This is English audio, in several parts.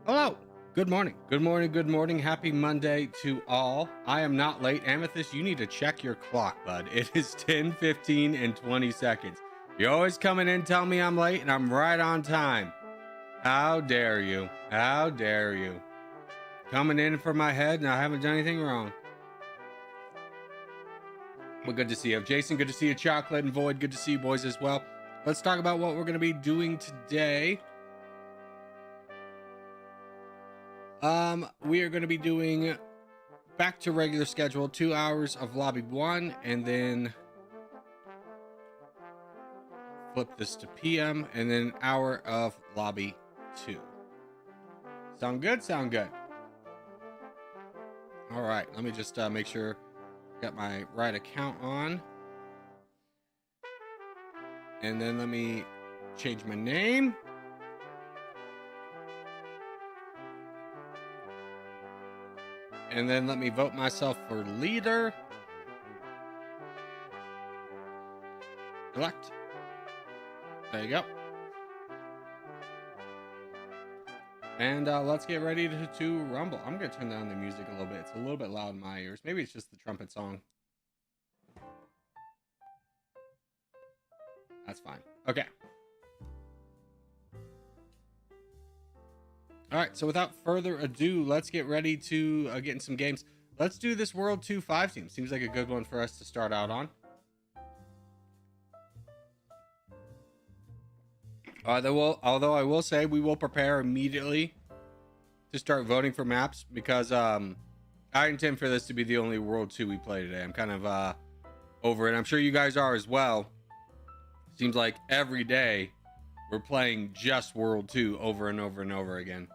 Hello. Good morning. Good morning. Good morning. Happy Monday to all. I am not late. Amethyst, you need to check your clock, bud. It is 10:15 and 20 seconds. You're always coming in, telling me I'm late, and I'm right on time. How dare you? How dare you? Coming in for my head, and I haven't done anything wrong. Well, good to see you. Jason, good to see you. Chocolate and Void, good to see you boys as well. Let's talk about what we're going to be doing today. We are going to be doing back to regular schedule, 2 hours of lobby 1, and then flip this to PM, and then an hour of lobby 2. Sound good? Sound good. All right, let me just make sure I got my right account on. And then let me change my name. And then let me vote myself for leader. Elect. There you go. And let's get ready to rumble. I'm going to turn down the music a little bit. It's a little bit loud in my ears. Maybe it's just the trumpet song. That's fine. Okay. All right, so without further ado, let's get ready to get in some games. Let's do this World 2 5 team. Seems like a good one for us to start out on. Although I will say we will prepare immediately to start voting for maps because I intend for this to be the only World 2 we play today. I'm kind of over it. I'm sure you guys are as well. Seems like every day we're playing just World 2 over and over and over again.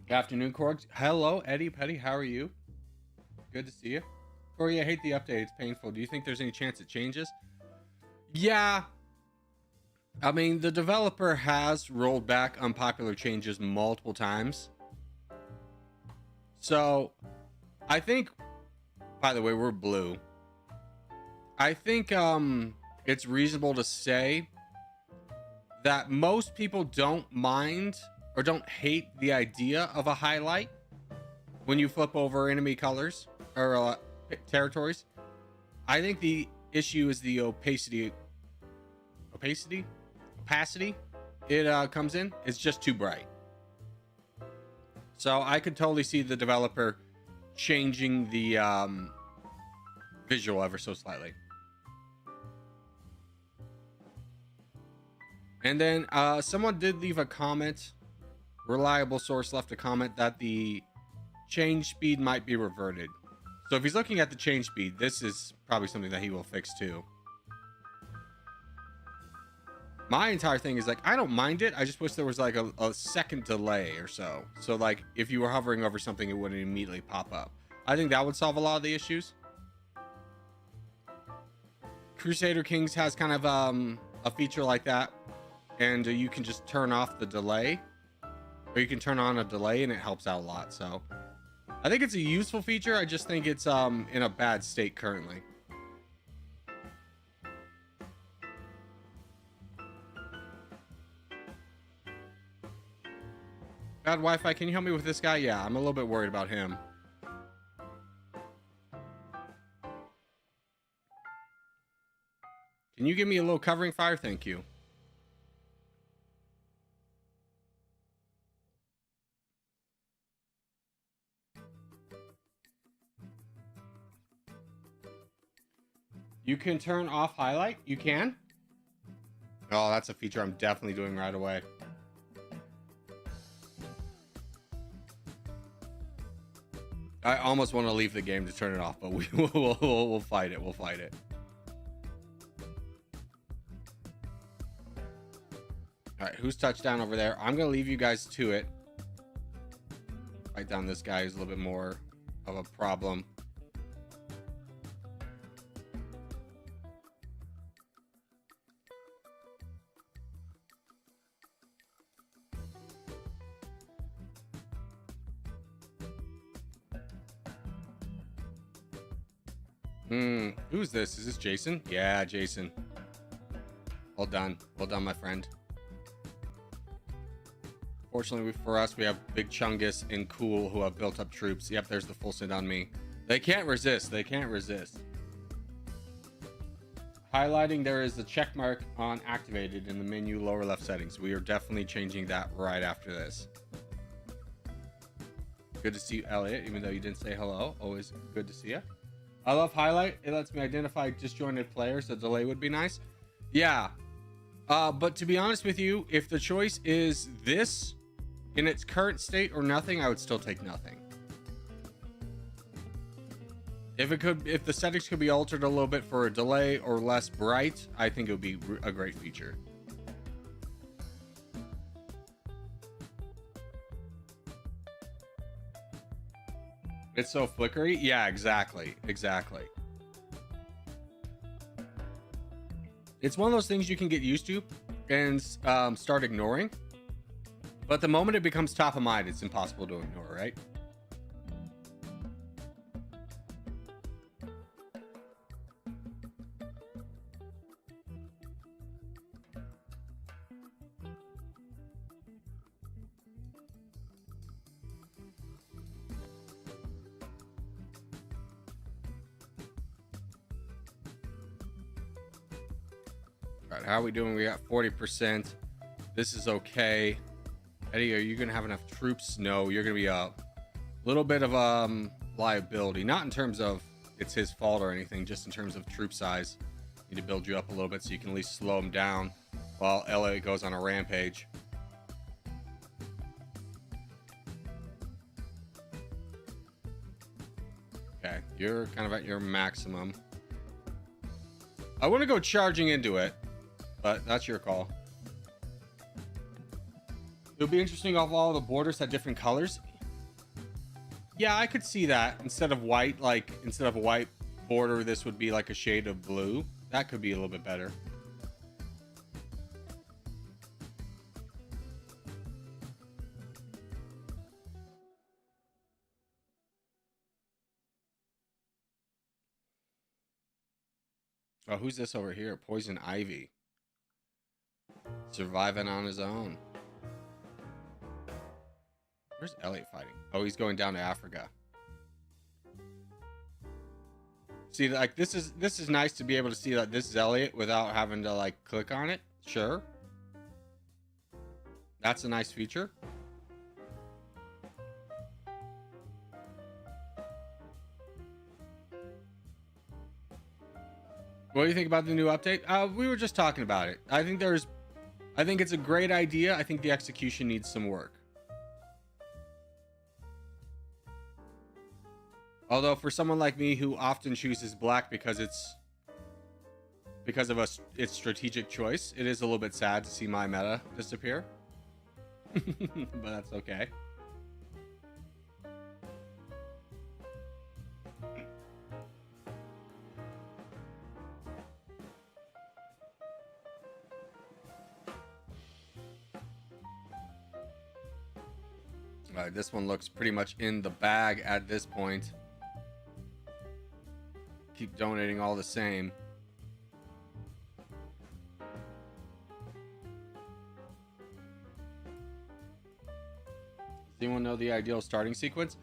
Good afternoon, Cork. Hello, Eddie Petty. How are you? Good to see you. Corey, I hate the update. It's painful. Do you think there's any chance it changes? Yeah. I mean, the developer has rolled back unpopular changes multiple times. So, I think, by the way, we're blue. I think it's reasonable to say that most people don't mind or don't hate the idea of a highlight when you flip over enemy colors or territories. I think the issue is the opacity it comes in. It's just too bright. So I could totally see the developer changing the visual ever so slightly. And then someone did leave a comment. Reliable source left a comment that the change speed might be reverted. So if he's looking at the change speed, this is probably something that he will fix too. My entire thing is like, I don't mind it. I just wish there was like a second delay or so. So like if you were hovering over something, it wouldn't immediately pop up. I think that would solve a lot of the issues. Crusader Kings has kind of a feature like that. And you can just turn off the delay. Or you can turn on a delay and it helps out a lot. So I think it's a useful feature. I just think it's in a bad state currently. Bad Wi-Fi, can you help me with this guy? Yeah, I'm a little bit worried about him. Can you give me a little covering fire? Thank you. You can turn off highlight? You can? Oh, that's a feature I'm definitely doing right away. I almost want to leave the game to turn it off, but we'll fight it. We'll fight it. All right, who's touchdown over there? I'm going to leave you guys to it. Fight down this guy who's a little bit more of a problem. Who's this? Is this Jason? Yeah, Jason. Well done. Well done, my friend. Fortunately for us, we have Big Chungus and Cool who have built up troops. Yep, there's the full send on me. They can't resist. They can't resist. Highlighting, there is a check mark on activated in the menu lower left settings. We are definitely changing that right after this. Good to see you, Elliot, even though you didn't say hello. Always good to see you. I love highlight. It lets me identify disjointed players. The delay would be nice. Yeah. But to be honest with you, if the choice is this in its current state or nothing, I would still take nothing. If the settings could be altered a little bit for a delay or less bright, I think it would be a great feature. It's so flickery. Yeah, exactly. Exactly. It's one of those things you can get used to and start ignoring. But the moment it becomes top of mind, it's impossible to ignore, right? All right, how are we doing? We got 40%. This is okay. Eddie, are you gonna have enough troops? No, you're gonna be a little bit of liability. Not in terms of it's his fault or anything, just in terms of troop size. Need to build you up a little bit so you can at least slow him down while Elliot goes on a rampage. Okay, you're kind of at your maximum. I want to go charging into it, but that's your call. It would be interesting if all the borders had different colors. Yeah, I could see that. Instead of white, like instead of a white border, this would be like a shade of blue. That could be a little bit better. Oh, who's this over here? Poison Ivy. Surviving on his own. Where's Elliot fighting? Oh, he's going down to Africa. See, like this is nice to be able to see that this is Elliot without having to like click on it. Sure. That's a nice feature. What do you think about the new update? We were just talking about it. I think it's a great idea. I think the execution needs some work. Although for someone like me who often chooses black because of its strategic choice, it is a little bit sad to see my meta disappear. But that's okay. All right, this one looks pretty much in the bag at this point. Keep donating all the same. Does anyone know the ideal starting sequence?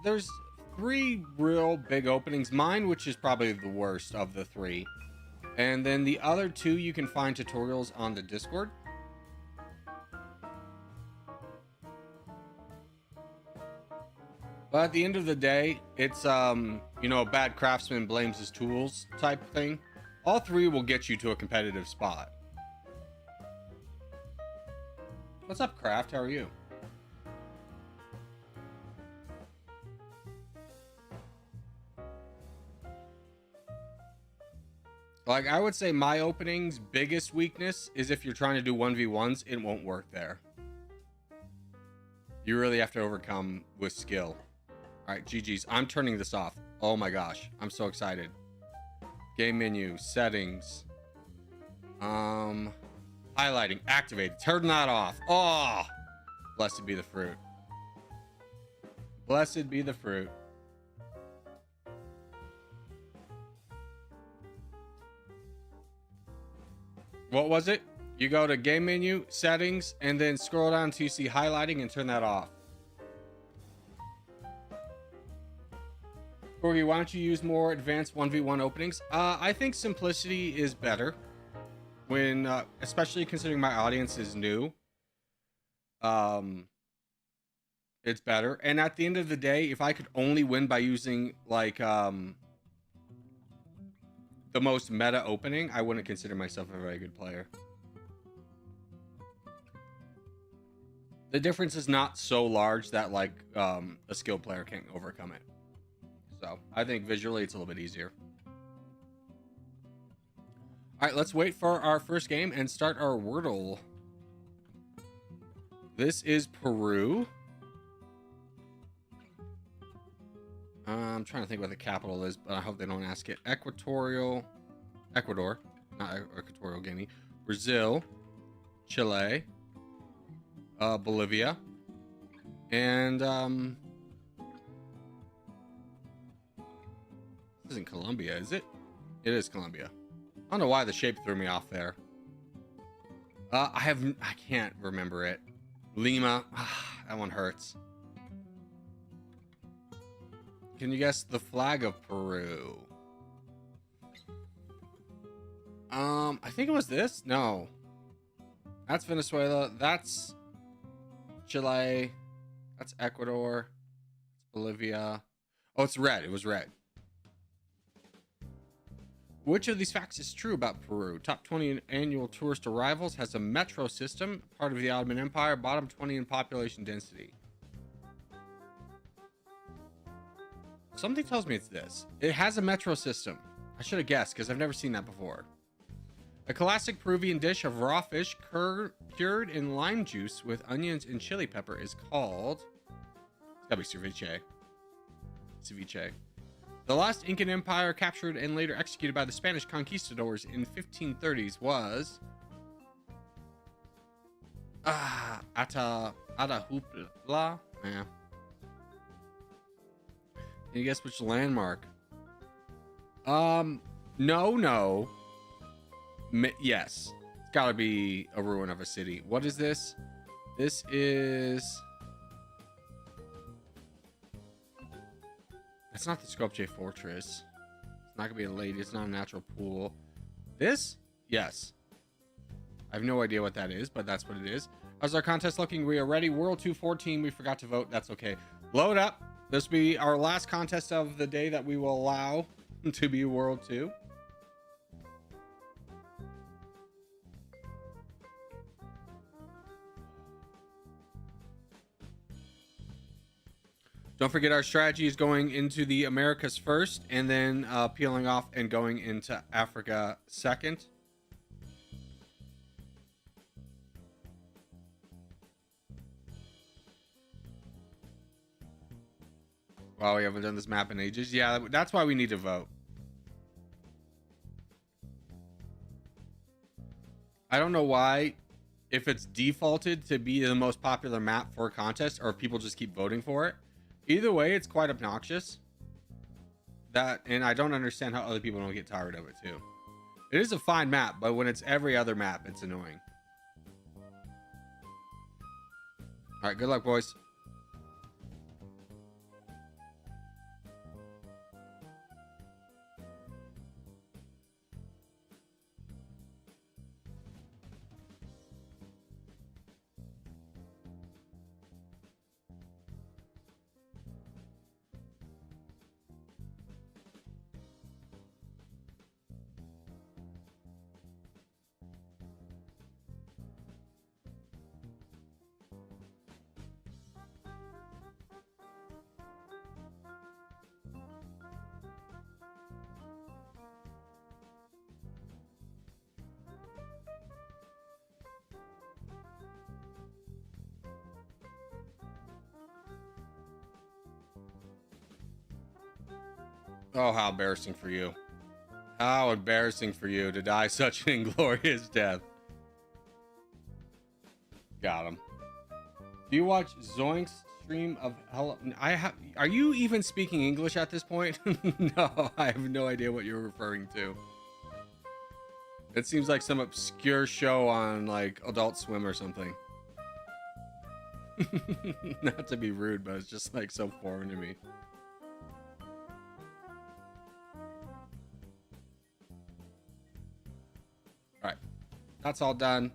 There's 3 real big openings. Mine, which is probably the worst of the 3. And then the other 2 you can find tutorials on the Discord. But at the end of the day, it's you know, a bad craftsman blames his tools type thing. All 3 will get you to a competitive spot. What's up, Craft? How are you? Like, I would say my opening's biggest weakness is if you're trying to do 1v1s, it won't work there. You really have to overcome with skill. All right, GG's. I'm turning this off. Oh my gosh. I'm so excited. Game menu, settings. Highlighting, activated. Turn that off. Oh, blessed be the fruit. Blessed be the fruit. What was it? You go to game menu, settings, and then scroll down until you see highlighting and turn that off. Corgi, why don't you use more advanced 1v1 openings? I think simplicity is better when, especially considering my audience is new. It's better. And at the end of the day, if I could only win by using like, the most meta opening, I wouldn't consider myself a very good player. The difference is not so large that like a skilled player can't overcome it. So I think visually it's a little bit easier. All right, let's wait for our first game and start our Wordle. This is Peru. I'm trying to think what the capital is, but I hope they don't ask it. Equador, not Equatorial Guinea. Brazil, Chile, Bolivia, and this isn't Colombia, is it? It is Colombia. I don't know why the shape threw me off there. I can't remember it. Lima, that one hurts. Can you guess the flag of Peru? I think it was this. No, that's Venezuela. That's Chile. That's Ecuador. It's Bolivia. Oh, it's red. It was red. Which of these facts is true about Peru? Top 20 annual tourist arrivals, has a metro system, part of the Ottoman Empire, bottom 20 in population density. Something tells me it's this. It has a metro system. I should have guessed because I've never seen that before. A classic Peruvian dish of raw fish cured in lime juice with onions and chili pepper is called... It's gotta be ceviche. Ceviche. The last Incan Empire captured and later executed by the Spanish conquistadors in 1530s was... Atahualpa? Yeah. Can you guess which landmark? No. Yes. It's gotta be a ruin of a city. What is this? This is... That's not the Skopje Fortress. It's not gonna be a lady. It's not a natural pool. This? Yes. I have no idea what that is, but that's what it is. How's our contest looking? We are ready. World 214. We forgot to vote. That's okay. Load up. This will be our last contest of the day that we will allow to be World 2. Don't forget our strategy is going into the Americas first and then peeling off and going into Africa second. Wow, we haven't done this map in ages. Yeah, that's why we need to vote. I don't know why, if it's defaulted to be the most popular map for a contest or if people just keep voting for it. Either way, it's quite obnoxious. And I don't understand how other people don't get tired of it too. It is a fine map, but when it's every other map, it's annoying. All right, good luck, boys. Oh, how embarrassing for you. How embarrassing for you to die such an inglorious death. Got him. Do you watch Zoink's stream of hell? Are you even speaking English at this point? No, I have no idea what you're referring to. It seems like some obscure show on like Adult Swim or something. Not to be rude, but it's just like so foreign to me. All right, that's all done.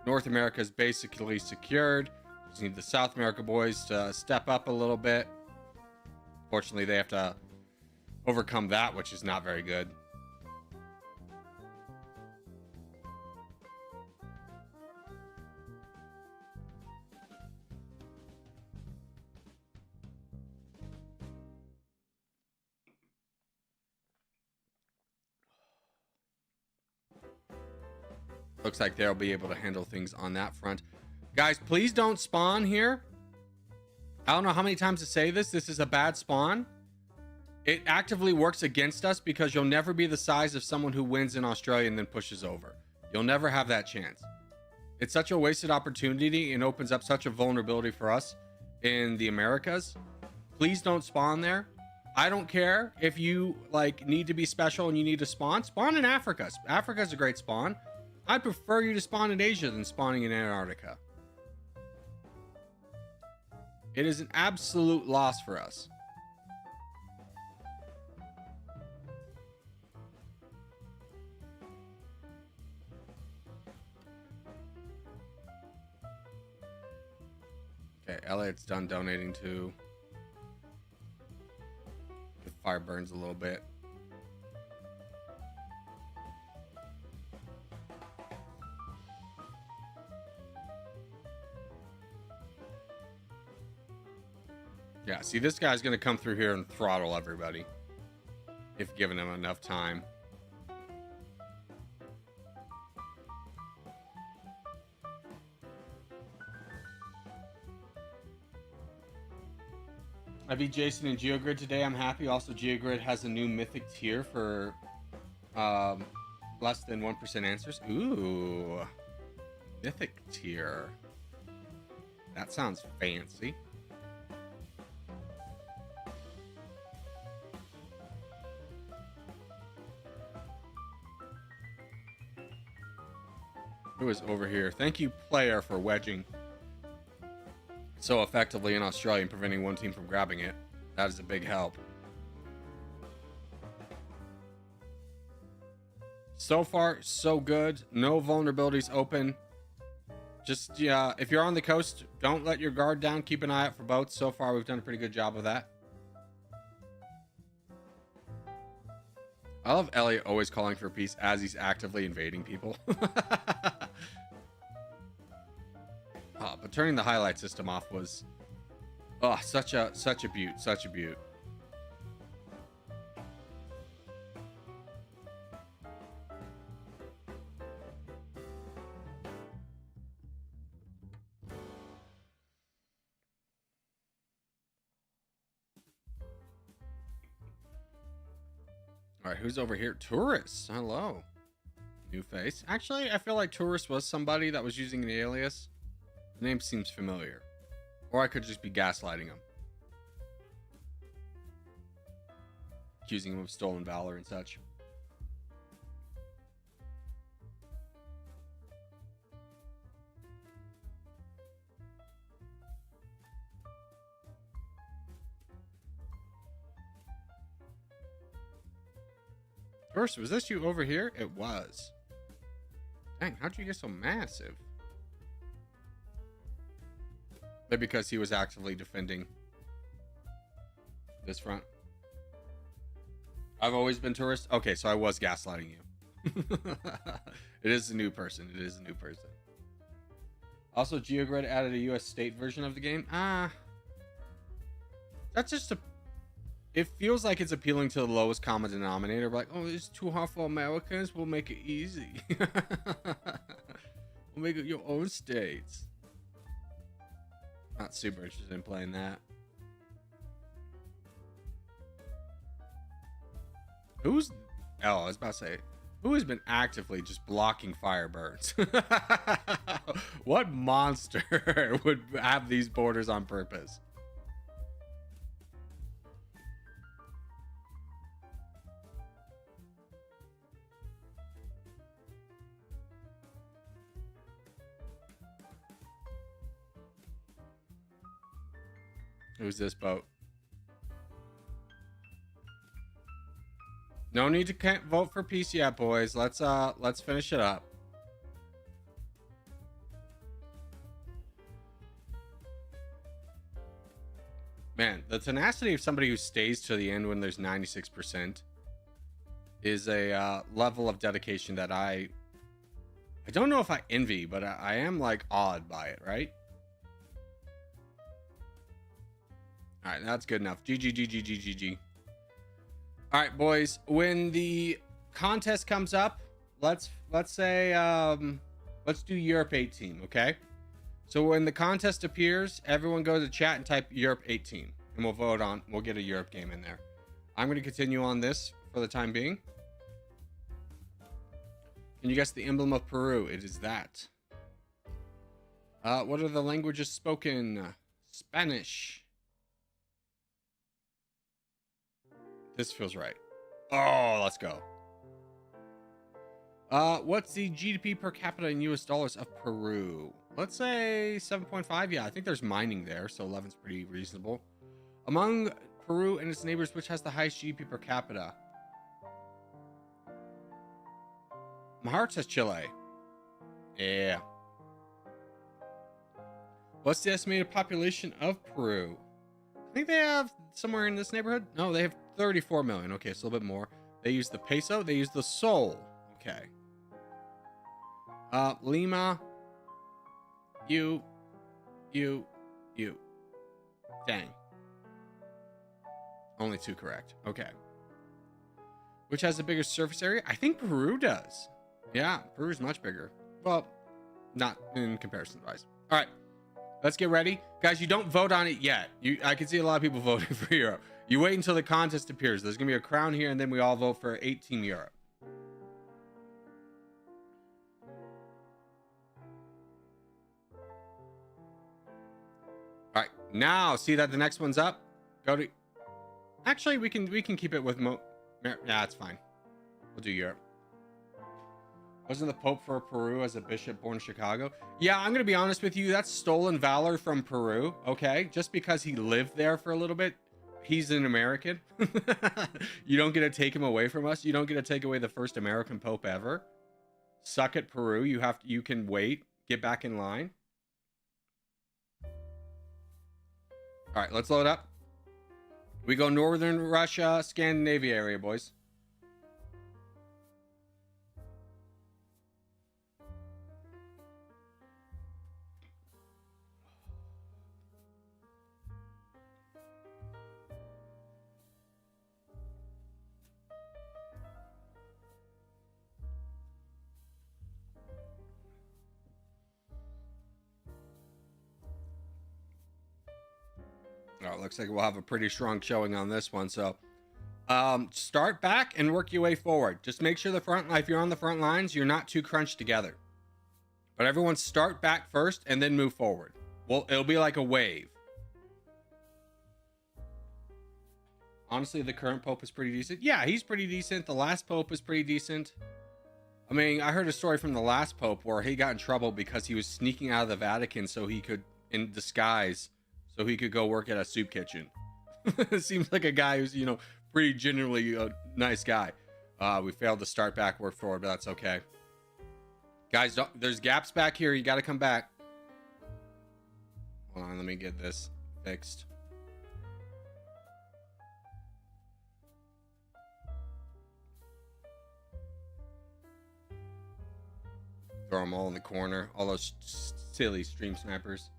North America is basically secured. Just need the South America boys to step up a little bit. Fortunately, they have to overcome that, which is not very good. Looks like they'll be able to handle things on that front. Guys, please don't spawn here. I don't know how many times to say this. This is a bad spawn. It actively works against us because you'll never be the size of someone who wins in Australia and then pushes over. You'll never have that chance. It's such a wasted opportunity and opens up such a vulnerability for us in the Americas. Please don't spawn there. I don't care if you like need to be special and you need to spawn. Spawn in Africa. Africa's a great spawn. I'd prefer you to spawn in Asia than spawning in Antarctica. It is an absolute loss for us. Okay, Elliot's done donating to. The fire burns a little bit. Yeah, see, this guy's going to come through here and throttle everybody if given him enough time. I beat Jason in Geogrid today. I'm happy. Also, Geogrid has a new mythic tier for less than 1% answers. Ooh, mythic tier. That sounds fancy. Who is over here? Thank you, player, for wedging so effectively in Australia and preventing one team from grabbing it. That is a big help. So far, so good. No vulnerabilities open. Just, yeah, if you're on the coast, don't let your guard down. Keep an eye out for boats. So far, we've done a pretty good job of that. I love Elliot always calling for peace as he's actively invading people. Oh, but turning the highlight system off was such a beaut, such a beaut. All right, who's over here? Tourists. Hello. New face. Actually, I feel like Tourist was somebody that was using an alias. The name seems familiar. Or I could just be gaslighting him. Accusing him of stolen valor and such. First, was this you over here? It was. Dang, how'd you get so massive? Maybe because he was actively defending this front. I've always been tourist. Okay, so I was gaslighting you. It is a new person. It is a new person. Also, Geogrid added a US state version of the game. That's just a... It feels like it's appealing to the lowest common denominator. Like, oh, it's too hard for Americans. We'll make it easy. We'll make it your own states. Not super interested in playing that. Who's... Oh, I was about to say... Who has been actively just blocking Firebirds? What monster would have these borders on purpose? Who's this boat? No need to can't vote for peace yet, boys. Let's finish it up. Man, the tenacity of somebody who stays to the end when there's 96% is a level of dedication that I don't know if I envy, but I am like awed by it, right? All right, that's good enough. GG. All right, boys. When the contest comes up, let's say let's do Europe 18, okay? So when the contest appears, everyone go to chat and type Europe 18, and we'll vote on. We'll get a Europe game in there. I'm going to continue on this for the time being. Can you guess the emblem of Peru? It is that. What are the languages spoken? Spanish. This feels right. Oh, let's go. What's the GDP per capita in US dollars of Peru? Let's say 7.5. Yeah, I think there's mining there, so 11's pretty reasonable. Among Peru and its neighbors, which has the highest GDP per capita? My heart says Chile. Yeah. What's the estimated population of Peru? I think they have somewhere in this neighborhood. No, they have 34 million. Okay, it's a little bit more. They use the peso. They use the sol. Okay. Lima. You. Dang. Only two correct. Okay. Which has the biggest surface area? I think Peru does. Yeah, Peru's much bigger. Well, not in comparison wise. All right, let's get ready. Guys, you don't vote on it yet. I can see a lot of people voting for Europe. You wait until the contest appears. There's going to be a crown here, and then we all vote for 8-team Europe. All right, now see that the next one's up? Go to... Actually, we can keep it with yeah, it's fine. We'll do Europe. Wasn't the Pope for Peru as a bishop born in Chicago? Yeah, I'm gonna be honest with you. That's stolen valor from Peru. Okay, just because he lived there for a little bit, he's an American. You don't get to take him away from us. You don't get to take away the first American Pope ever. Suck it, Peru. You can wait. Get back in line. All right, let's load up. We go northern Russia, Scandinavia area, boys. Oh, it looks like we'll have a pretty strong showing on this one. So start back and work your way forward. Just make sure if you're on the front lines, you're not too crunched together. But everyone start back first and then move forward. Well, it'll be like a wave. Honestly, the current Pope is pretty decent. Yeah, he's pretty decent. The last Pope is pretty decent. I mean, I heard a story from the last Pope where he got in trouble because he was sneaking out of the Vatican so he could, in disguise, so he could go work at a soup kitchen. It seems like a guy who's, pretty genuinely a nice guy. We failed to start back, work forward, but that's okay. Guys, there's gaps back here. You got to come back. Hold on, let me get this fixed. Throw them all in the corner. All those silly stream snipers.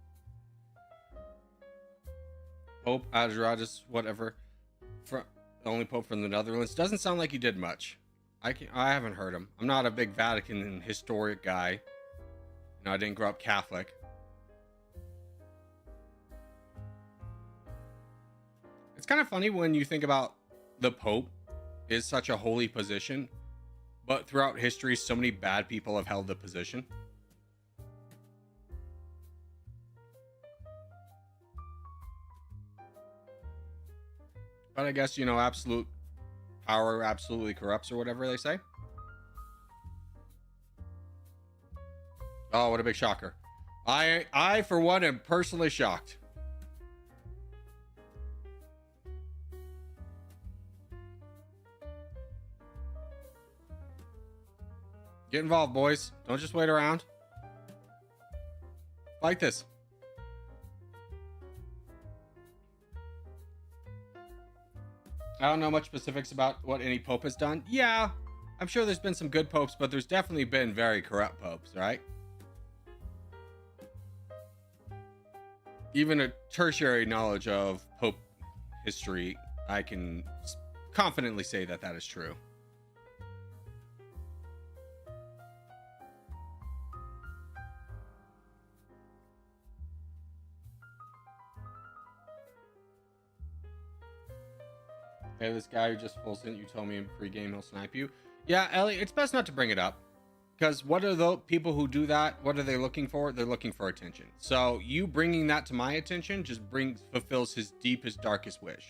Pope Adradus, whatever. The only Pope from the Netherlands. Doesn't sound like he did much. I haven't heard him. I'm not a big Vatican historic guy. I didn't grow up Catholic. It's kind of funny when you think about the Pope is such a holy position, but throughout history, so many bad people have held the position. But I guess, absolute power absolutely corrupts, or whatever they say. Oh, what a big shocker. I for one, am personally shocked. Get involved, boys. Don't just wait around. Like this. I don't know much specifics about what any pope has done. Yeah, I'm sure there's been some good popes, but there's definitely been very corrupt popes, right? Even a tertiary knowledge of pope history, I can confidently say that that is true. Hey, this guy who just full sent you told me in pre-game he'll snipe you. Yeah, Ellie, it's best not to bring it up. Because what are the people who do that? What are they looking for? They're looking for attention. So you bringing that to my attention just fulfills his deepest, darkest wish.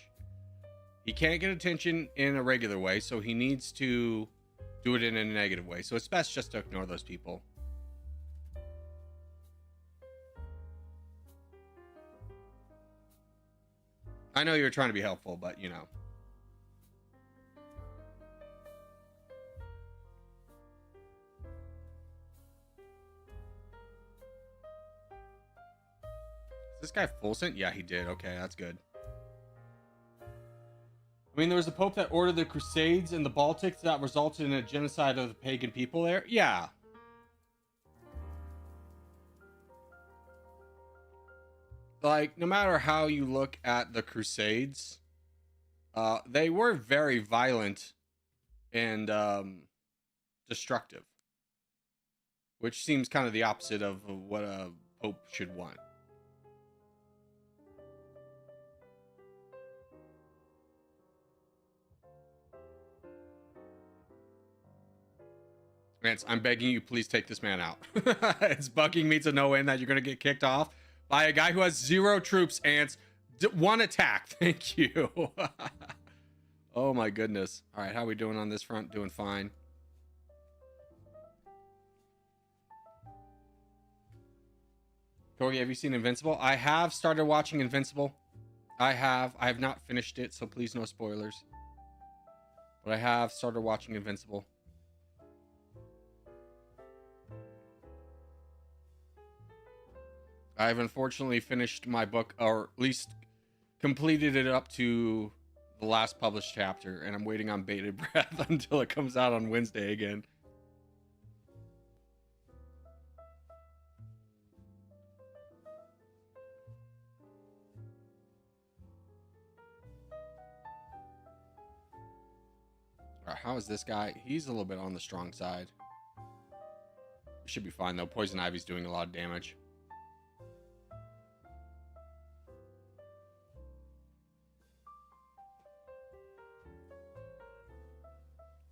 He can't get attention in a regular way, so he needs to do it in a negative way. So it's best just to ignore those people. I know you're trying to be helpful, but you know. Is this guy full sent? Yeah, he did. Okay, that's good. I mean, there was a pope that ordered the Crusades in the Baltics that resulted in a genocide of the pagan people there. Yeah. Like, no matter how you look at the Crusades, they were very violent and destructive, which seems kind of the opposite of what a pope should want. Vance, I'm begging you, please take this man out. It's bugging me to no end that you're going to get kicked off by a guy who has 0 troops, Ants. 1 attack. Thank you. Oh, my goodness. All right, how are we doing on this front? Doing fine. Corey, have you seen Invincible? I have started watching Invincible. I have not finished it, so please no spoilers. But I have started watching Invincible. I've unfortunately finished my book, or at least completed it up to the last published chapter, and I'm waiting on bated breath until it comes out on Wednesday again. All right, how is this guy? He's a little bit on the strong side. Should be fine though. Poison Ivy's doing a lot of damage.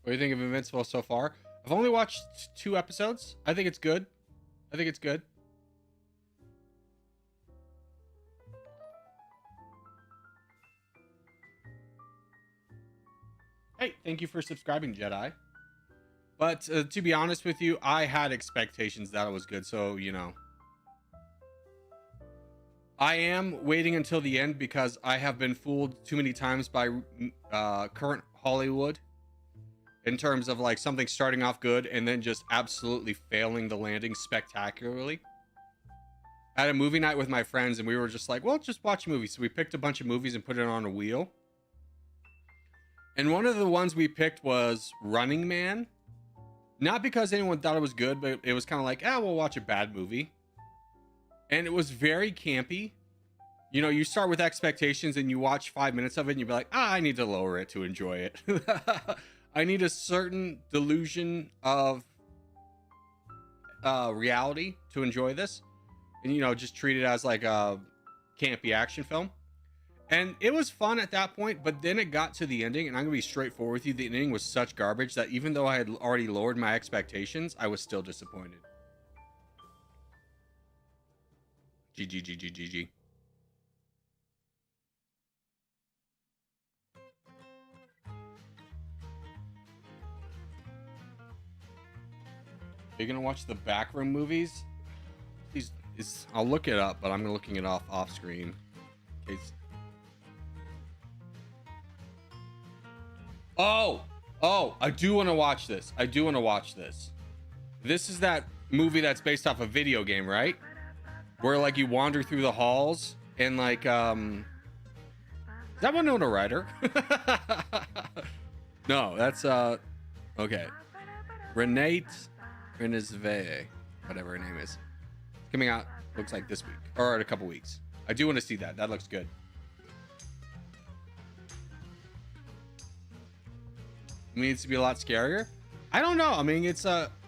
What do you think of Invincible so far? I've only watched 2 episodes. I think it's good. I think it's good. Hey, thank you for subscribing, Jedi. But to be honest with you, I had expectations that it was good, so, you know. I am waiting until the end because I have been fooled too many times by current Hollywood in terms of like something starting off good and then just absolutely failing the landing spectacularly. I had a movie night with my friends and we were just like, well, just watch a movie. So we picked a bunch of movies and put it on a wheel. And one of the ones we picked was Running Man. Not because anyone thought it was good, but it was kind of like, we'll watch a bad movie. And it was very campy. You know, you start with expectations and you watch 5 minutes of it and you'll be like, I need to lower it to enjoy it. I need a certain delusion of reality to enjoy this. And, you know, just treat it as like a campy action film. And it was fun at that point, but then it got to the ending, and I'm going to be straightforward with you. The ending was such garbage that even though I had already lowered my expectations, I was still disappointed. GG. You're going to watch the Backroom movies? I'll look it up, but I'm looking it off screen. In case... Oh, I do want to watch this. This is that movie that's based off a video game, right? Where like you wander through the halls and like is that Winona Ryder? No, that's okay. Renate Renizve, whatever her name is. Coming out looks like this week or in a couple weeks. I do want to see that. That looks good. It needs to be a lot scarier. I don't know. I mean, it's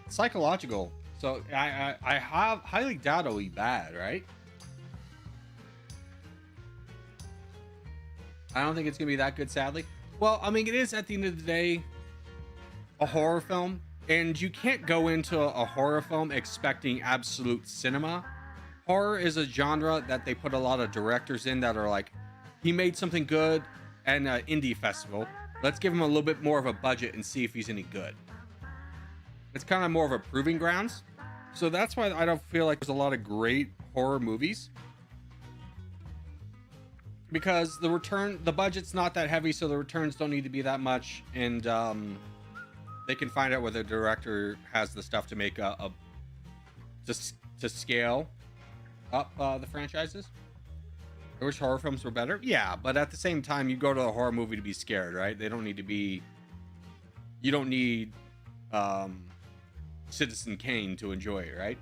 psychological, so I highly doubt it'll be bad, right? I don't think it's gonna be that good, sadly. Well, I mean, it is at the end of the day a horror film, and you can't go into a horror film expecting absolute cinema. Horror is a genre that they put a lot of directors in that are like, he made something good at an indie festival. Let's give him a little bit more of a budget and see if he's any good. It's kind of more of a proving grounds. So that's why I don't feel like there's a lot of great horror movies. Because the budget's not that heavy, so the returns don't need to be that much, and they can find out whether the director has the stuff to make to scale up the franchises. I wish horror films were better. Yeah, but at the same time, you go to a horror movie to be scared, right? They don't need to be. You don't need Citizen Kane to enjoy it, right?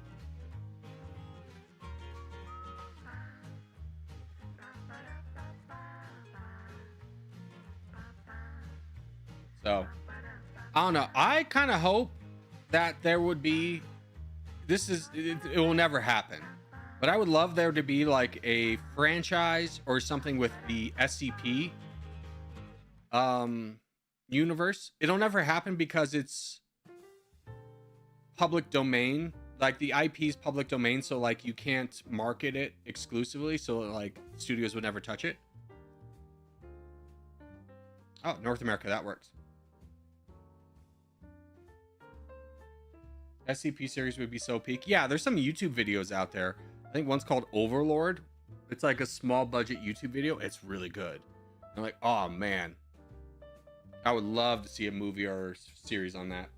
So, I don't know. I kind of hope that there would be. It will never happen. But I would love there to be like a franchise or something with the SCP universe. It'll never happen because it's public domain. Like the IP is public domain, so like you can't market it exclusively. So like studios would never touch it. Oh, North America, that works. SCP series would be so peak. Yeah, there's some YouTube videos out there. I think one's called Overlord. It's like a small budget YouTube video. It's really good. I'm like, oh man, I would love to see a movie or series on that.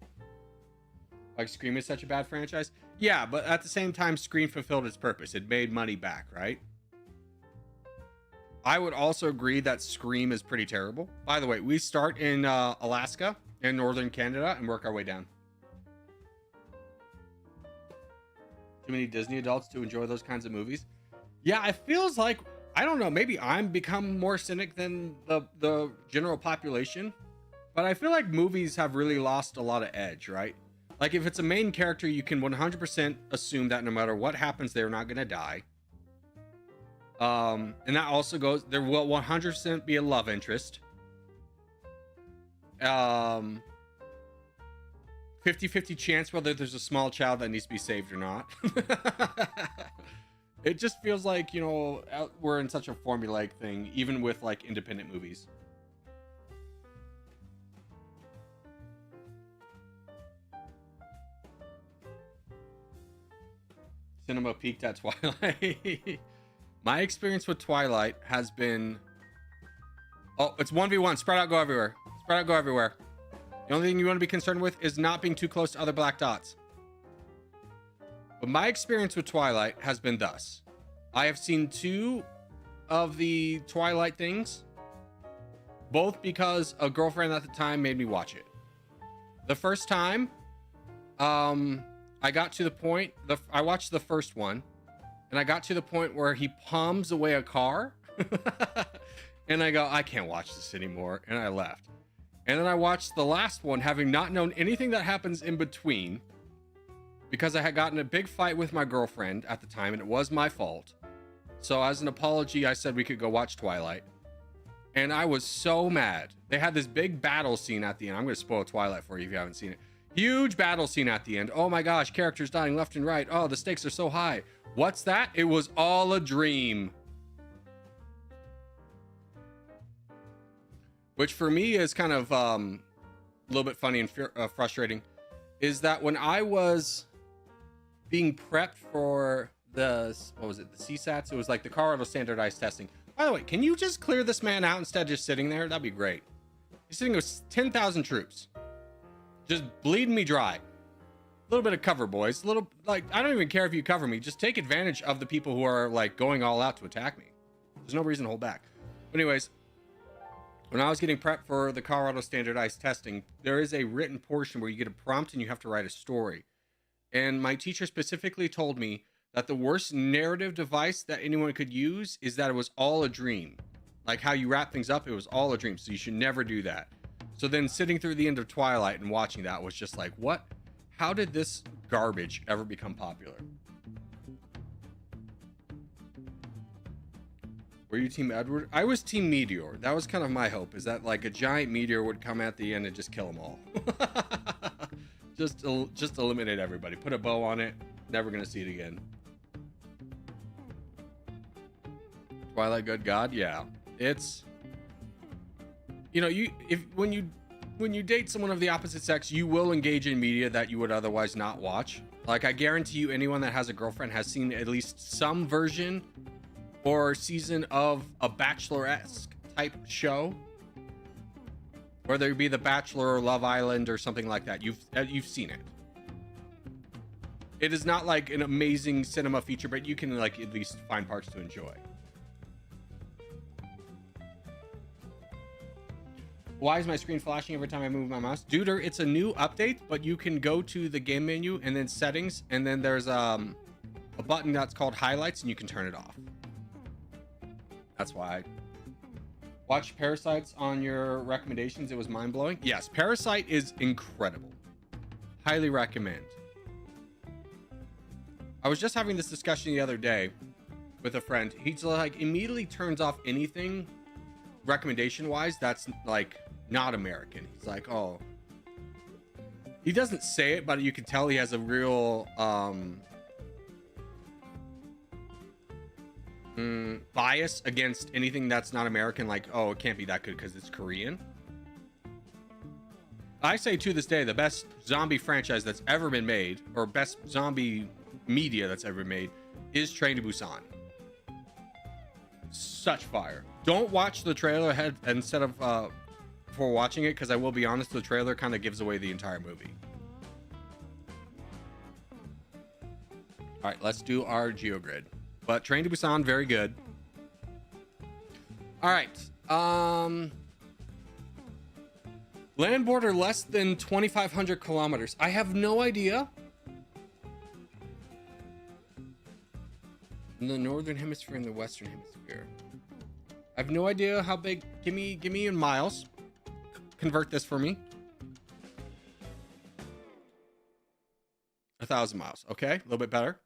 Like Scream is such a bad franchise. Yeah, but at the same time, Scream fulfilled its purpose. It made money back, right? I would also agree that Scream is pretty terrible. By the way, we start in Alaska and northern Canada and work our way down. Too many Disney adults to enjoy those kinds of movies. Yeah, it feels like, I don't know, maybe I'm become more cynic than the general population, but I feel like movies have really lost a lot of edge, right? Like if it's a main character, you can 100% assume that no matter what happens, they're not going to die. And that also goes, there will 100% be a love interest. 50-50 chance whether there's a small child that needs to be saved or not. It just feels like, you know, we're in such a formulaic thing, even with like independent movies. Cinema peaked at Twilight. My experience with Twilight has been... Oh, it's 1v1. Spread out, go everywhere. Spread out, go everywhere. The only thing you want to be concerned with is not being too close to other black dots. But my experience with Twilight has been thus. I have seen 2 of the Twilight things, both because a girlfriend at the time made me watch it. The first time, I got to the point, I watched the first one, and I got to the point where he palms away a car. And I go, I can't watch this anymore. And I left. And then I watched the last one, having not known anything that happens in between, because I had gotten a big fight with my girlfriend at the time, and it was my fault. So as an apology, I said we could go watch Twilight. And I was so mad. They had this big battle scene at the end. I'm going to spoil Twilight for you if you haven't seen it. Huge battle scene at the end. Oh my gosh, characters dying left and right. Oh, the stakes are so high. What's that? It was all a dream. Which for me is kind of a little bit funny and frustrating, is that when I was being prepped for the, what was it, the CSATs? It was like the Colorado Standardized Testing. By the way, can you just clear this man out instead of just sitting there? That'd be great. He's sitting with 10,000 troops. Just bleeding me dry. little bit of cover, boys. A little, like, I don't even care if you cover me. Just take advantage of the people who are like going all out to attack me. There's no reason to hold back. But anyways, when I was getting prepped for the Colorado standardized testing, there is a written portion where you get a prompt and you have to write a story. And my teacher specifically told me that the worst narrative device that anyone could use is that it was all a dream. Like how you wrap things up, it was all a dream. So you should never do that. So then sitting through the end of Twilight and watching that was just like, what? How did this garbage ever become popular? Were you Team Edward? I was Team Meteor. That was kind of my hope, is that like a giant meteor would come at the end and just kill them all. just eliminate everybody. Put a bow on it. Never gonna see it again. Twilight Good God? Yeah. It's, you know, when you date someone of the opposite sex, you will engage in media that you would otherwise not watch. Like, I guarantee you anyone that has a girlfriend has seen at least some version or season of a Bachelor-esque type show, whether it be The Bachelor or Love Island or something like that. You've seen it. It is not like an amazing cinema feature, but you can like at least find parts to enjoy. Why is my screen flashing every time I move my mouse? Duder, it's a new update, but you can go to the game menu and then settings, and then there's a button that's called highlights, and you can turn it off. That's why. Watch Parasites on your recommendations. It was mind-blowing. Yes, Parasite is incredible. Highly recommend. I was just having this discussion the other day with a friend. He's like, immediately turns off anything recommendation-wise that's like not American. He's like, oh. He doesn't say it, but you can tell he has a real bias against anything that's not American, like, oh, it can't be that good because it's Korean. I say to this day, the best zombie franchise that's ever been made, or best zombie media that's ever been made, is Train to Busan. Such fire. Don't watch the trailer ahead instead of before watching it, because I will be honest, the trailer kind of gives away the entire movie. All right, let's do our Geogrid. But Train to Busan, very good. All right. Land border less than 2,500 kilometers. I have no idea. In the northern hemisphere and the western hemisphere. I have no idea how big. Give me in miles. Convert this for me. 1,000 miles. Okay, a little bit better.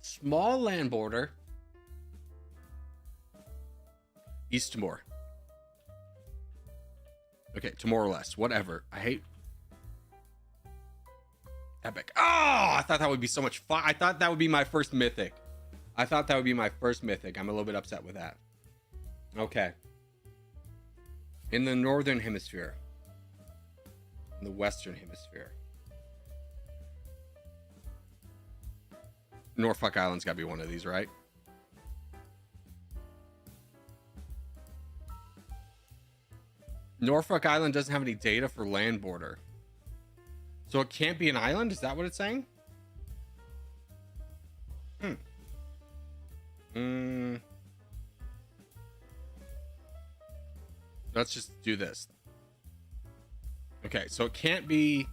Small land border. East Timor. Okay, Timor-Leste. Whatever. I hate. Epic. Oh, I thought that would be so much fun. I thought that would be my first mythic. I'm a little bit upset with that. Okay. In the northern hemisphere. In the western hemisphere. Norfolk Island's got to be one of these, right? Norfolk Island doesn't have any data for land border. So it can't be an island? Is that what it's saying? Let's just do this. Okay, so it can't be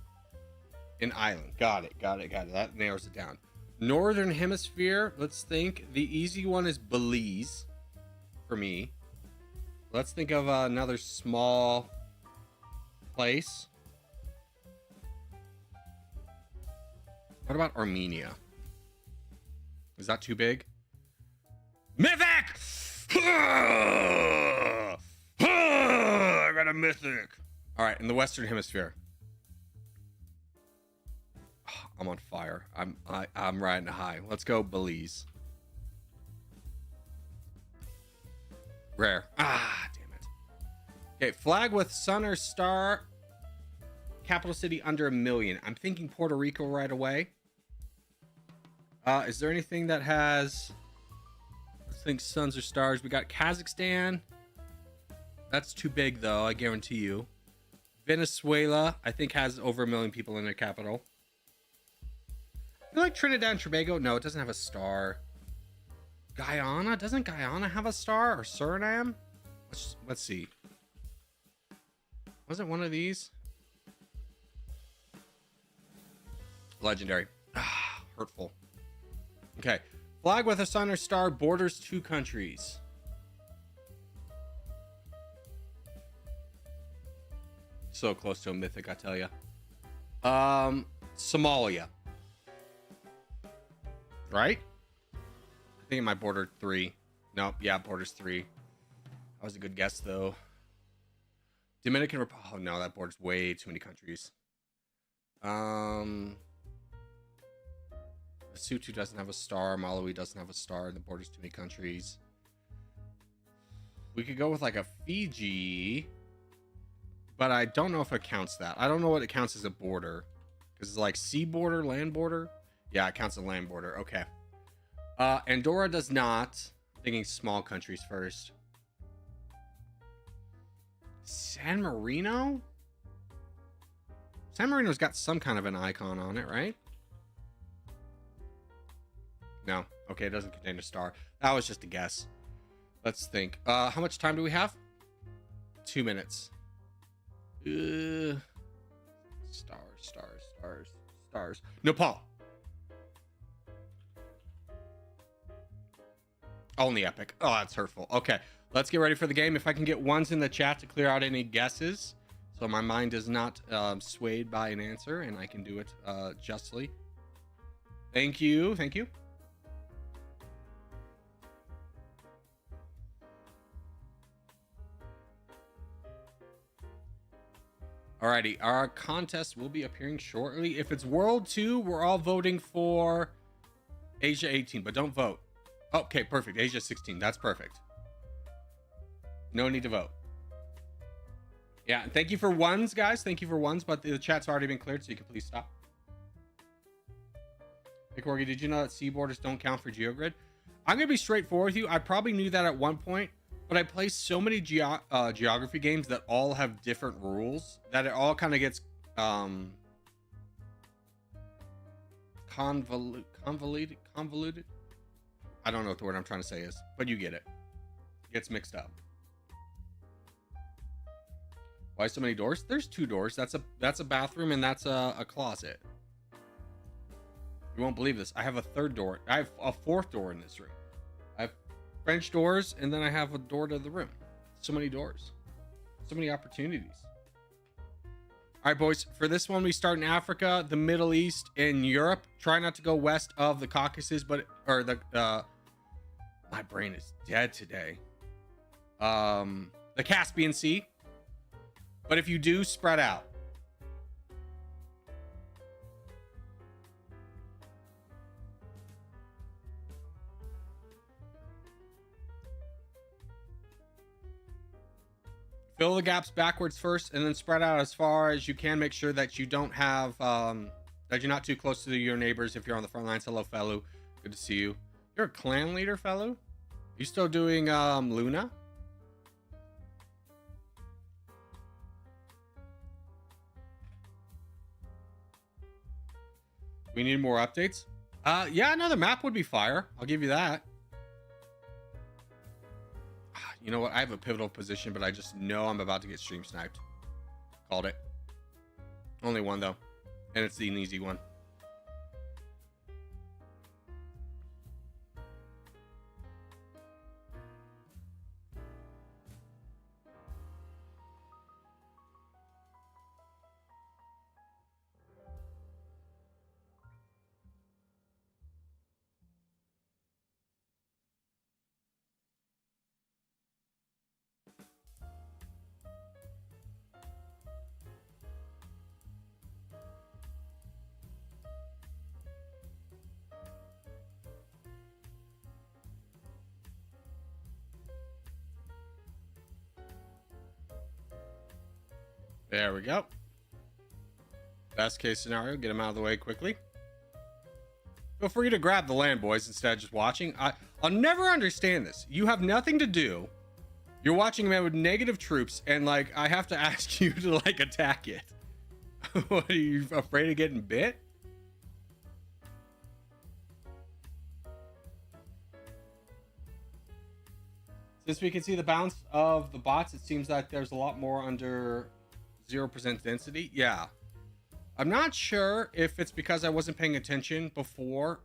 an island. Got it. That narrows it down. Northern hemisphere, let's think. The easy one is Belize for me. Let's think of another small place. What about Armenia? Is that too big? Mythic! I got a mythic. All right, in the Western Hemisphere. I'm on fire. I'm riding high. Let's go Belize. Rare. Ah, damn it. Okay, flag with sun or star. Capital city under 1 million. I'm thinking Puerto Rico right away. Is there anything that has... Let's think suns or stars. We got Kazakhstan. That's too big, though, I guarantee you. Venezuela, I think, has over 1 million people in their capital. I feel like Trinidad and Tobago, no, it doesn't have a star. Guyana, doesn't Guyana have a star? Or Suriname? Let's see. Was it one of these? Legendary. Ah, hurtful. Okay. Flag with a sun or star borders 2 countries. So close to a mythic, I tell you. Somalia. Right? I think it might border 3. Nope, yeah, borders 3. That was a good guess, though. Dominican Republic. Oh, no, that borders way too many countries. Lesotho doesn't have a star. Malawi doesn't have a star. The borders too many countries. We could go with like a Fiji, but I don't know if it counts that. I don't know what it counts as a border, because it's like sea border, land border. Yeah, it counts as land border. Okay. Andorra does not. I'm thinking small countries first. San Marino? San Marino's got some kind of an icon on it, right? No. Okay, it doesn't contain a star. That was just a guess. Let's think. How much time do we have? 2 minutes. Stars. Nepal. Only epic. Oh, that's hurtful. Okay, let's get ready for the game. If I can get ones in the chat to clear out any guesses, so my mind is not swayed by an answer, and I can do it justly. Thank you. Thank you. Alrighty, our contest will be appearing shortly. If it's World 2, we're all voting for Asia 18, but don't vote. Okay, perfect. Asia 16. That's perfect. No need to vote. Yeah, thank you for ones, guys. Thank you for ones, but the chat's already been cleared, so you can please stop. Hey, Corgi, did you know that sea borders don't count for Geogrid? I'm going to be straightforward with you. I probably knew that at one point, but I play so many geography games that all have different rules that it all kind of gets convoluted. I don't know what the word I'm trying to say is, but you get it. It gets mixed up. Why so many doors? There's 2 doors. That's a bathroom and that's a closet. You won't believe this. I have a 3rd door. I have a 4th door in this room. I have French doors, and then I have a door to the room. So many doors. So many opportunities. All right, boys. For this one, we start in Africa, the Middle East, and Europe. Try not to go west of the Caucasus, my brain is dead today. The Caspian Sea. But if you do, spread out. Fill the gaps backwards first, and then spread out as far as you can. Make sure that you don't have, that you're not too close to your neighbors if you're on the front lines. Hello, fellow. Good to see you. You're a clan leader, fellow? You still doing, Luna? We need more updates. Yeah, another map would be fire. I'll give you that. You know what? I have a pivotal position, but I just know I'm about to get stream sniped. Called it. Only one, though. And it's an easy one. There we go. Best case scenario, get them out of the way quickly. Feel free to grab the land, boys, instead of just watching. I'll never understand this. You have nothing to do. You're watching a man with negative troops, and like I have to ask you to like attack it. What, are you afraid of getting bit? Since we can see the bounce of the bots, it seems that there's a lot more under 0% density. Yeah. I'm not sure if it's because I wasn't paying attention before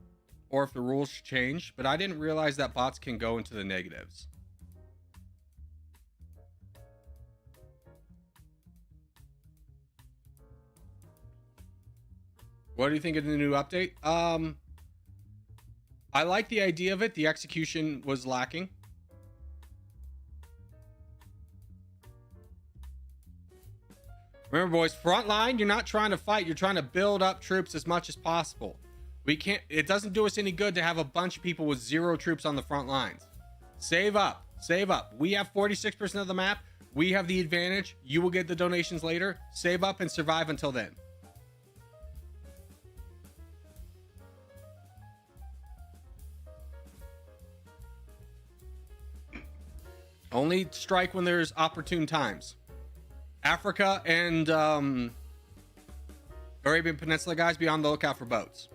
or if the rules changed, but I didn't realize that bots can go into the negatives. What do you think of the new update? I like the idea of it. The execution was lacking. Remember, boys, front line, you're not trying to fight. You're trying to build up troops as much as possible. We can't, it doesn't do us any good to have a bunch of people with 0 troops on the front lines. Save up, save up. We have 46% of the map. We have the advantage. You will get the donations later. Save up and survive until then. Only strike when there's opportune times. Africa and Arabian Peninsula guys, be on the lookout for boats.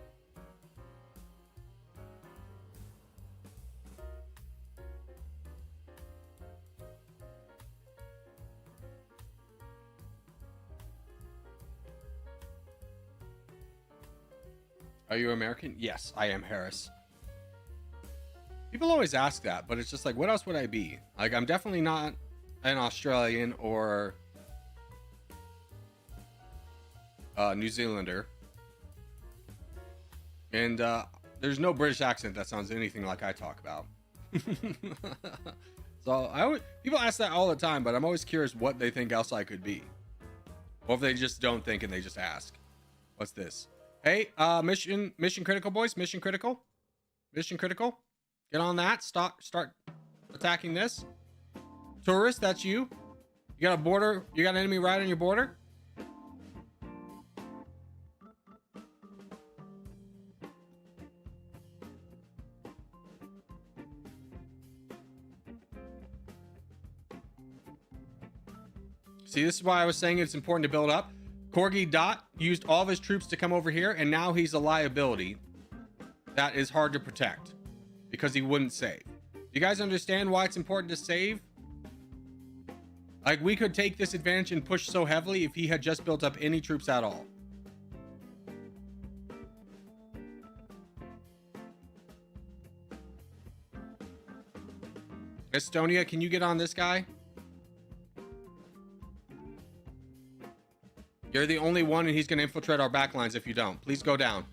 Are you American? Yes, I am, Harris. People always ask that, but it's just like, what else would I be? Like, I'm definitely not an Australian or New Zealander. And there's no British accent that sounds anything like I talk about. So people ask that all the time, but I'm always curious what they think else I could be. Or if they just don't think and they just ask. What's this? Hey, mission critical, boys. Mission critical. Mission critical. Get on that. Start attacking this. Tourist, that's you. You got a border. You got an enemy right on your border. See, this is why I was saying it's important to build up. Corgi Dot used all of his troops to come over here, and now he's a liability that is hard to protect because he wouldn't save. You guys understand why it's important to save? Like, we could take this advantage and push so heavily if he had just built up any troops at all. Estonia, can you get on this guy? You're the only one, and he's going to infiltrate our backlines if you don't. Please go down.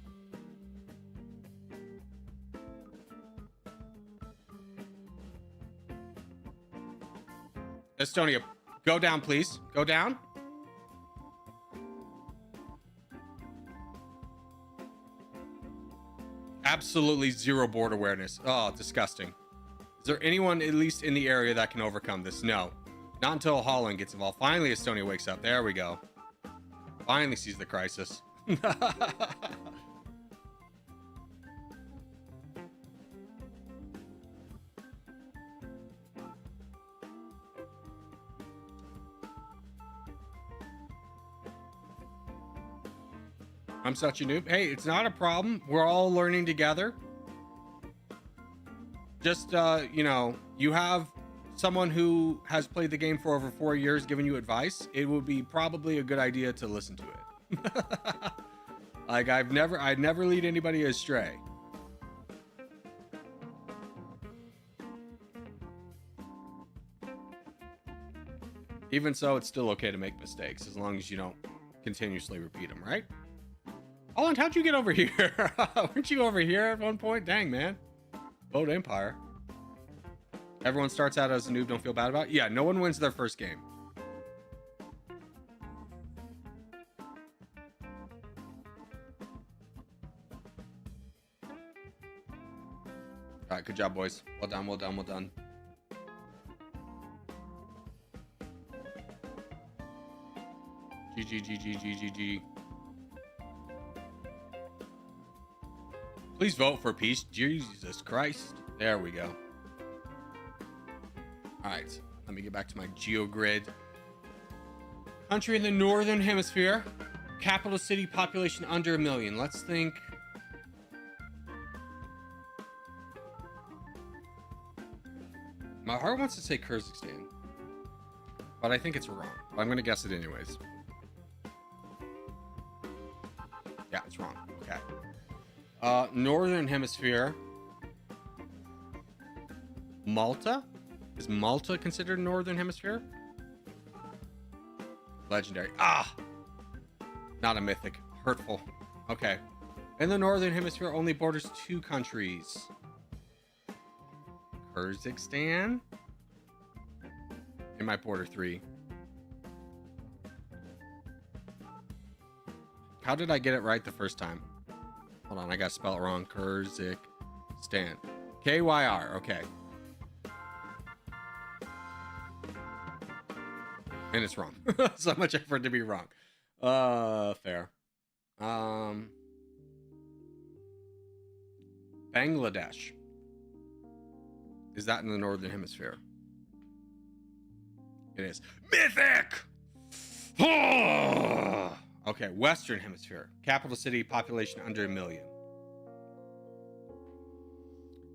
Estonia, go down, please. Go down. Absolutely zero board awareness. Oh, disgusting. Is there anyone at least in the area that can overcome this? No. Not until Holland gets involved. Finally, Estonia wakes up. There we go. Finally sees the crisis. I'm such a noob. Hey, it's not a problem. We're all learning together. Just, you know, you have someone who has played the game for over 4 years giving you advice. It would be probably a good idea to listen to it. Like, I'd never lead anybody astray. Even so, it's still okay to make mistakes as long as you don't continuously repeat them, right? Holland, how'd you get over here? Weren't you over here at one point? Dang, man. Boat Empire. Everyone starts out as a noob, don't feel bad about it. Yeah, no one wins their first game. All right, good job, boys. Well done, well done, well done. GG. Please vote for peace. Jesus Christ. There we go. All right. Let me get back to my Geogrid. Country in the northern hemisphere. Capital city, population under 1 million. Let's think. My heart wants to say Kyrgyzstan, but I think it's wrong. But I'm going to guess it anyways. Yeah, it's wrong. Okay. Northern hemisphere. Malta? Is Malta considered northern hemisphere? Legendary. Ah! Not a mythic. Hurtful. Okay. In the northern hemisphere only borders 2 countries. Kyrgyzstan? It might border 3. How did I get it right the first time? Hold on, I gotta spell it wrong. Kyrgyzstan. K-Y-R. Okay. And it's wrong. So much effort to be wrong. Fair. Bangladesh. Is that in the northern hemisphere? It is. Mythic! Okay, western hemisphere. Capital city, population under 1 million.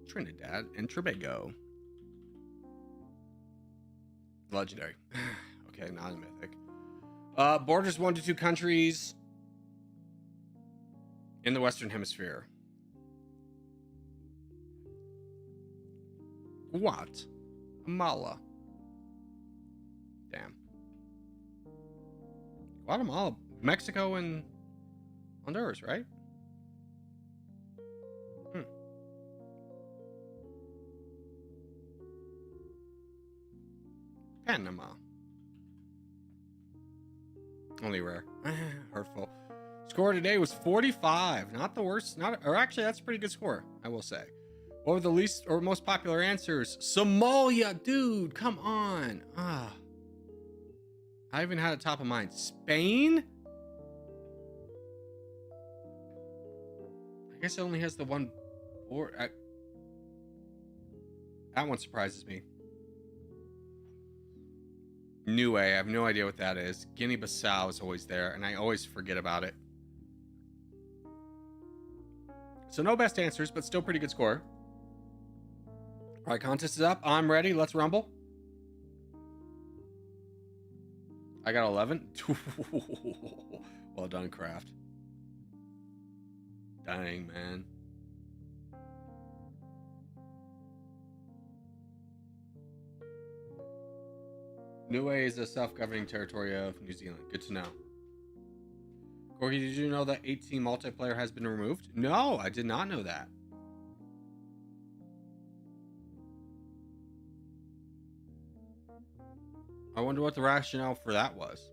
Trinidad and Tobago. Legendary. Okay, not a mythic. Borders 1 to 2 countries in the western hemisphere. Guatemala. Damn. Guatemala, Mexico, and Honduras, right? Panama. Only rare. Hurtful. Score today was 45. Not the worst. Or actually, that's a pretty good score, I will say. What were the least or most popular answers? Somalia, dude, come on. I even had it top of mind. Spain? I guess it only has the one board. That one surprises me. Niue, I have no idea what that is. Guinea-Bissau is always there, and I always forget about it. So no best answers, but still pretty good score. All right, contest is up. I'm ready. Let's rumble. I got 11. Well done, Craft. Dang, man. Niue is a self-governing territory of New Zealand. Good to know. Corky, did you know that 18 multiplayer has been removed? No, I did not know that. I wonder what the rationale for that was.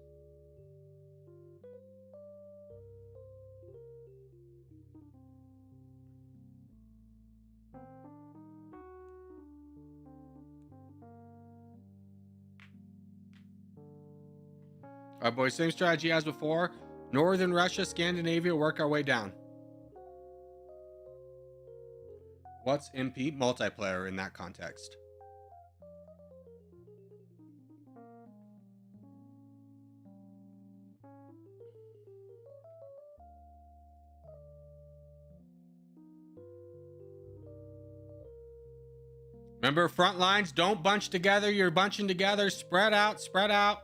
All right, boys, same strategy as before. Northern Russia, Scandinavia, work our way down. What's MP? Multiplayer in that context. Remember, front lines, don't bunch together. You're bunching together. Spread out, spread out.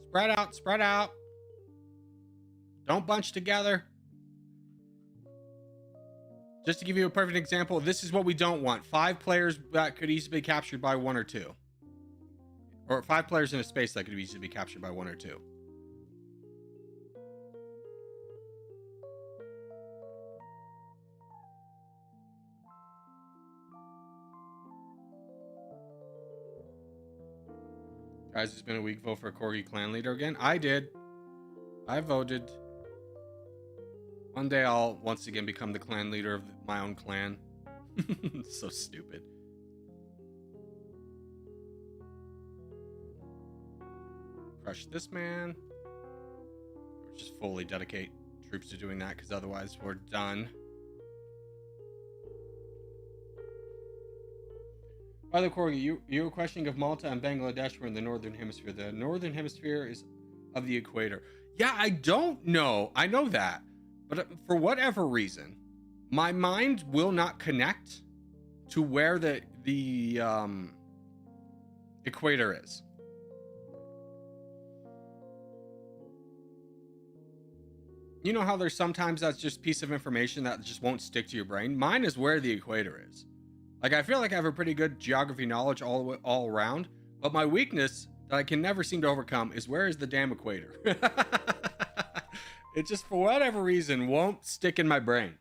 Spread out, spread out. Don't bunch together. Just to give you a perfect example, this is what we don't want. 5 players that could easily be captured by 1 or 2. Or 5 players in a space that could easily be captured by 1 or 2. Guys, it's been a week. Vote for Corgi clan leader again. I did. I voted. One day I'll once again become the clan leader of my own clan. So stupid. Crush this man. Or just fully dedicate troops to doing that, because otherwise we're done. By the Corgi, you were questioning if Malta and Bangladesh were in the northern hemisphere. The northern hemisphere is of the equator. Yeah, I don't know. I know that, but for whatever reason, my mind will not connect to where the equator is. You know how there's sometimes that's just piece of information that just won't stick to your brain? Mine is where the equator is. Like, I feel like I have a pretty good geography knowledge all around, but my weakness that I can never seem to overcome is where is the damn equator? It just, for whatever reason, won't stick in my brain.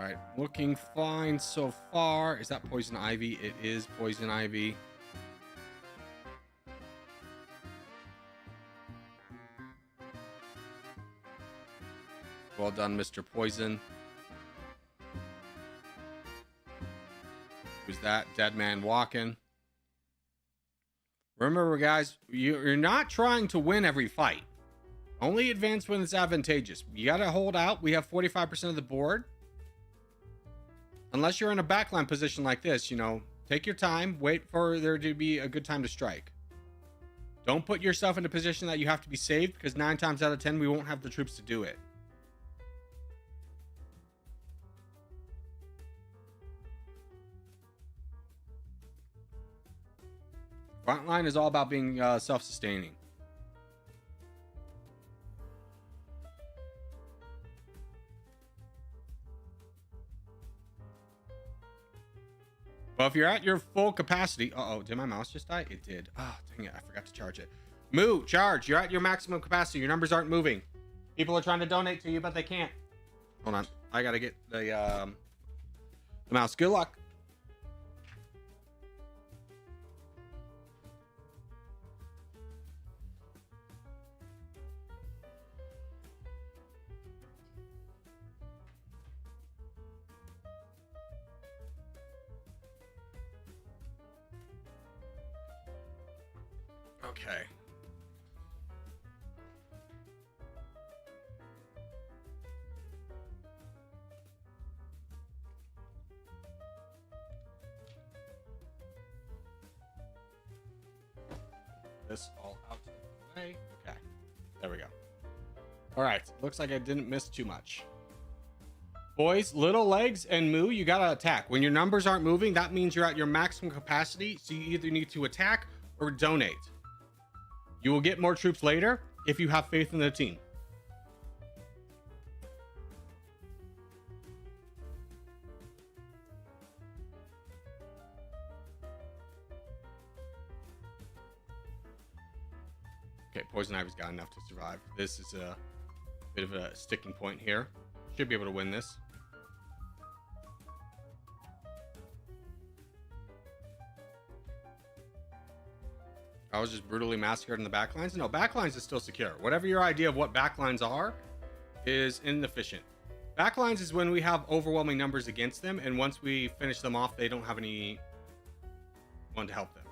All right, looking fine so far. Is that poison ivy? It is poison ivy. Well done, Mr. Poison. Who's that? Dead man walking. Remember, guys, you're not trying to win every fight. Only advance when it's advantageous. You got to hold out. We have 45% of the board. Unless you're in a backline position like this, you know, take your time. Wait for there to be a good time to strike. Don't put yourself in a position that you have to be saved, because 9 times out of 10, we won't have the troops to do it. Frontline is all about being self-sustaining. Well, if you're at your full capacity... Uh-oh, did my mouse just die? It did. Oh, dang it. I forgot to charge it. Moo, charge. You're at your maximum capacity. Your numbers aren't moving. People are trying to donate to you, but they can't. Hold on. I got to get the mouse. Good luck. Okay. This all out of the way. Okay. There we go. All right. Looks like I didn't miss too much. Boys, little legs and moo, you gotta attack. When your numbers aren't moving, that means you're at your maximum capacity, so you either need to attack or donate. You will get more troops later if you have faith in the team. Okay, Poison Ivy's got enough to survive. This is a bit of a sticking point here. Should be able to win this. I was just brutally massacred in the backlines. No, backlines is still secure. Whatever your idea of what backlines are is inefficient. Backlines is when we have overwhelming numbers against them, and once we finish them off, they don't have anyone to help them.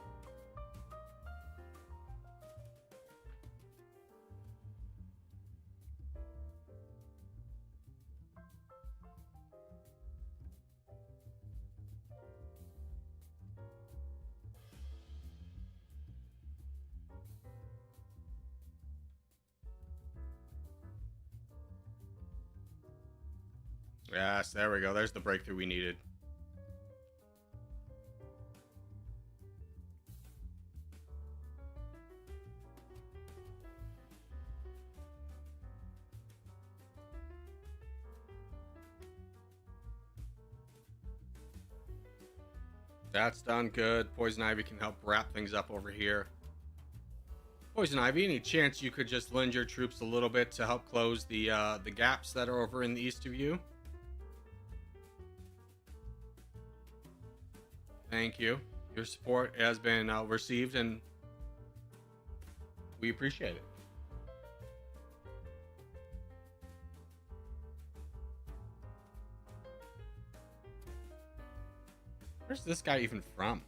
Yes, there we go. There's the breakthrough we needed. That's done good. Poison Ivy can help wrap things up over here. Poison Ivy, any chance you could just lend your troops a little bit to help close the gaps that are over in the east of you? Thank you. Your support has been received, and we appreciate it. Where's this guy even from?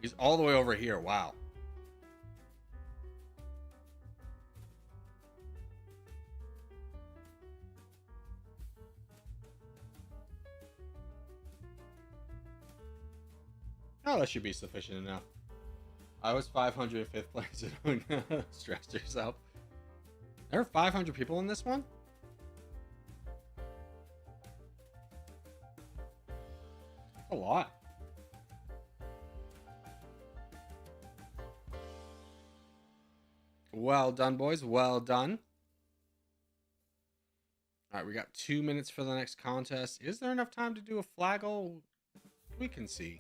He's all the way over here. Wow. Oh, that should be sufficient enough. I was 505th place. Don't stress yourself. There are 500 people in this one? A lot. Well done, boys. Well done. All right, we got 2 minutes for the next contest. Is there enough time to do a flaggle? We can see.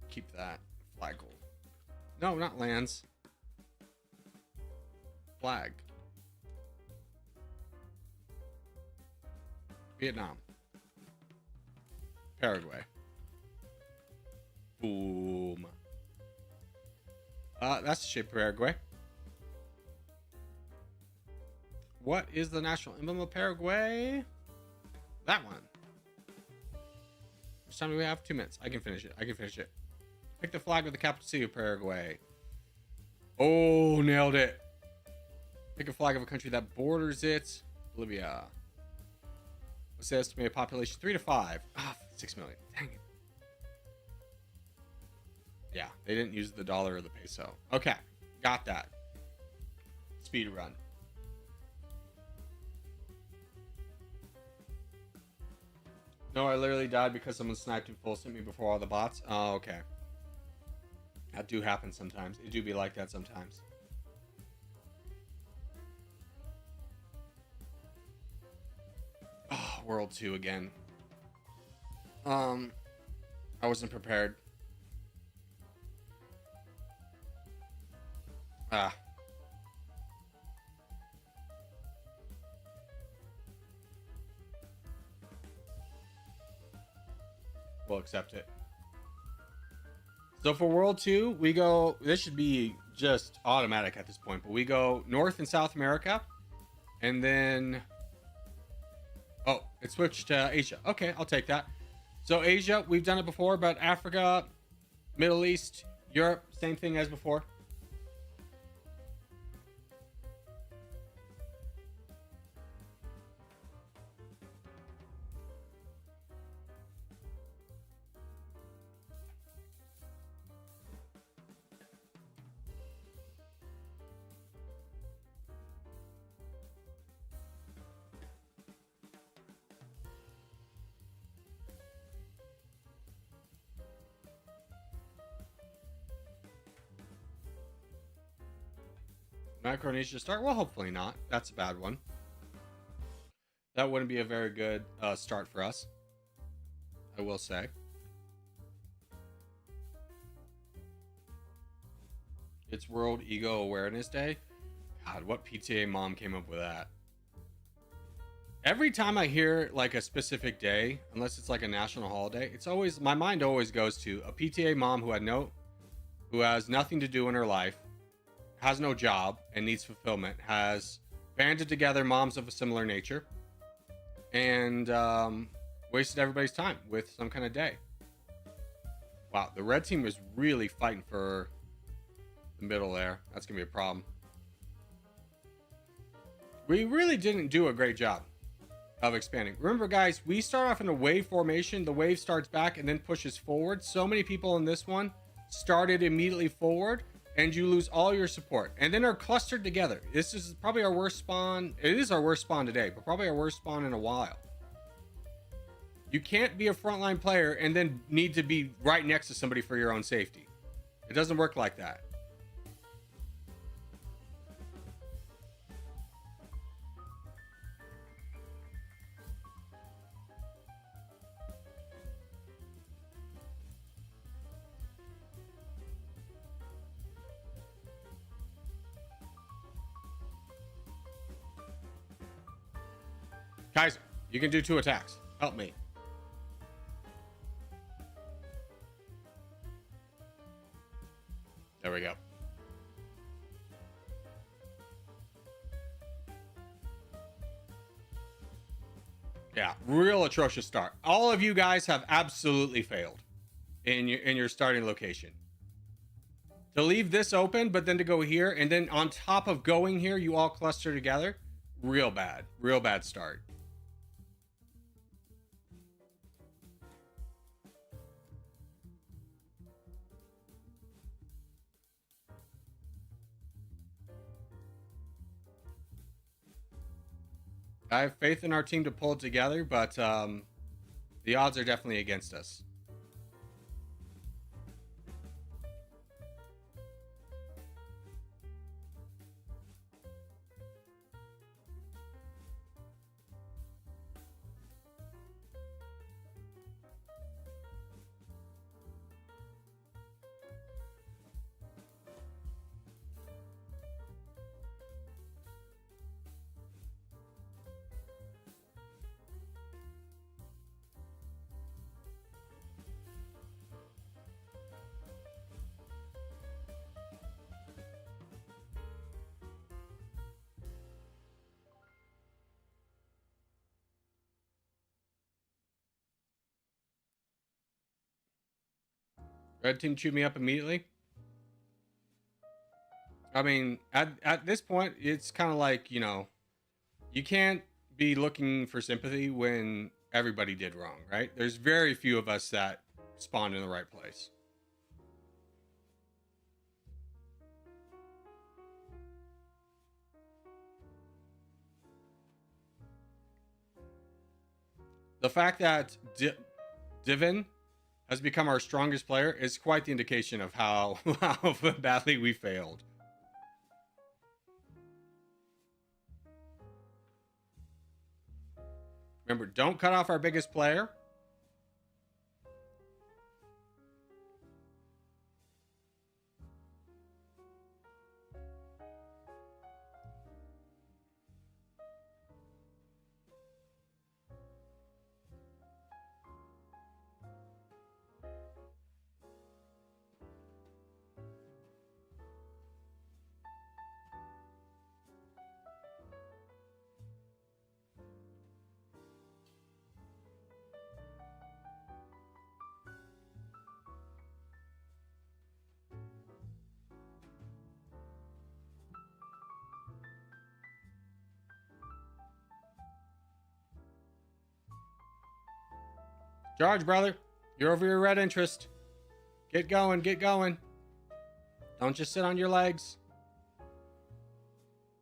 Keep that flaggle. No, not lands. Flag. Vietnam. Paraguay. Boom. That's the shape of Paraguay. What is the national emblem of Paraguay? That one. Which time do we have? 2 minutes. I can finish it. I can finish it. Pick the flag with the capital C of Paraguay. Oh, nailed it. Pick a flag of a country that borders it. Bolivia. What's the estimated population? 3 to 5. Ah, 6 million. Dang it. Yeah, they didn't use the dollar or the peso. Okay, got that. Speed run. No, I literally died because someone sniped and full sent me before all the bots. Oh, okay. That do happen sometimes. It do be like that sometimes. Oh, World 2 again. I wasn't prepared. Ah. We'll accept it. So for World 2, we go... This should be just automatic at this point, but we go North and South America. And then... Oh, it switched to Asia. Okay, I'll take that. So Asia, we've done it before, but Africa, Middle East, Europe, same thing as before. Micronesia start? Well, hopefully not. That's a bad one. That wouldn't be a very good start for us, I will say. It's World Ego Awareness Day. God, what PTA mom came up with that? Every time I hear like a specific day, unless it's like a national holiday, it's always, my mind always goes to a PTA mom who has nothing to do in her life, has no job and needs fulfillment, has banded together moms of a similar nature, and wasted everybody's time with some kind of day. Wow, the red team is really fighting for the middle there. That's gonna be a problem. We really didn't do a great job of expanding. Remember, guys, we start off in a wave formation. The wave starts back and then pushes forward. So many people in this one started immediately forward, and you lose all your support and then are clustered together. This is probably our worst spawn. It is our worst spawn today, but probably our worst spawn in a while. You can't be a frontline player and then need to be right next to somebody for your own safety. It doesn't work like that. Kaiser, you can do 2 attacks. Help me. There we go. Yeah, real atrocious start. All of you guys have absolutely failed in your starting location. To leave this open, but then to go here, and then on top of going here, you all cluster together. Real bad start. I have faith in our team to pull it together, but the odds are definitely against us. Red team chewed me up immediately. I mean, at this point, it's kind of like, you know, you can't be looking for sympathy when everybody did wrong, right? There's very few of us that spawned in the right place. The fact that Divin has become our strongest player is quite the indication of how badly we failed. Remember, don't cut off our biggest player. Charge, brother. You're over your red interest. Get going, get going. Don't just sit on your legs.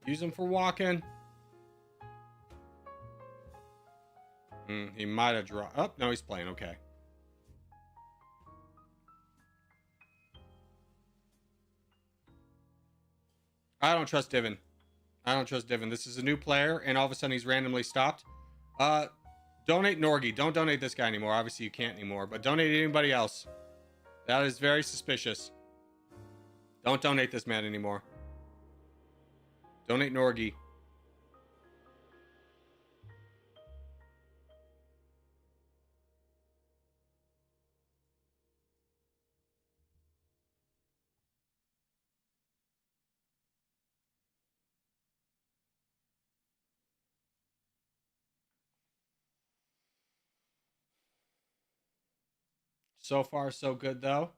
Use them for walking. He might have dropped. Oh, no, he's playing. Okay. I don't trust Divin. I don't trust Divin. This is a new player, and all of a sudden he's randomly stopped. Donate Norgi. Don't donate this guy anymore. Obviously, you can't anymore, but donate anybody else. That is very suspicious. Don't donate this man anymore. Donate Norgi. So far, so good, though.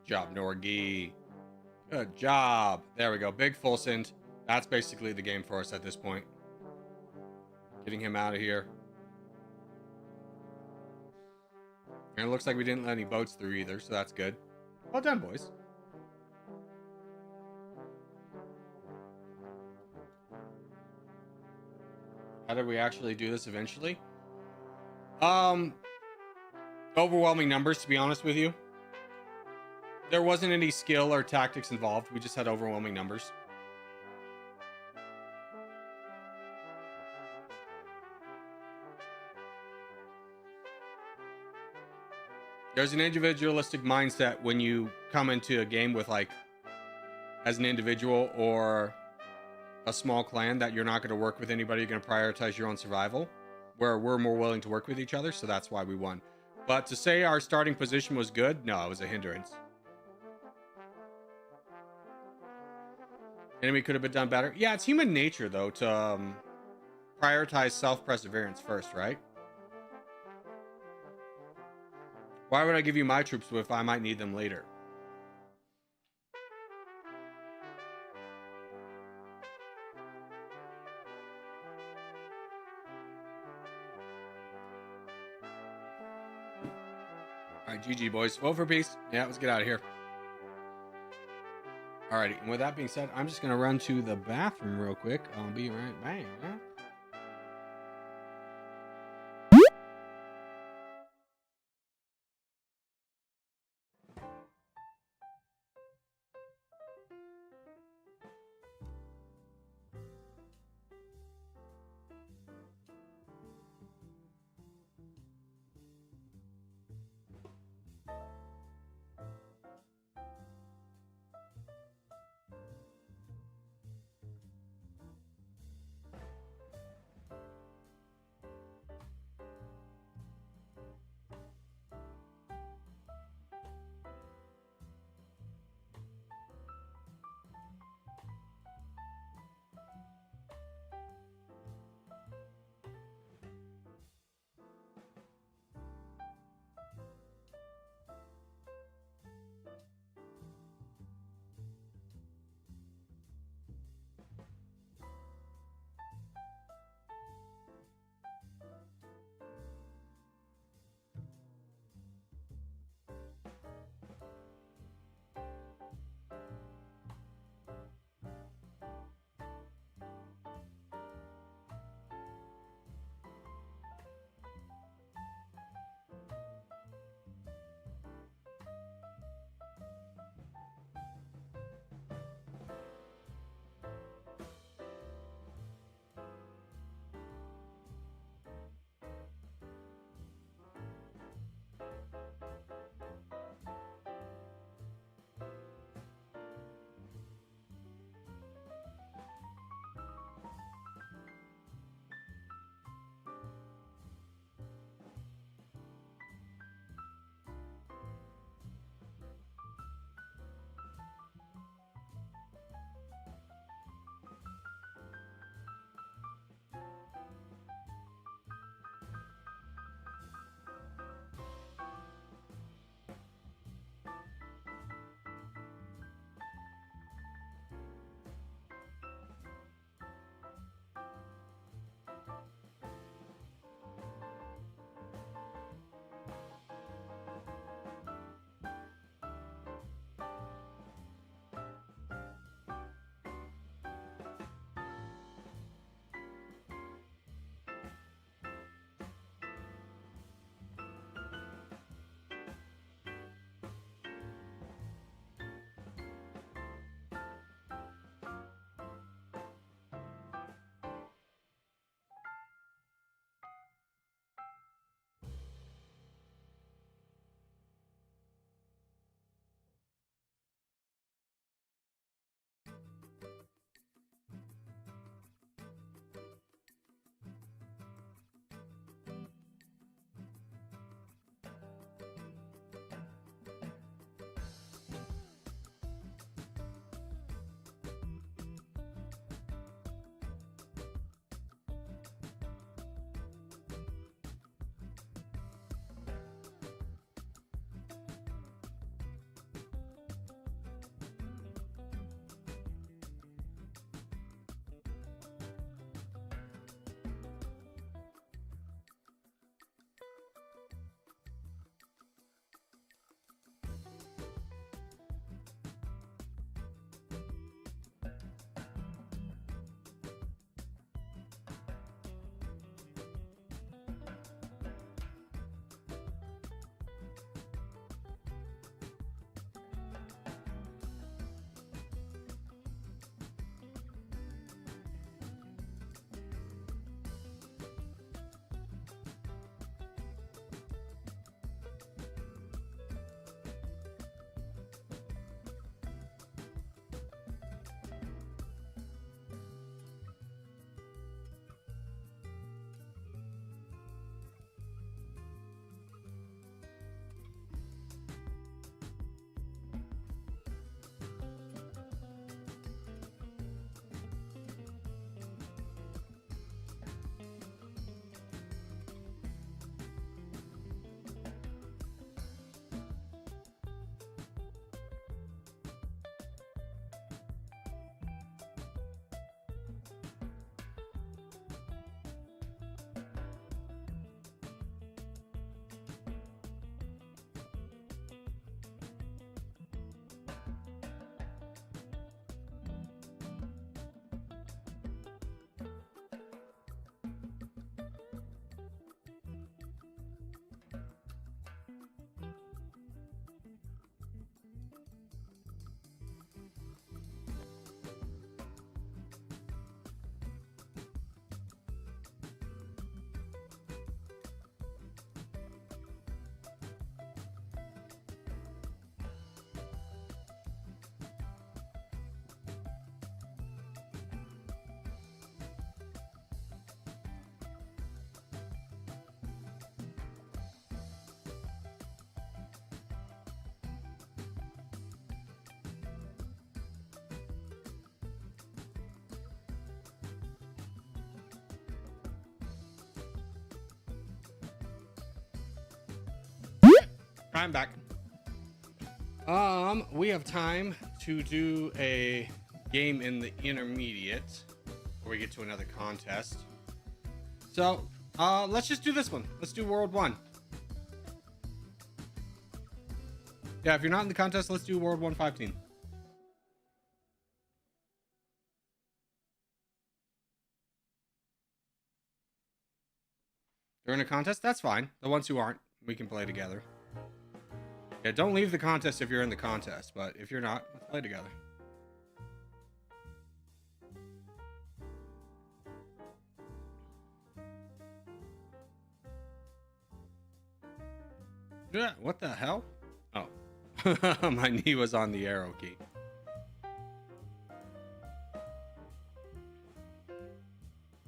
Good job, Norgi. Good job. There we go. Big full send. That's basically the game for us at this point. Getting him out of here. And it looks like we didn't let any boats through either, so that's good. Well done, boys. How did we actually do this eventually? Overwhelming numbers, to be honest with you. There wasn't any skill or tactics involved. We just had overwhelming numbers. There's an individualistic mindset when you come into a game with, like, as an individual or a small clan, that you're not going to work with anybody. You're going to prioritize your own survival. where we're more willing to work with each other, so that's why we won. But to say our starting position was good, no, it was a hindrance. Enemy could have been done better. Yeah, it's human nature, though, to prioritize self-perseverance first, right? Why would I give you my troops if I might need them later? All right, GG, boys. Vote for peace. Yeah, let's get out of here. Alrighty, and with that being said, I'm just going to run to the bathroom real quick. I'll be right back. I'm back. We have time to do a game in the intermediate before we get to another contest. So, let's just do this one. Let's do World 1. Yeah, if you're not in the contest, let's do World 1 5 team. They're in a contest? That's fine. The ones who aren't, we can play together. Yeah, don't leave the contest if you're in the contest, but if you're not, let's play together. Yeah, what the hell? Oh. My knee was on the arrow key.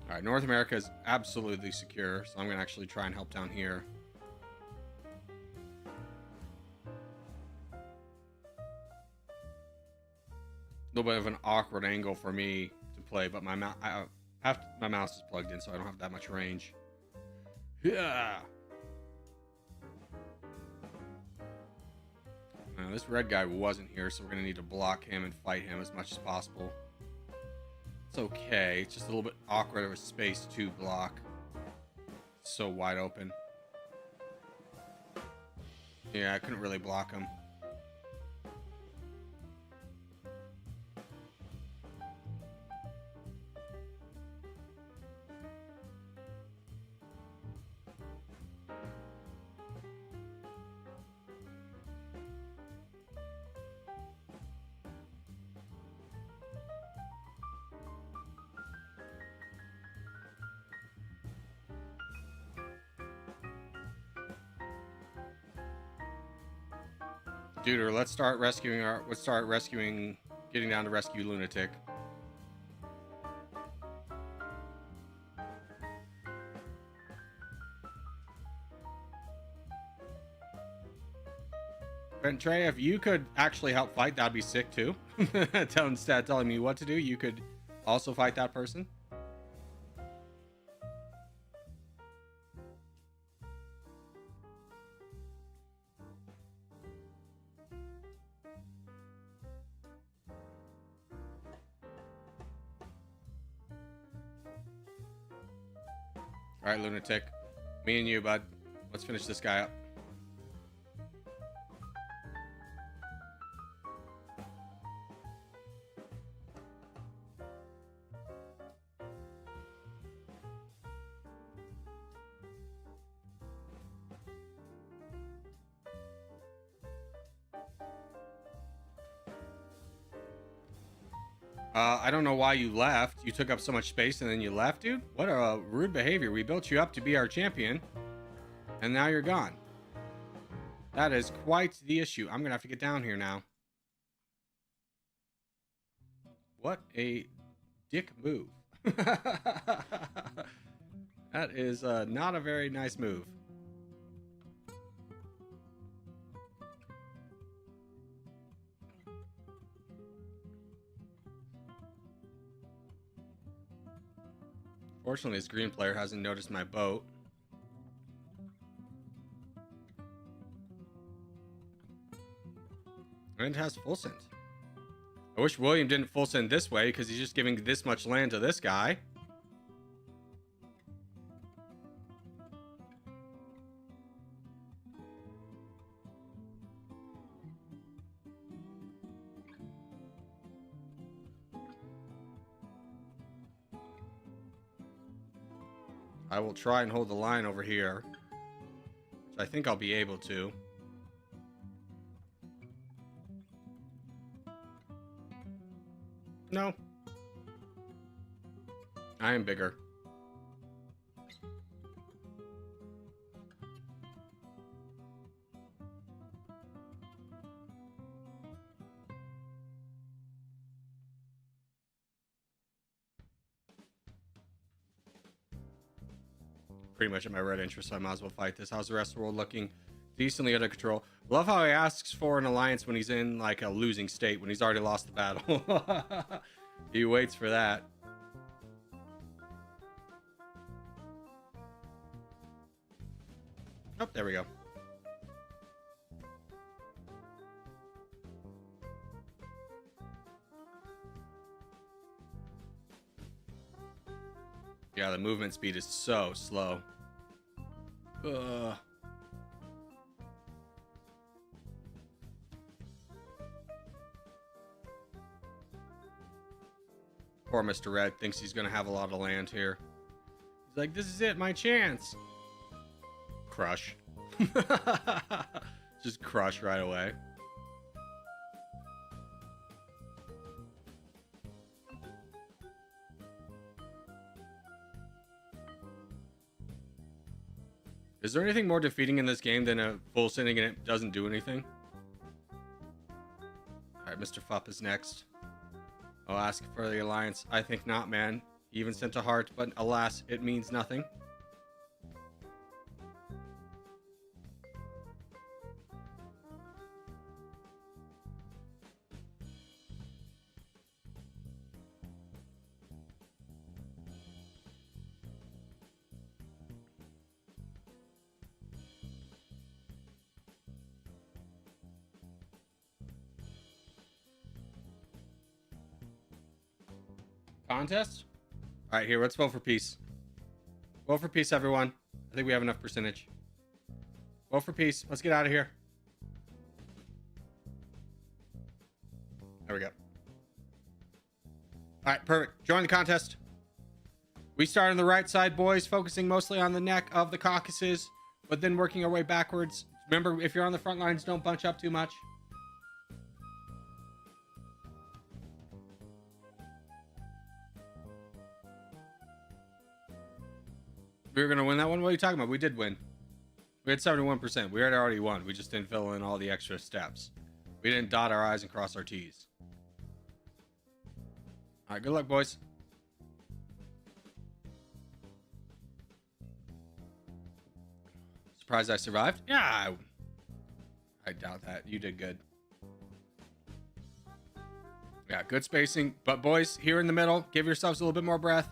All right, North America is absolutely secure, so I'm going to actually try and help down here. A little bit of an awkward angle for me to play, but my mouse is plugged in, so I don't have that much range. Yeah. This red guy wasn't here, so we're going to need to block him and fight him as much as possible. It's okay. It's just a little bit awkward of a space to block. It's so wide open. Yeah, I couldn't really block him. Dude, let's start rescuing getting down to rescue Lunatic. And Trey, if you could actually help fight, that'd be sick too. Instead of telling me what to do, you could also fight that person. All right, Lunatic. Me and you, bud. Let's finish this guy up. I don't know why you left. You took up so much space and then you left, dude. What a rude behavior. We built you up to be our champion, and now you're gone. That is quite the issue. I'm gonna have to get down here now. What a dick move. That is not a very nice move. Fortunately, this green player hasn't noticed my boat. And it has full send. I wish William didn't full send this way because he's just giving this much land to this guy. I will try and hold the line over here, which I think I'll be able to. No. I am bigger. Pretty much at my red interest, so I might as well fight this. How's the rest of the world looking? Decently under control. Love how he asks for an alliance when he's in like a losing state, when he's already lost the battle. He waits for that. Oh, there we go. Yeah, the movement speed is so slow. Poor Mr. Red thinks he's gonna have a lot of land here. He's like, this is it, my chance. Crush. Just crush right away. Is there anything more defeating in this game than a full sending and it doesn't do anything? Alright, Mr. Fupp is next. I'll ask for the alliance. I think not, man. He even sent a heart, but alas, it means nothing. Contest? All right, here, let's vote for peace. Vote for peace, everyone. I think we have enough percentage. Vote for peace. Let's get out of here. There we go. All right, perfect. Join the contest. We start on the right side, boys, focusing mostly on the neck of the Caucasus, but then working our way backwards. Remember, if you're on the front lines, don't bunch up too much. We were going to win that one? What are you talking about? We did win. We had 71%. We had already won. We just didn't fill in all the extra steps. We didn't dot our I's and cross our T's. All right, good luck, boys. Surprised I survived? Yeah, I doubt that. You did good. Yeah, good spacing. But boys, here in the middle, give yourselves a little bit more breath.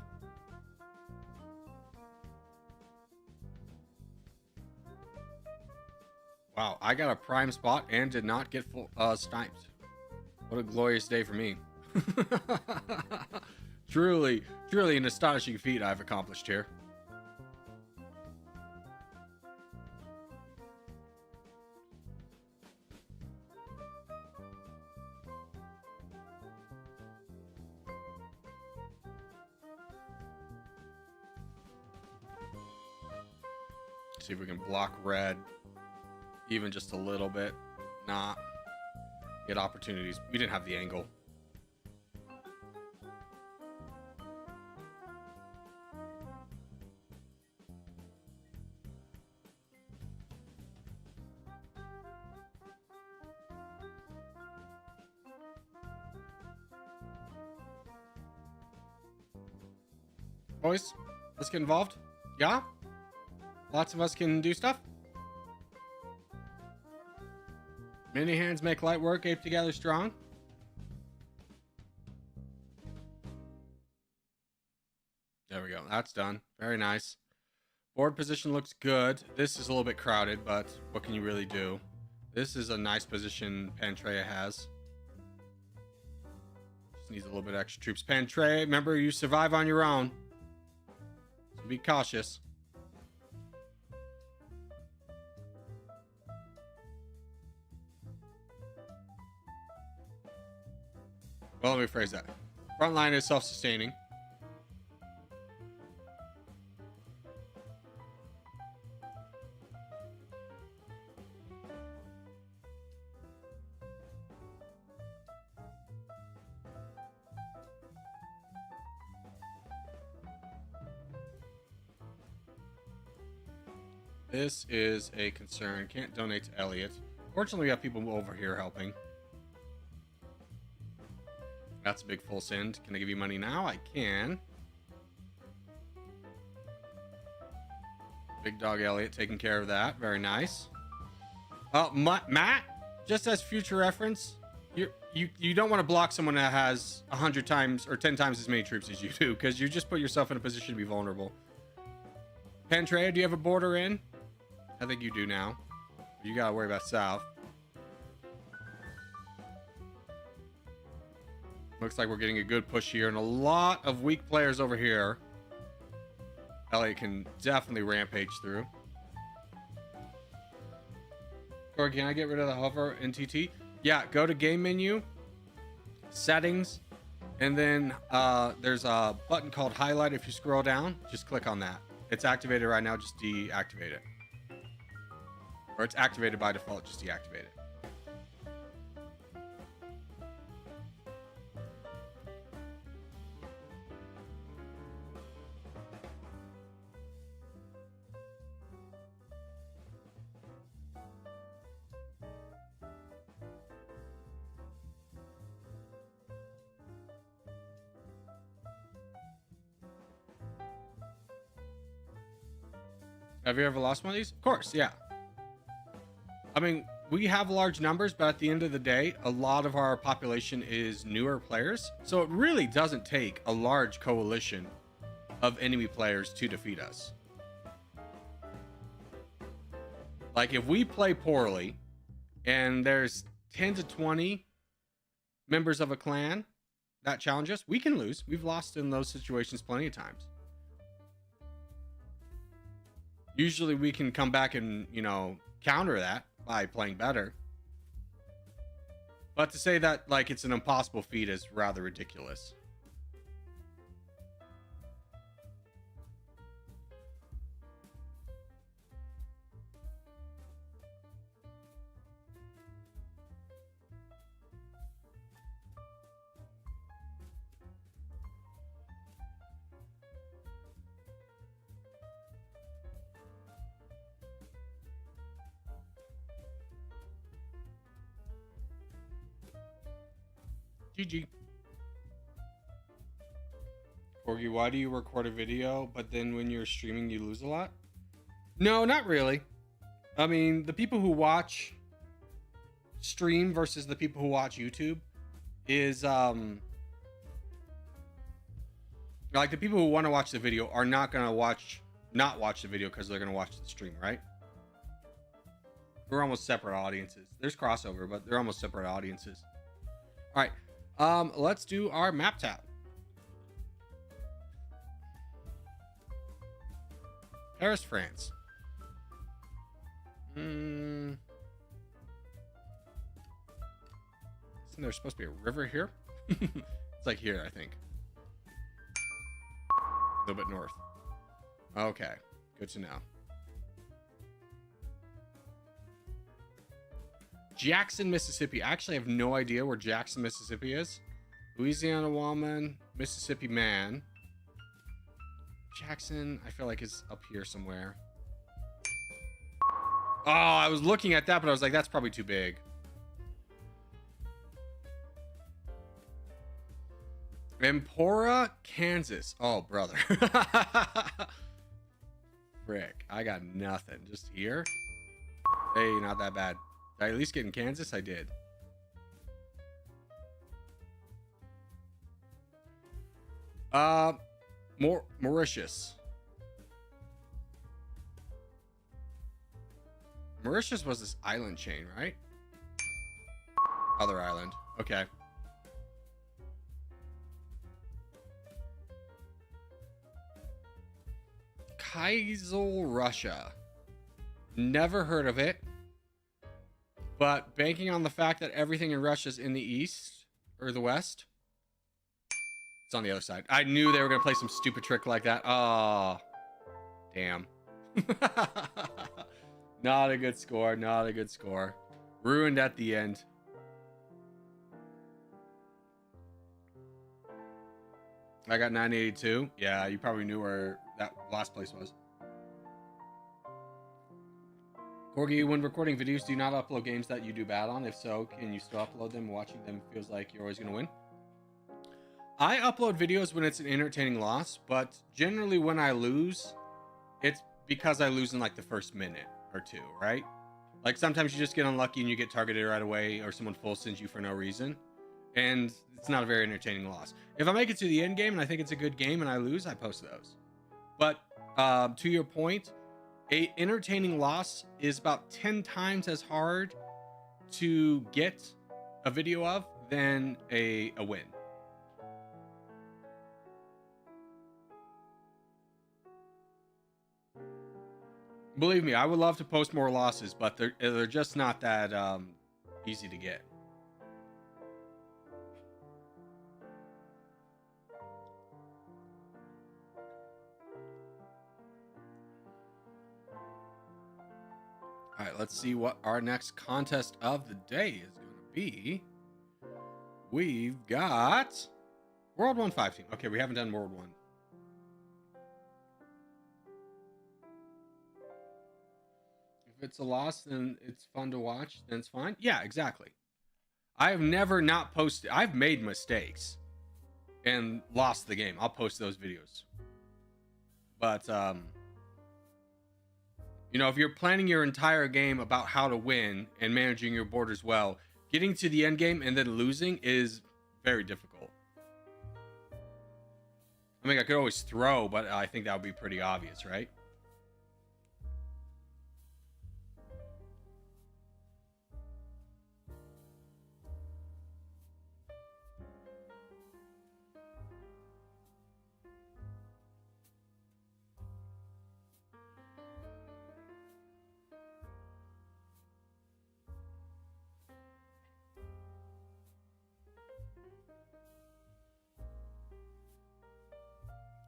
Wow, I got a prime spot and did not get full sniped. What a glorious day for me. Truly an astonishing feat I've accomplished here. See if we can block red. Even just a little bit. Nah. Get opportunities. We didn't have the angle. Boys, let's get involved. Yeah? Lots of us can do stuff. Many hands make light work, ape together strong. There we go. That's done. Very nice. Board position looks good. This is a little bit crowded, but what can you really do? This is a nice position Pantrea has. Just needs a little bit extra troops. Pantrea, remember, you survive on your own. So be cautious. Well, let me phrase that. Front line is self-sustaining. This is a concern. Can't donate to Elliot. Fortunately, we have people over here helping. That's a big full send. Can I give you money now? I can. Big dog Elliot taking care of that. Very nice. Matt, just as future reference, you don't want to block someone that has 100 times or 10 times as many troops as you do, because you just put yourself in a position to be vulnerable. Pantrea, do you have a border in? I think you do now. You gotta worry about south. Looks like we're getting a good push here and a lot of weak players over here. Elliot can definitely rampage through. Or can I get rid of the hover in TT? Yeah, go to game menu, settings, and then there's a button called highlight. If you scroll down, just click on that. It's activated right now, just deactivate it. Or it's activated by default, just deactivate it. Have you ever lost one of these? Of course, yeah. I mean, we have large numbers, but at the end of the day, a lot of our population is newer players. So it really doesn't take a large coalition of enemy players to defeat us. Like, if we play poorly and there's 10 to 20 members of a clan that challenge us, we can lose. We've lost in those situations plenty of times. Usually we can come back and, you know, counter that by playing better. But to say that, like, it's an impossible feat is rather ridiculous. GG. Corgi, why do you record a video, but then when you're streaming, you lose a lot? No, not really. I mean, the people who watch stream versus the people who watch YouTube is, like, the people who want to watch the video are not going to not watch the video because they're going to watch the stream, right? We're almost separate audiences. There's crossover, but they're almost separate audiences. All right. Let's do our map tab. Paris, France. Isn't there supposed to be a river here? It's like here, I think. A little bit north. Okay, good to know. Jackson, Mississippi. I actually have no idea where Jackson, Mississippi is. Louisiana woman, Mississippi man. Jackson, I feel like is up here somewhere. Oh, I was looking at that, but I was like, that's probably too big. Empora, Kansas. Oh, brother. Frick, I got nothing. Just here. Hey, not that bad. Did I at least get in Kansas? I did. Mauritius. Mauritius was this island chain, right? Other island. Okay. Kaisel, Russia. Never heard of it. But banking on the fact that everything in Russia is in the east or the west. It's on the other side. I knew they were going to play some stupid trick like that. Oh, damn. Not a good score. Not a good score. Ruined at the end. I got 982. Yeah, you probably knew where that last place was. Corgi, when recording videos, do you not upload games that you do bad on? If so, can you still upload them? Watching them feels like you're always going to win. I upload videos when it's an entertaining loss, but generally when I lose, it's because I lose in like the first minute or two, right? Like sometimes you just get unlucky and you get targeted right away, or someone full sends you for no reason. And it's not a very entertaining loss. If I make it to the end game and I think it's a good game and I lose, I post those. But to your point, a entertaining loss is about 10 times as hard to get a video of than a win. Believe me, I would love to post more losses, but they're just not that easy to get. All right, let's see what our next contest of the day is going to be. We've got World 1 5 team. Okay, we haven't done World 1. If it's a loss, then it's fun to watch. Then it's fine. Yeah, exactly. I have never not posted. I've made mistakes and lost the game. I'll post those videos. But you know, if you're planning your entire game about how to win and managing your borders well, getting to the end game and then losing is very difficult. I mean, I could always throw, but I think that would be pretty obvious, right?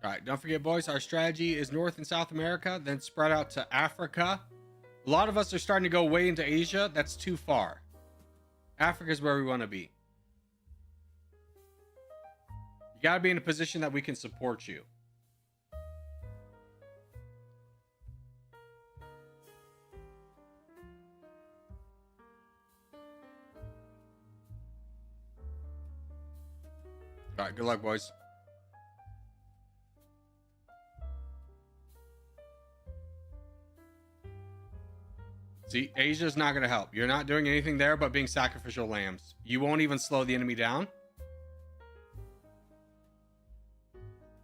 All right, don't forget, boys, our strategy is North and South America, then spread out to Africa. A lot of us are starting to go way into Asia. That's too far. Africa is where we want to be. You got to be in a position that we can support you. All right, good luck, boys. See, Asia's not going to help. You're not doing anything there but being sacrificial lambs. You won't even slow the enemy down.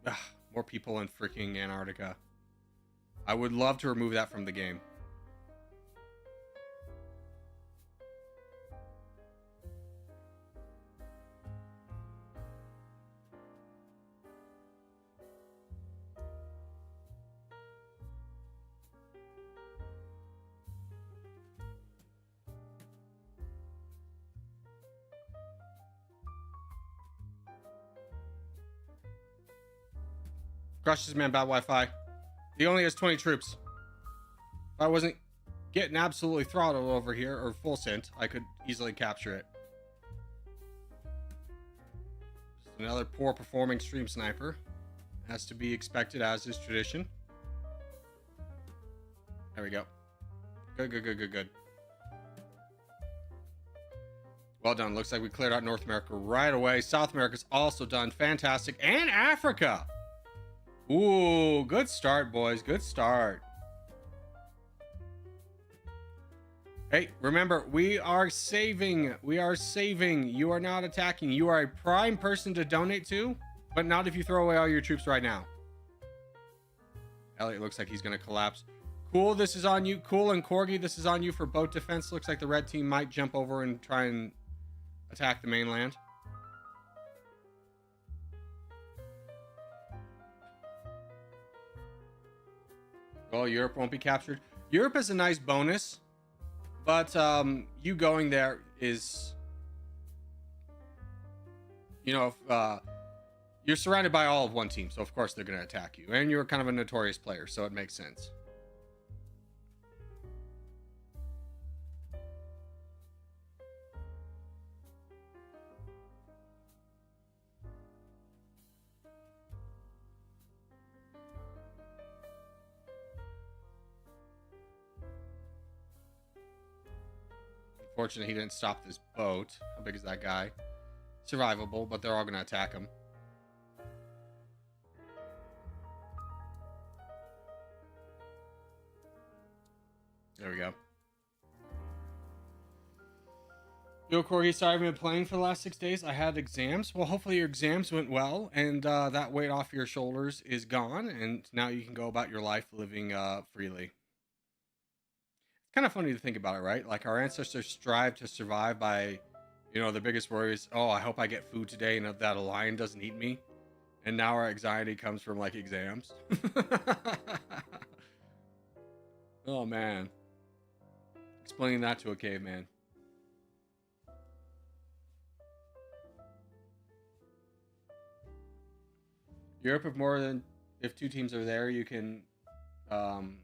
Ugh, more people in freaking Antarctica. I would love to remove that from the game. Crush this man, bad Wi-Fi. He only has 20 troops. If I wasn't getting absolutely throttled over here, or full sent, I could easily capture it. Just another poor performing stream sniper. Has to be expected, as is tradition. There we go. Good. Well done. Looks like we cleared out North America right away. South America's also done. Fantastic. And Africa. Ooh, good start, boys. Good start. Hey, remember, we are saving. We are saving. You are not attacking. You are a prime person to donate to, but not if you throw away all your troops right now. Elliot looks like he's going to collapse. Cool, this is on you. Cool and Corgi, this is on you for boat defense. Looks like the red team might jump over and try and attack the mainland. Well, Europe won't be captured. Europe is a nice bonus, but you going there is, you know, you're surrounded by all of one team, so of course they're going to attack you. And you're kind of a notorious player, so it makes sense. Fortunately, he didn't stop this boat. How big is that guy? Survivable, but they're all going to attack him. There we go. Yo, Corgi, sorry I've been playing for the last 6 days. I had exams. Well, hopefully your exams went well, and that weight off your shoulders is gone, and now you can go about your life living freely. Kind of funny to think about it, right? Like, our ancestors strive to survive by, you know, the biggest worry is, oh, I hope I get food today and that a lion doesn't eat me. And now our anxiety comes from, like, exams. Oh, man. Explaining that to a caveman. Europe, if two teams are there, you can um,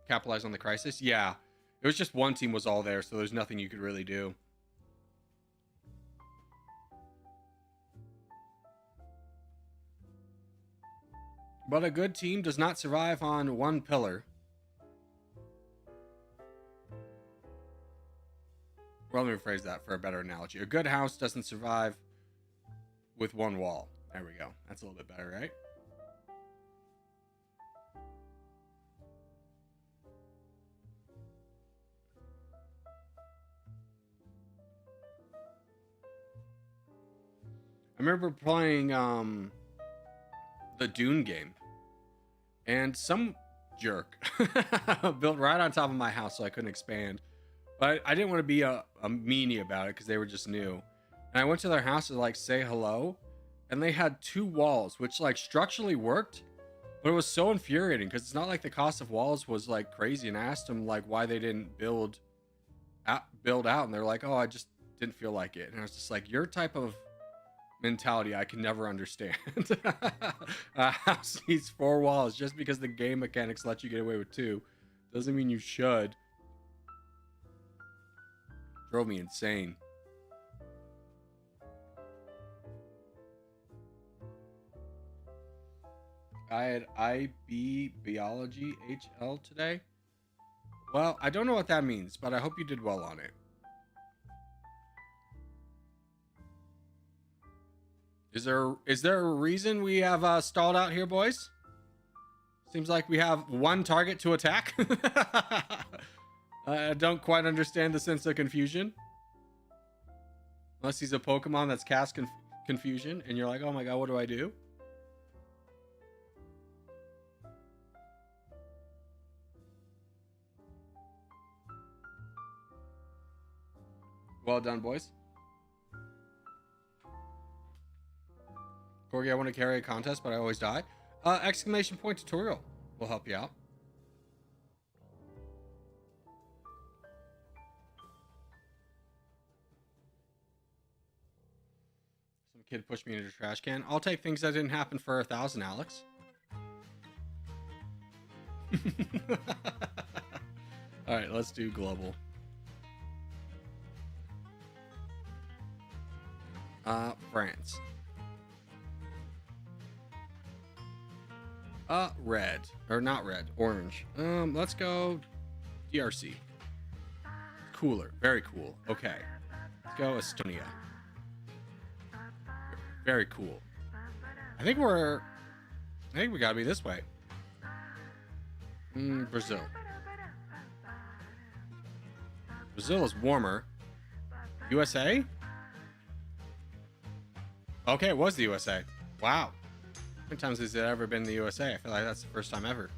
capitalize on the crisis. Yeah, it was just one team was all there, so there's nothing you could really do. But a good team does not survive on one pillar. Well, let me rephrase that for a better analogy. A good house doesn't survive with one wall. There we go. That's a little bit better, right? I remember playing the Dune game, and some jerk built right on top of my house so I couldn't expand. But I didn't want to be a meanie about it because they were just new. And I went to their house to like say hello, and they had two walls, which like structurally worked, but it was so infuriating because it's not like the cost of walls was like crazy. And I asked them like why they didn't build out, and they're like, oh, I just didn't feel like it. And I was just like, your type of mentality I can never understand. A house needs four walls. Just because the game mechanics let you get away with two doesn't mean you should. Drove me insane. I had IB Biology HL today. Well, I don't know what that means, but I hope you did well on it. Is there a reason we have stalled out here, boys? Seems like we have one target to attack. I don't quite understand the sense of confusion. Unless he's a Pokemon that's cast confusion, and you're like, oh my god, what do I do? Well done, boys. Corgi, I want to carry a contest, but I always die. Exclamation point tutorial will help you out. Some kid pushed me into a trash can. I'll take things that didn't happen for 1,000, Alex. All right, let's do global. France. Red. Or not red, orange. Let's go DRC. Cooler. Very cool. Okay. Let's go Estonia. Very cool. I think we gotta be this way. Brazil. Brazil is warmer. USA? Okay, it was the USA. Wow. How many times has it ever been the USA? I feel like that's the first time ever.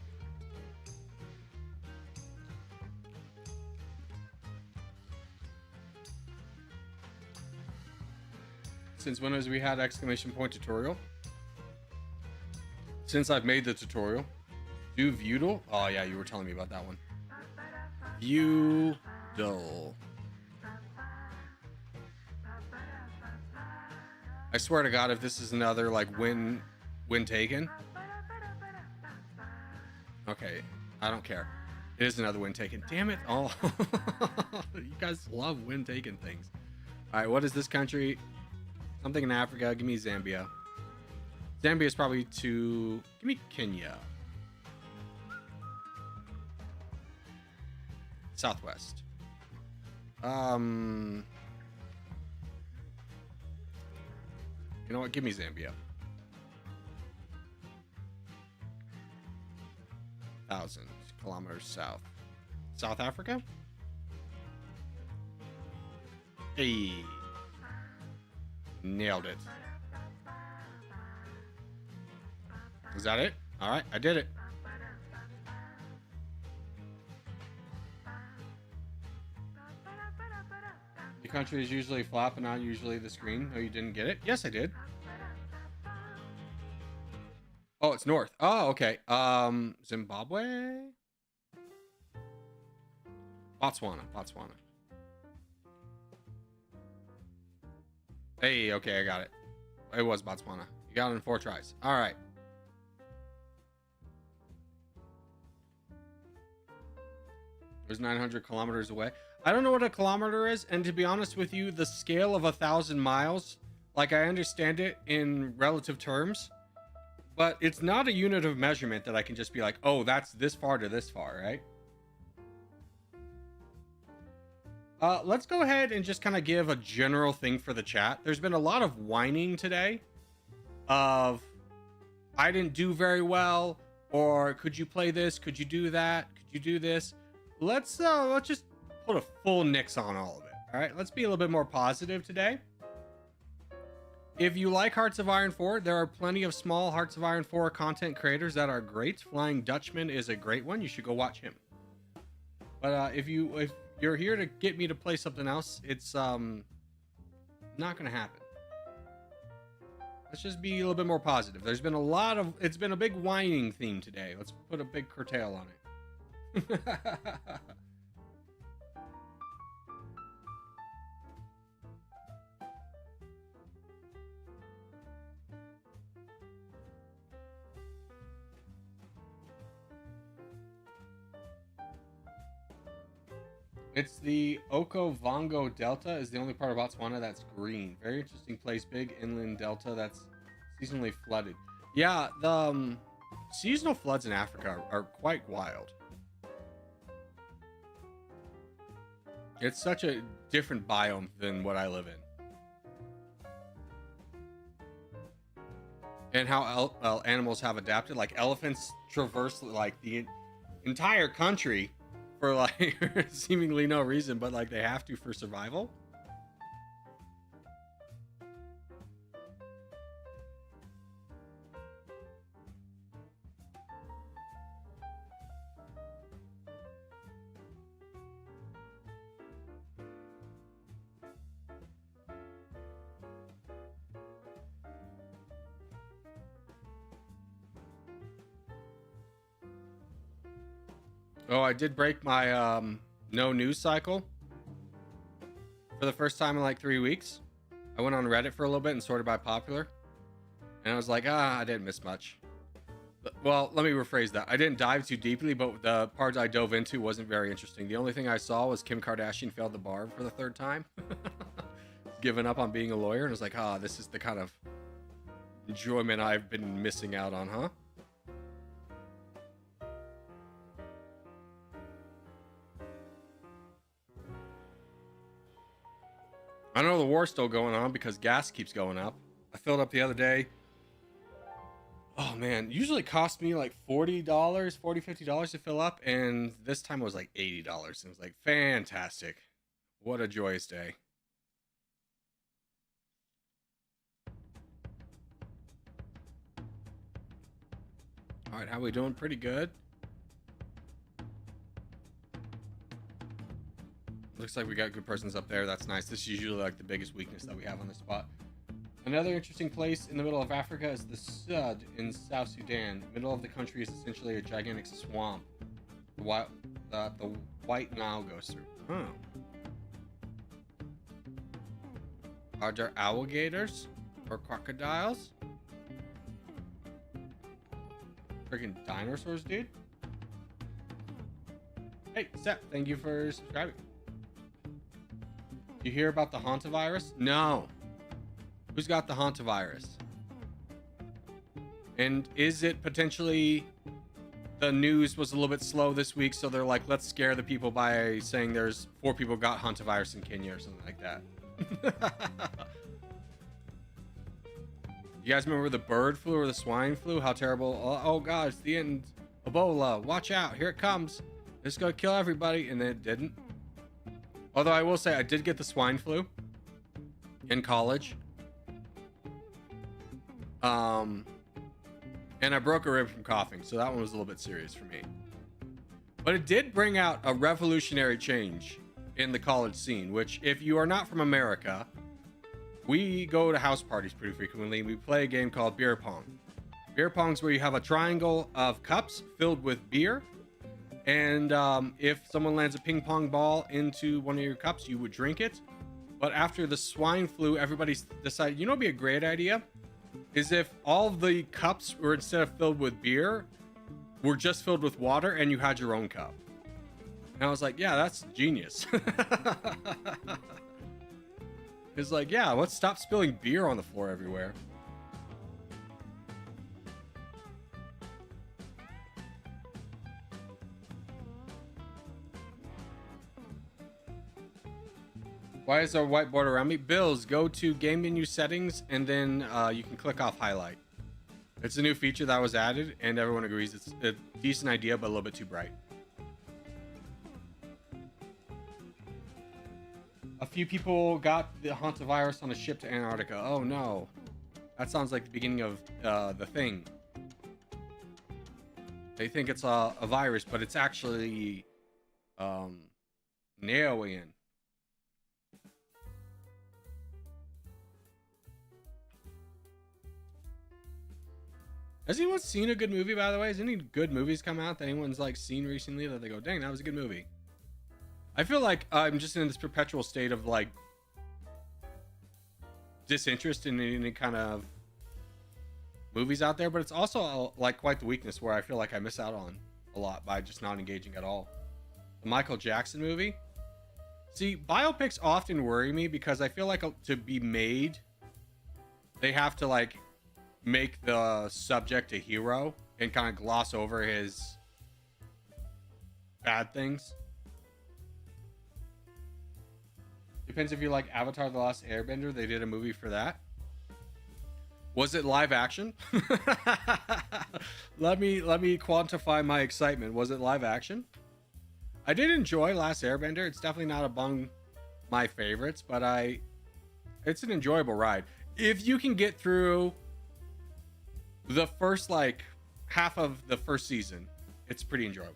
Since when has we had exclamation point tutorial? Since I've made the tutorial. Do Viewdle? Oh yeah, you were telling me about that one. Viewdle. I swear to God, if this is another like win taken. Okay, I don't care. It is another win taken. Damn it! Oh, you guys love win taken things. All right, what is this country? Something in Africa. Give me Zambia. Zambia is probably too. Give me Kenya. Southwest. You know what? Give me Zambia. 1,000 kilometers south. South Africa? Hey. Nailed it. Is that it? All right, I did it. The country is usually flop and not usually the screen. Oh, you didn't get it? Yes, I did. Oh, it's north. Oh, okay. Zimbabwe? Botswana. Hey, okay, I got it. It was Botswana. You got it in 4 tries. All right. It was 900 kilometers away. I don't know what a kilometer is, and to be honest with you, the scale of 1,000 miles, like I understand it in relative terms, but it's not a unit of measurement that I can just be like, oh, that's this far to this far, right? Let's go ahead and just kind of give a general thing for the chat. There's been a lot of whining today of I didn't do very well, or could you play this? Could you do that? Could you do this? Let's just put a full nix on all of it. All right, let's be a little bit more positive today. If you like Hearts of Iron 4, there are plenty of small Hearts of Iron 4 content creators that are great. Flying Dutchman is a great one. You should go watch him. But if you're here to get me to play something else, it's not gonna happen. Let's just be a little bit more positive. There's been it's been a big whining theme today. Let's put a big curtail on it. It's the Okavango Delta is the only part of Botswana that's green. Very interesting place. Big inland delta that's seasonally flooded. Yeah, the seasonal floods in Africa are quite wild. It's such a different biome than what I live in. And how animals have adapted. Like elephants traverse like the entire country for like seemingly no reason, but like they have to for survival. Oh, I did break my no news cycle for the first time in like 3 weeks. I went on Reddit for a little bit and sorted by popular, and I was like, I didn't miss much. Well, let me rephrase that. I didn't dive too deeply, but the parts I dove into wasn't very interesting. The only thing I saw was Kim Kardashian failed the bar for the 3rd time. Given up on being a lawyer, and I was like, this is the kind of enjoyment I've been missing out on, huh? I know the war's still going on because gas keeps going up. I filled up the other day. Oh man, usually it cost me like $40, $50 to fill up, and this time it was like $80. It was like fantastic. What a joyous day. All right, how we doing? Pretty good. Looks like we got good persons up there. That's nice. This is usually like the biggest weakness that we have on the spot. Another interesting place in the middle of Africa is the Sud in South Sudan. The middle of the country is essentially a gigantic swamp. The White Nile goes through. Huh. Are there alligators or crocodiles? Freaking dinosaurs, dude. Hey, Seth, thank you for subscribing. You hear about the hantavirus? No. Who's got the hantavirus? And is it potentially the news was a little bit slow this week, so they're like, let's scare the people by saying there's 4 people got hantavirus in Kenya or something like that. You guys remember the bird flu or the swine flu? How terrible. Oh god, it's the end. Ebola, watch out, here it comes. It's gonna kill everybody, and then it didn't. Although I will say I did get the swine flu in college. And I broke a rib from coughing, so that one was a little bit serious for me. But it did bring out a revolutionary change in the college scene, which if you are not from America, we go to house parties pretty frequently. We play a game called beer pong. Beer pong's where you have a triangle of cups filled with beer, And if someone lands a ping pong ball into one of your cups, you would drink it. But after the swine flu, everybody decided, you know, what'd be a great idea is if all of the cups were, instead of filled with beer, were just filled with water, and you had your own cup. And I was like, yeah, that's genius. It's like, yeah, let's stop spilling beer on the floor everywhere. Why is there a whiteboard around me? Bills, go to game menu settings, and then you can click off highlight. It's a new feature that was added, and everyone agrees it's a decent idea, but a little bit too bright. A few people got the hantavirus on a ship to Antarctica. Oh no. That sounds like the beginning of The Thing. They think it's a virus, but it's actually Neoian. Has anyone seen a good movie, by the way? Has any good movies come out that anyone's like seen recently that they go, dang, that was a good movie? I feel like I'm just in this perpetual state of like disinterest in any kind of movies out there, but it's also like quite the weakness where I feel like I miss out on a lot by just not engaging at all. The Michael Jackson movie. See, biopics often worry me because I feel like to be made, they have to like make the subject a hero and kind of gloss over his bad things. Depends if you like Avatar: The Last Airbender. They did a movie for that. Was it live action? let me quantify my excitement. Was it live action? I did enjoy Last Airbender. It's definitely not among my favorites, but it's an enjoyable ride. If you can get through the first like half of the first season, it's pretty enjoyable.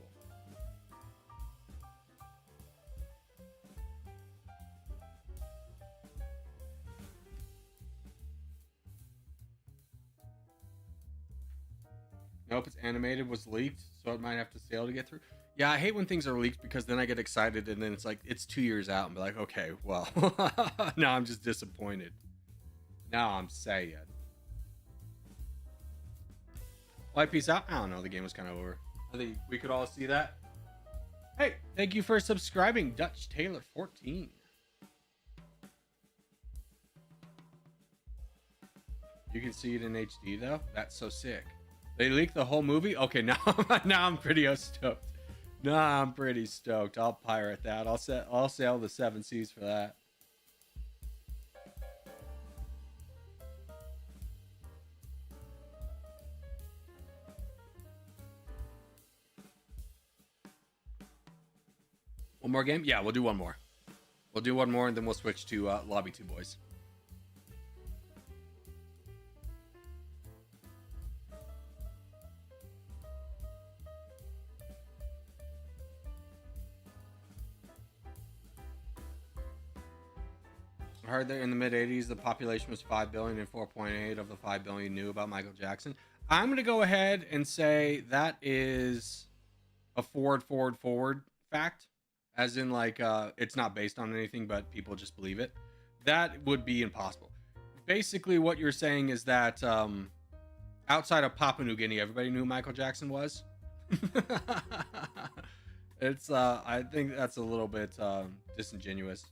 Nope, it's animated, was leaked, so it might have to sail to get through. Yeah, I hate when things are leaked because then I get excited and then it's like it's 2 years out and be like, okay, well, now I'm just disappointed. Now I'm sad. Why peace out? I don't know, the game was kind of over. I think we could all see that. Hey, thank you for subscribing, Dutch Taylor 14. You can see it in HD though. That's so sick. They leaked the whole movie. Okay, now I'm pretty stoked. Nah, I'm pretty stoked. I'll pirate that. I'll sail the 7 seas for that. One more game? Yeah, we'll do one more. We'll do one more and then we'll switch to Lobby 2 Boys. I heard that in the mid 80s, the population was 5 billion and 4.8 of the 5 billion knew about Michael Jackson. I'm going to go ahead and say that is a forward fact. As in, like, it's not based on anything, but people just believe it. That would be impossible. Basically, what you're saying is that outside of Papua New Guinea, everybody knew who Michael Jackson was. It's, I think that's a little bit disingenuous.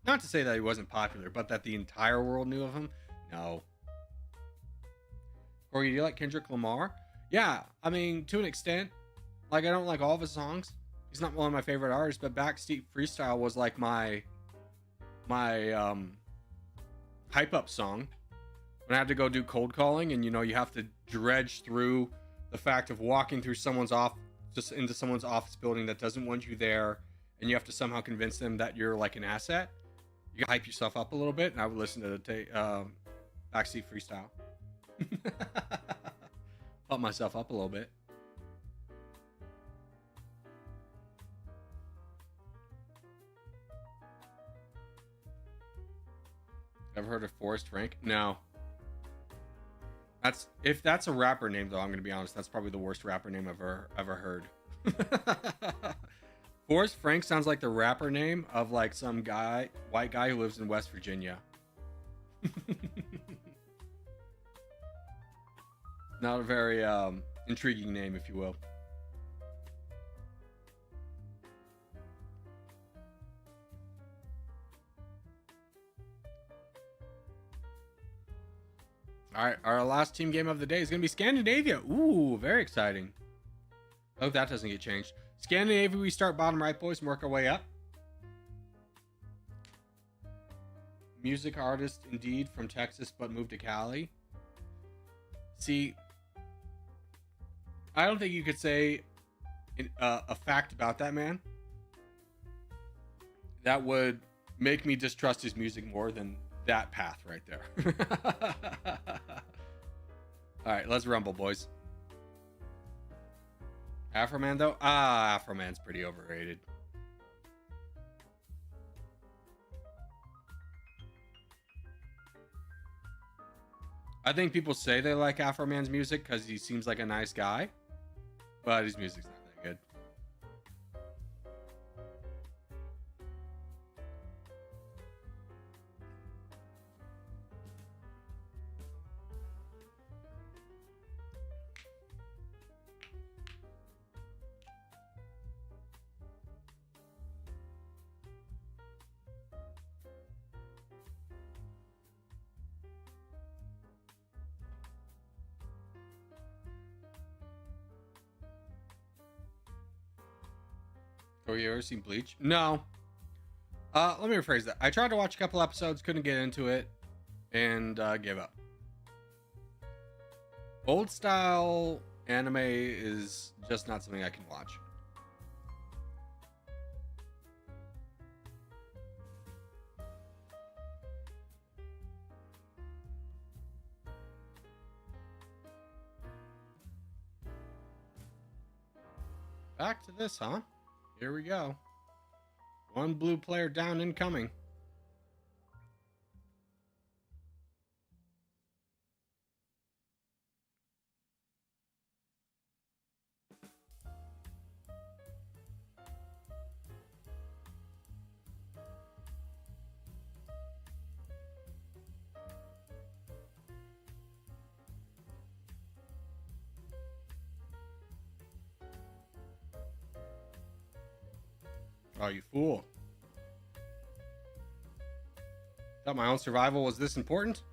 Not to say that he wasn't popular, but that the entire world knew of him? No. Or do you like Kendrick Lamar? Yeah, I mean, to an extent. Like, I don't like all of his songs. He's not one of my favorite artists, but Backseat Freestyle was like my hype up song when I had to go do cold calling, and you know you have to dredge through the fact of walking through into someone's office building that doesn't want you there, and you have to somehow convince them that you're like an asset. You hype yourself up a little bit, and I would listen to the Backseat Freestyle. Pump myself up a little bit. Ever heard of Forrest Frank? No. If that's a rapper name, though, I'm gonna be honest. That's probably the worst rapper name I've ever heard. Forrest Frank sounds like the rapper name of like some guy, white guy who lives in West Virginia. Not a very intriguing name, if you will. All right, our last team game of the day is going to be Scandinavia. Ooh, very exciting. I hope that doesn't get changed. Scandinavia, we start bottom right, boys, and work our way up. Music artist, indeed, from Texas, but moved to Cali. See, I don't think you could say a fact about that man that would make me distrust his music more than that path right there. All right, let's rumble, boys. Afroman, though? Afroman's pretty overrated. I think people say they like Afroman's music because he seems like a nice guy, but his music's not that good. Oh, you ever seen Bleach? No. Let me rephrase that. I tried to watch a couple episodes, couldn't get into it, and gave up. Old style anime is just not something I can watch. Back to this, huh? Here we go. One blue player down incoming. Oh, you fool. Thought my own survival was this important?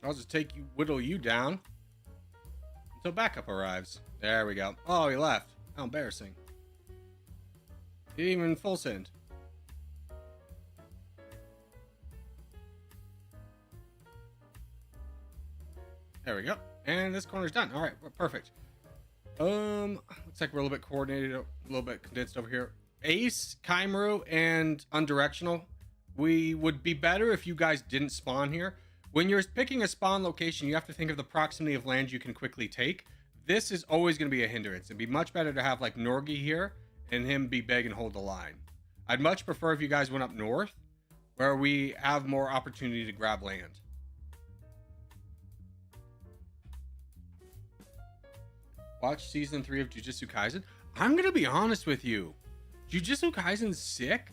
I'll just whittle you down until backup arrives. There we go. Oh, he left. How embarrassing. He didn't even full send. There we go. And this corner's done. All right, perfect. Looks like we're a little bit coordinated, a little bit condensed over here. Ace, Kaimaru, and Undirectional. We would be better if you guys didn't spawn here. When you're picking a spawn location, you have to think of the proximity of land you can quickly take. This is always going to be a hindrance. It'd be much better to have like Norgi here and him be big and hold the line. I'd much prefer if you guys went up north where we have more opportunity to grab land. Watch season 3 of Jujutsu Kaisen. I'm gonna be honest with you, Jujutsu Kaisen's sick.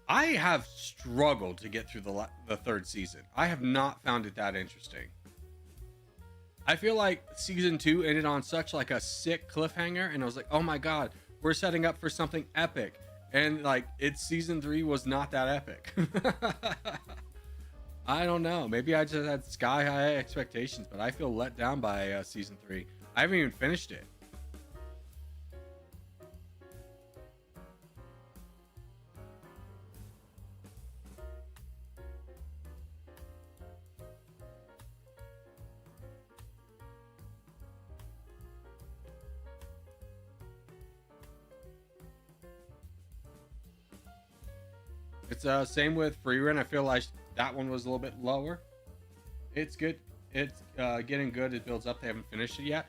I have struggled to get through the third season. I have not found it that interesting. I feel like season 2 ended on such like a sick cliffhanger, and I was like, oh my god, we're setting up for something epic, and like season 3 was not that epic. I don't know, maybe I just had sky high expectations, but I feel let down by season 3. I haven't even finished it. It's same with Free Run. I feel like that one was a little bit lower. It's good. It's getting good. It builds up. They haven't finished it yet.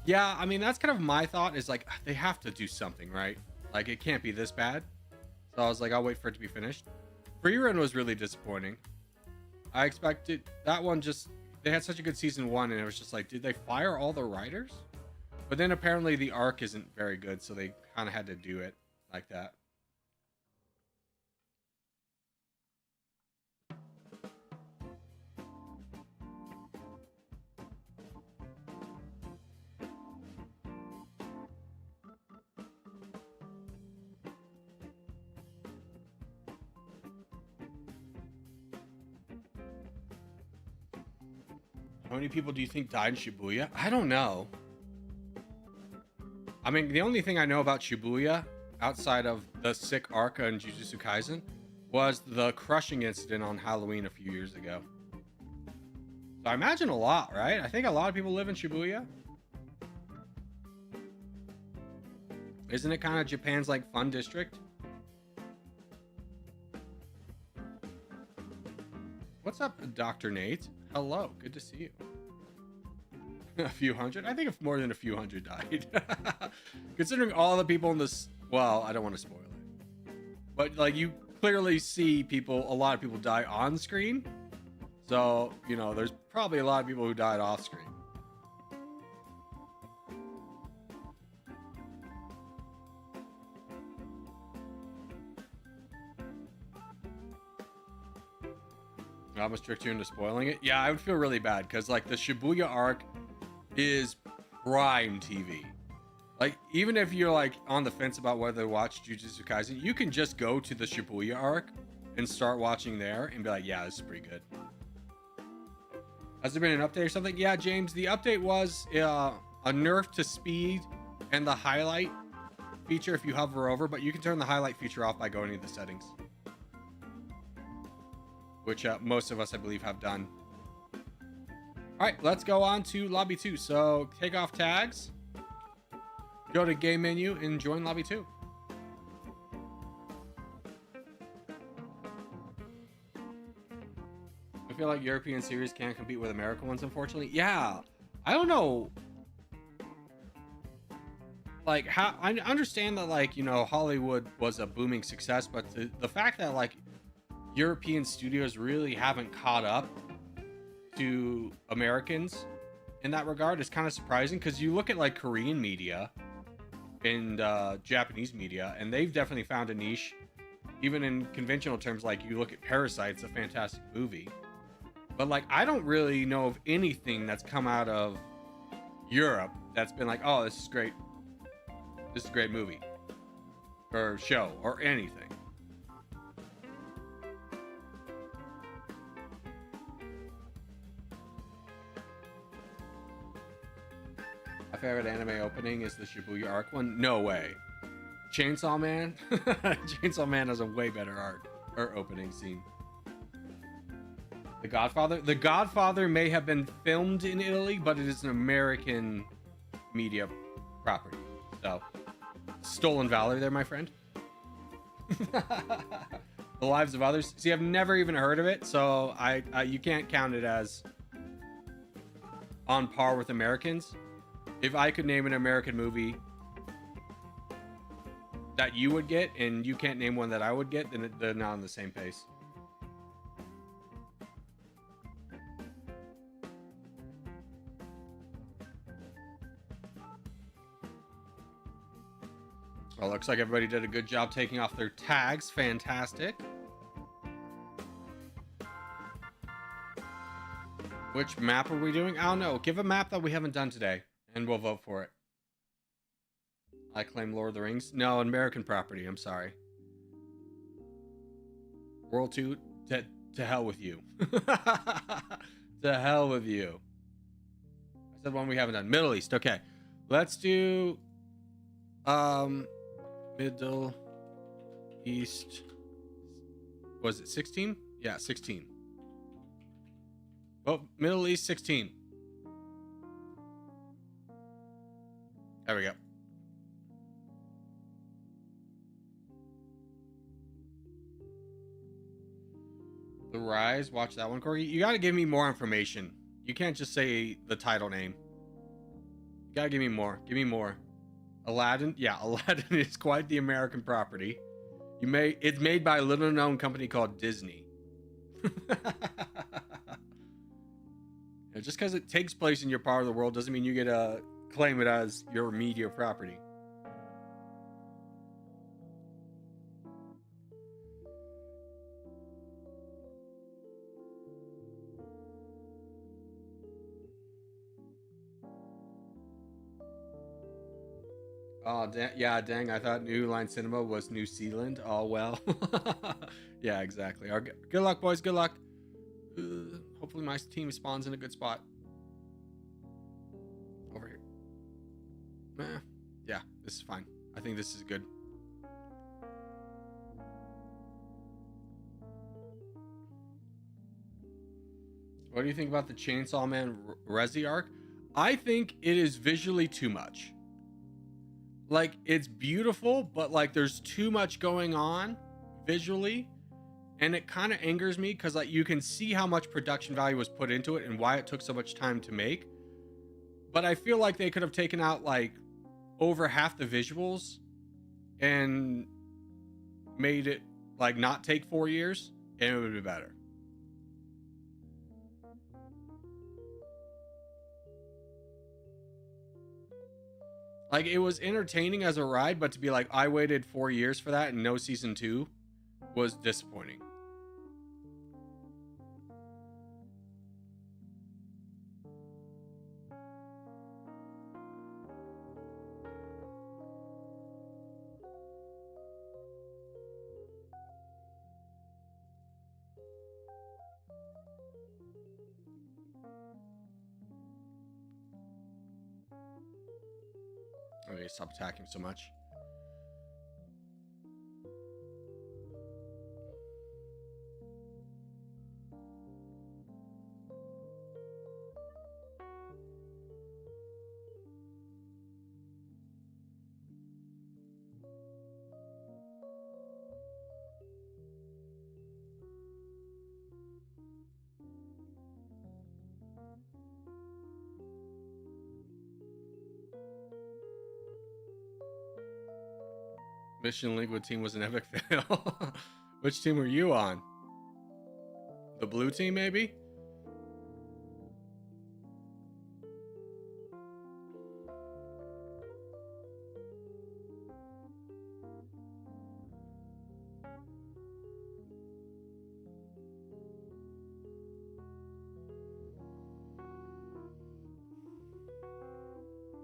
Yeah, I mean, that's kind of my thought is like, they have to do something, right? Like, it can't be this bad. So I was like, I'll wait for it to be finished. Free Run was really disappointing. I expected that one they had such a good season 1, and it was just like, did they fire all the writers? But then apparently the arc isn't very good, so they kind of had to do it like that. How many people do you think died in Shibuya? I don't know. I mean, the only thing I know about Shibuya, outside of the sick arc in Jujutsu Kaisen, was the crushing incident on Halloween a few years ago. So I imagine a lot, right? I think a lot of people live in Shibuya. Isn't it kind of Japan's like fun district? What's up, Dr. Nate? Hello, good to see you. A few hundred? I think if more than a few hundred died. Considering all the people in this, well, I don't want to spoil it, but like you clearly see people, a lot of people die on screen. So, you know, there's probably a lot of people who died off screen. I'm a strict into spoiling it. Yeah, I would feel really bad because like the Shibuya arc is prime TV. Like even if you're like on the fence about whether to watch Jujutsu Kaisen, you can just go to the Shibuya arc and start watching there and be like, yeah, this is pretty good. Has there been an update or something? Yeah, James, the update was a nerf to speed and the highlight feature if you hover over, but you can turn the highlight feature off by going into the settings, which most of us, I believe, have done. All right, let's go on to lobby 2. So take off tags, go to game menu and join lobby 2. I feel like European series can't compete with American ones, unfortunately. Yeah, I don't know. Like, how I understand that, like, you know, Hollywood was a booming success, but the fact that like European studios really haven't caught up to Americans in that regard is kind of surprising, because you look at like Korean media and Japanese media, and they've definitely found a niche. Even in conventional terms, like you look at Parasite, it's a fantastic movie, but like I don't really know of anything that's come out of Europe that's been like, oh, this is great, this is a great movie or show or anything. My favorite anime opening is the Shibuya arc one. No way. Chainsaw Man? Chainsaw Man has a way better arc or opening scene. The Godfather? The Godfather may have been filmed in Italy, but it is an American media property. So, stolen valor there, my friend. The Lives of Others. See, I've never even heard of it, so you can't count it as on par with Americans. If I could name an American movie that you would get, and you can't name one that I would get, then they're not on the same pace. Well, looks like everybody did a good job taking off their tags. Fantastic. Which map are we doing? I don't know. Give a map that we haven't done today, and we'll vote for it. I claim Lord of the Rings. No, American property. I'm sorry. World 2, to hell with you. To hell with you. I said one we haven't done. Middle East. Okay. Let's do Middle East. Was it 16? Yeah, 16. Oh, Middle East 16. There we go. The Rise, watch that one, Corey. You gotta give me more information. You can't just say the title name. You gotta give me more. Give me more. Aladdin, yeah, Aladdin is quite the American property. It's made by a little known company called Disney. Just because it takes place in your part of the world doesn't mean you get to claim it as your immediate property. Oh, yeah, dang. I thought New Line Cinema was New Zealand. Oh, well. Yeah, exactly. Good luck, boys. Good luck. Hopefully my team spawns in a good spot. Over here. Yeah, this is fine. I think this is good. What do you think about the Chainsaw Man Resi arc? I think it is visually too much. Like, it's beautiful, but like there's too much going on visually, and it kind of angers me because like you can see how much production value was put into it and why it took so much time to make. But I feel like they could have taken out like over half the visuals and made it like not take 4 years, and it would be better. Like, it was entertaining as a ride, but to be like, I waited 4 years for that and no season 2 was disappointing. Okay, stop attacking so much. Mission Liquid team was an epic fail. Which team were you on? The blue team, maybe?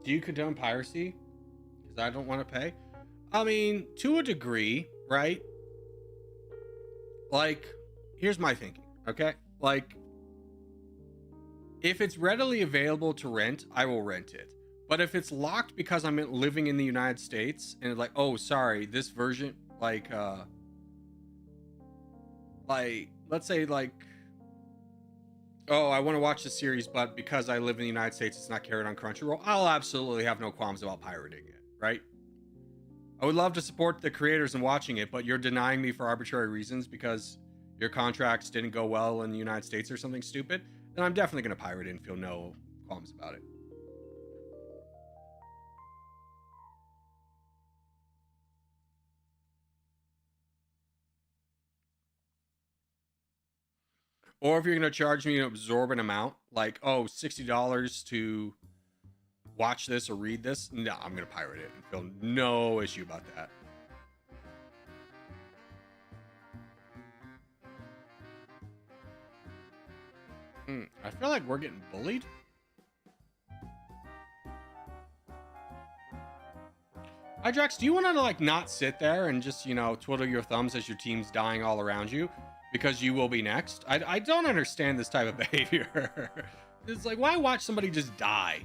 Do you condone piracy? Because I don't want to pay. I mean, to a degree, right? Like, here's my thinking, okay? Like, if it's readily available to rent, I will rent it. But if it's locked because I'm living in the United States and like, oh, sorry, this version, let's say like, oh, I want to watch the series, but because I live in the United States, it's not carried on Crunchyroll, I'll absolutely have no qualms about pirating it, right? I would love to support the creators in watching it, but you're denying me for arbitrary reasons because your contracts didn't go well in the United States or something stupid, then I'm definitely going to pirate it and feel no qualms about it. Or if you're going to charge me an absorbent amount, like, oh, $60 to watch this or read this, no, I'm going to pirate it and feel no issue about that. I feel like we're getting bullied. Hydrax, do you want to like not sit there and just, you know, twiddle your thumbs as your team's dying all around you because you will be next? I don't understand this type of behavior. It's like, why watch somebody just die?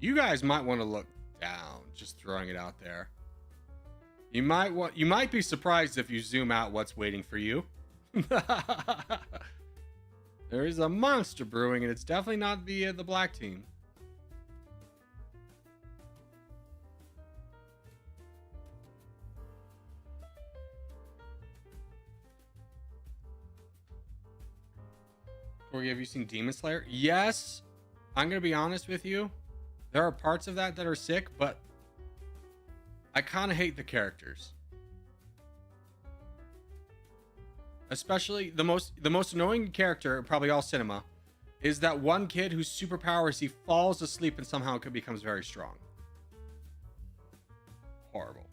You guys might want to look down, just throwing it out there. You might be surprised if you zoom out what's waiting for you. There is a monster brewing, and it's definitely not the black team. Corey, have you seen Demon Slayer? Yes. I'm gonna be honest with you. There are parts of that are sick, but I kind of hate the characters. Especially the most annoying character in probably all cinema is that one kid whose superpower is he falls asleep and somehow becomes very strong. Horrible.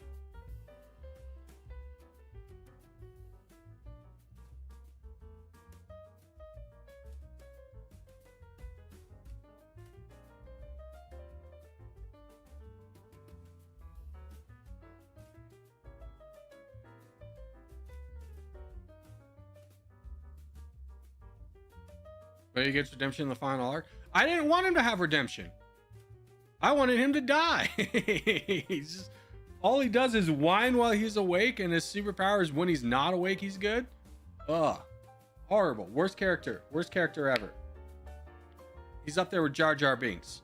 But he gets redemption in the final arc. I didn't want him to have redemption. I wanted him to die. He's just, all he does is whine while he's awake, and his superpower is when he's not awake, he's good. Ugh. Horrible. Worst character. Worst character ever. He's up there with Jar Jar Binks.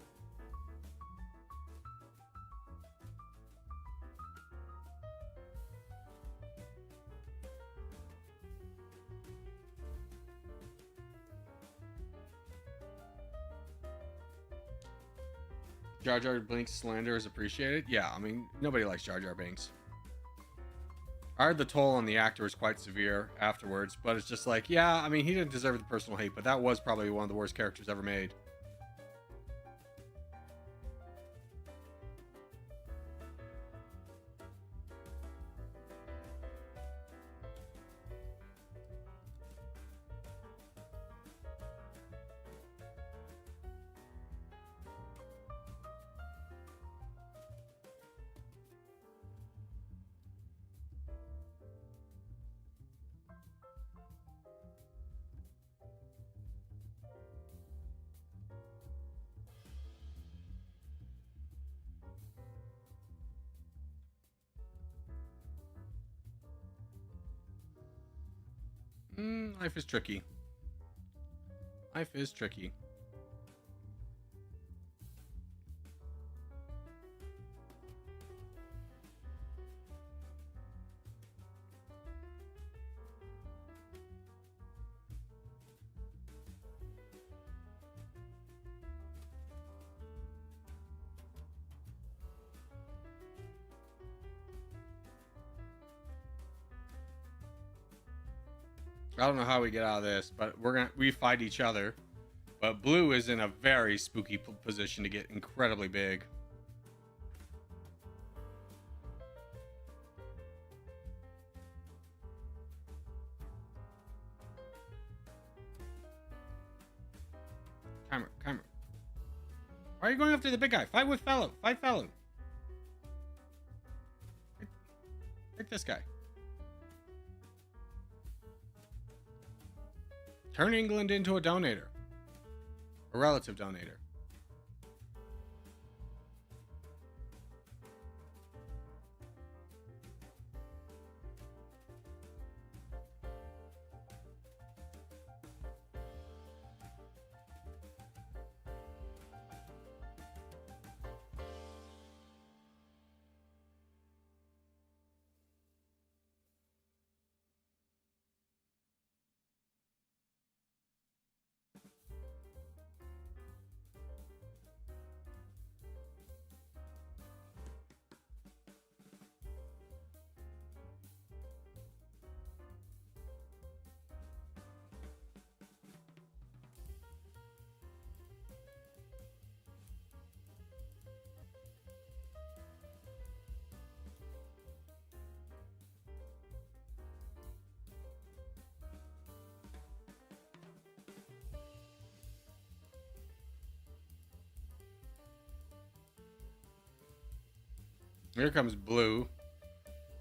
Jar Jar Binks slander is appreciated. Yeah, I mean, nobody likes Jar Jar Binks. I heard the toll on the actor was quite severe afterwards, but it's just like, yeah, I mean, he didn't deserve the personal hate, but that was probably one of the worst characters ever made. Life is tricky. Life is tricky. I don't know how we get out of this, but we fight each other. But blue is in a very spooky position to get incredibly big. Camera. Why are you going after the big guy? Fight with fellow. Fight fellow. Hit this guy. Turn England into a donator. A relative donator. Here comes blue.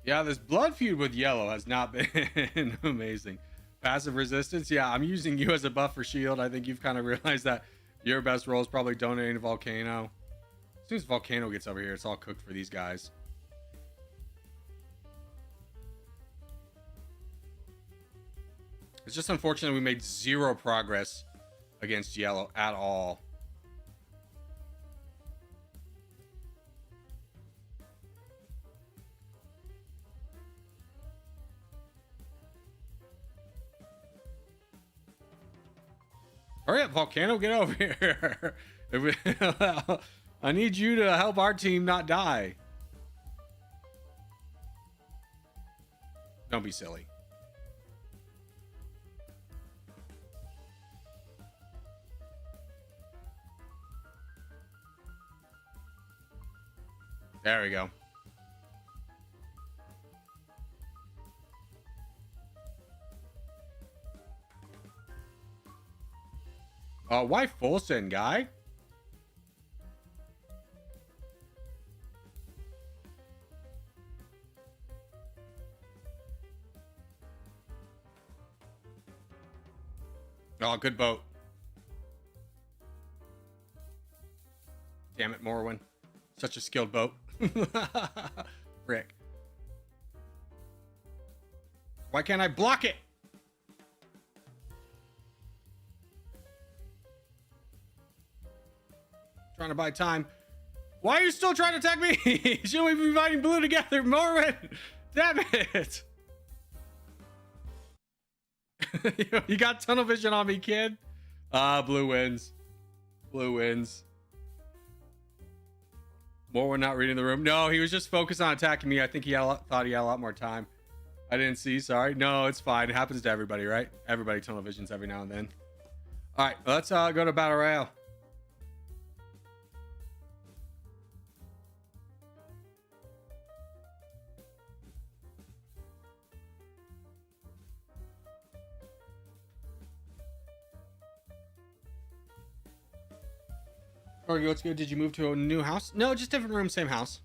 Yeah, this blood feud with yellow has not been amazing. Passive resistance. Yeah, I'm using you as a buff for shield. I think you've kind of realized that your best role is probably donating to Volcano. As soon as Volcano gets over here, it's all cooked for these guys. It's just unfortunate we made zero progress against yellow at all. Hurry up, Volcano, get over here. I need you to help our team not die. Don't be silly. There we go. Why full send, guy? Oh, good boat. Damn it, Morrowind. Such a skilled boat. Rick. Why can't I block it? Trying to buy time. Why are you still trying to attack me? Shouldn't we be fighting blue together, Morrowind? Damn it. You got tunnel vision on me, kid. Blue wins. Blue wins. Morrowind not reading the room. No, he was just focused on attacking me. I think he thought he had a lot more time. I didn't see. Sorry. No, it's fine. It happens to everybody, right? Everybody tunnel visions every now and then. All right, let's go to Battle Royale. Okay, what's good? Did you move to a new house? No, just different room, same house.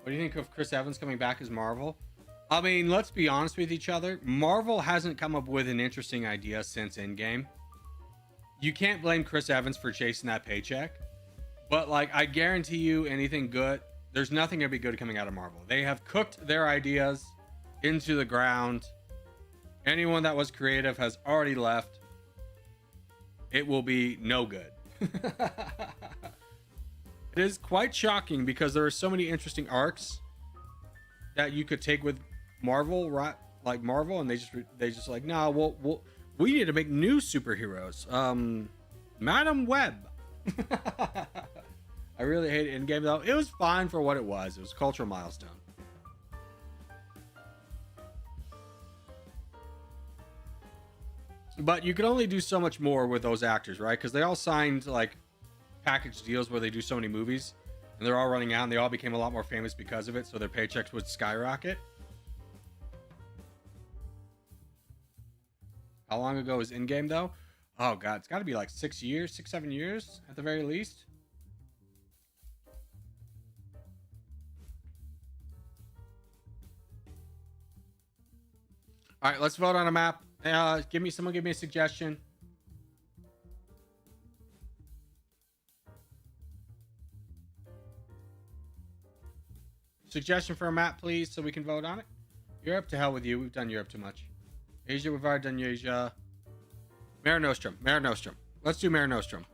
What do you think of Chris Evans coming back as Marvel? I mean, let's be honest with each other. Marvel hasn't come up with an interesting idea since Endgame. You can't blame Chris Evans for chasing that paycheck. But, like, I guarantee you anything good, there's nothing going to be good coming out of Marvel. They have cooked their ideas into the ground. Anyone that was creative has already left. It will be no good. It is quite shocking because there are so many interesting arcs that you could take with Marvel, right? Like Marvel, and they just like, no, we need to make new superheroes. Madam Web. I really hate it Endgame though. It was fine for what it was. It was a cultural milestone. But you could only do so much more with those actors, right? Because they all signed like package deals where they do so many movies, and they're all running out, and they all became a lot more famous because of it, so their paychecks would skyrocket. How long ago was Endgame though? Oh god, it's got to be like 6 years, 7 years at the very least. All right, let's vote on a map. Someone give me a suggestion. Suggestion for a map, please, so we can vote on it. Europe, to hell with you. We've done Europe too much. Asia, we've already done Asia. Mare Nostrum. Mare Nostrum. Let's do Mare Nostrum.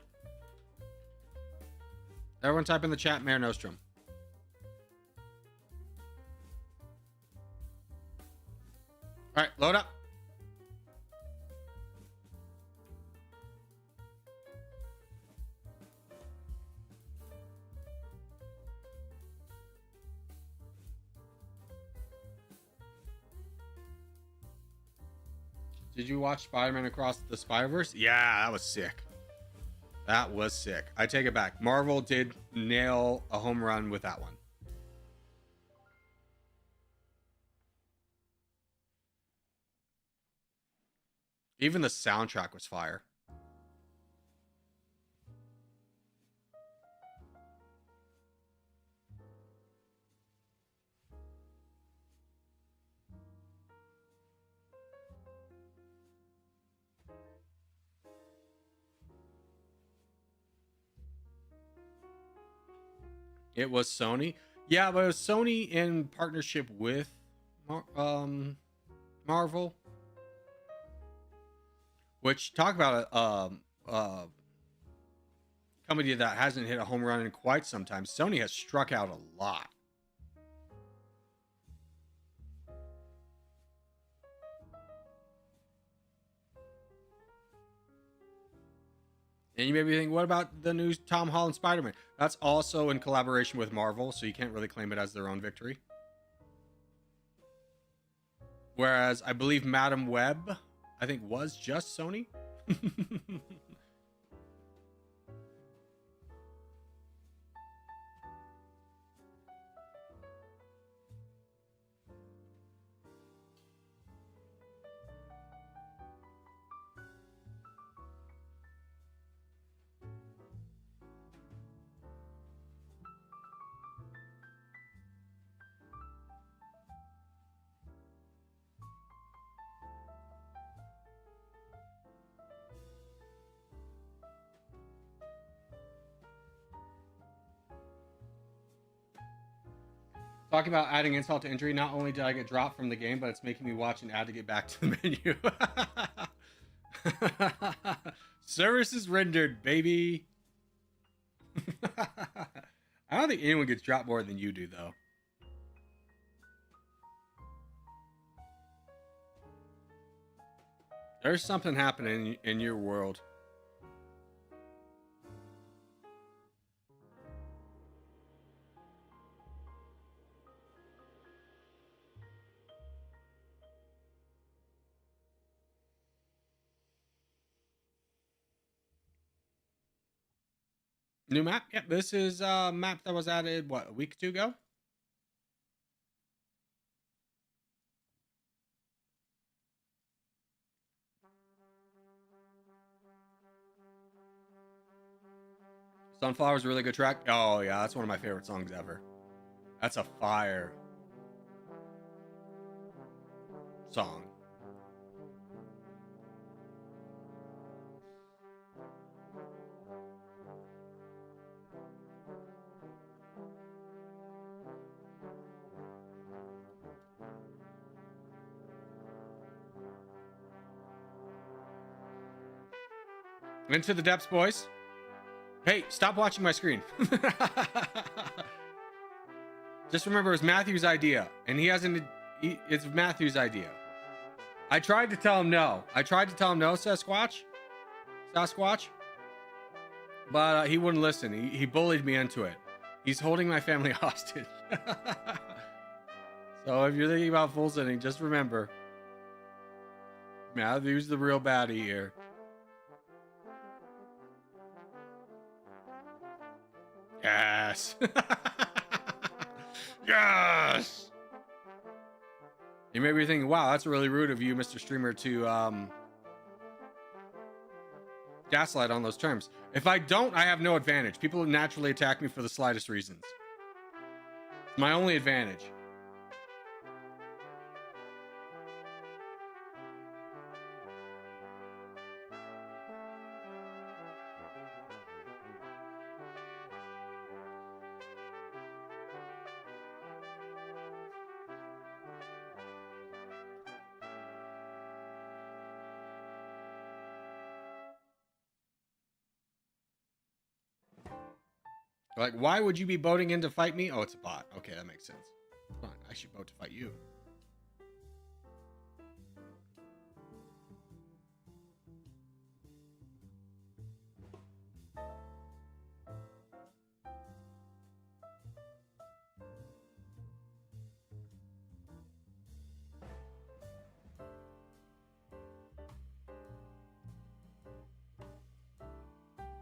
Everyone type in the chat Mare Nostrum. All right, load up. Did you watch Spider-Man Across the Spider-Verse? Yeah, that was sick. That was sick. I take it back. Marvel did nail a home run with that one. Even the soundtrack was fire. It was Sony. Yeah, but it was Sony in partnership with Marvel. Which, talk about a company that hasn't hit a home run in quite some time. Sony has struck out a lot. And you may be thinking, what about the new Tom Holland Spider-Man? That's also in collaboration with Marvel, so you can't really claim it as their own victory. Whereas I believe Madam Web, I think, was just Sony. Talking about adding insult to injury, not only did I get dropped from the game, but it's making me watch an ad to get back to the menu. Services rendered, baby. I don't think anyone gets dropped more than you do, though. There's something happening in your world. New map? Yep, this is a map that was added, what, a week or two ago? Sunflower's a really good track. Oh, yeah, that's one of my favorite songs ever. That's a fire song. Into the depths, boys. Hey, stop watching my screen. Just remember, it's Matthew's idea, and he hasn't. It's Matthew's idea. I tried to tell him no. Sasquatch, but he wouldn't listen. He bullied me into it. He's holding my family hostage. So if you're thinking about full sending, just remember, Matthew's the real baddie here. Yes. Yes. You may be thinking, wow, that's really rude of you, Mr. Streamer, to gaslight on those terms. If I don't, I have no advantage. People naturally attack me for the slightest reasons. It's my only advantage. Like, why would you be boating in to fight me? Oh, it's a bot. Okay, that makes sense. Fine, I should boat to fight you.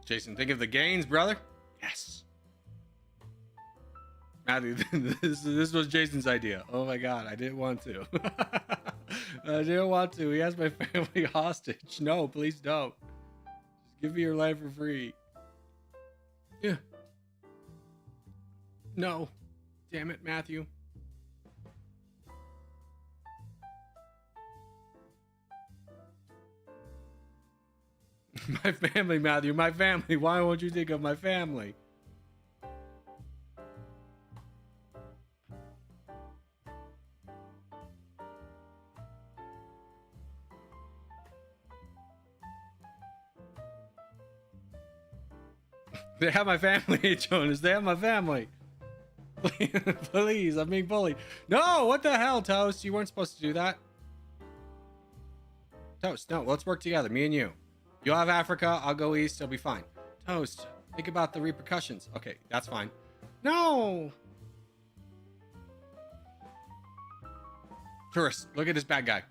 Jason, think of the gains, brother. Yes. Matthew, this was Jason's idea. Oh my god, I didn't want to. I didn't want to. He has my family hostage. No, please don't. Just give me your life for free. Yeah. No. Damn it, Matthew. My family, Matthew. My family. Why won't you think of my family? They have my family, Jonas. They have my family. Please, I'm being bullied. No, what the hell, Toast? You weren't supposed to do that. Toast, no, let's work together, me and you. You'll have Africa, I'll go east, it'll be fine. Toast, think about the repercussions. Okay, that's fine. No! Tourist, look at this bad guy.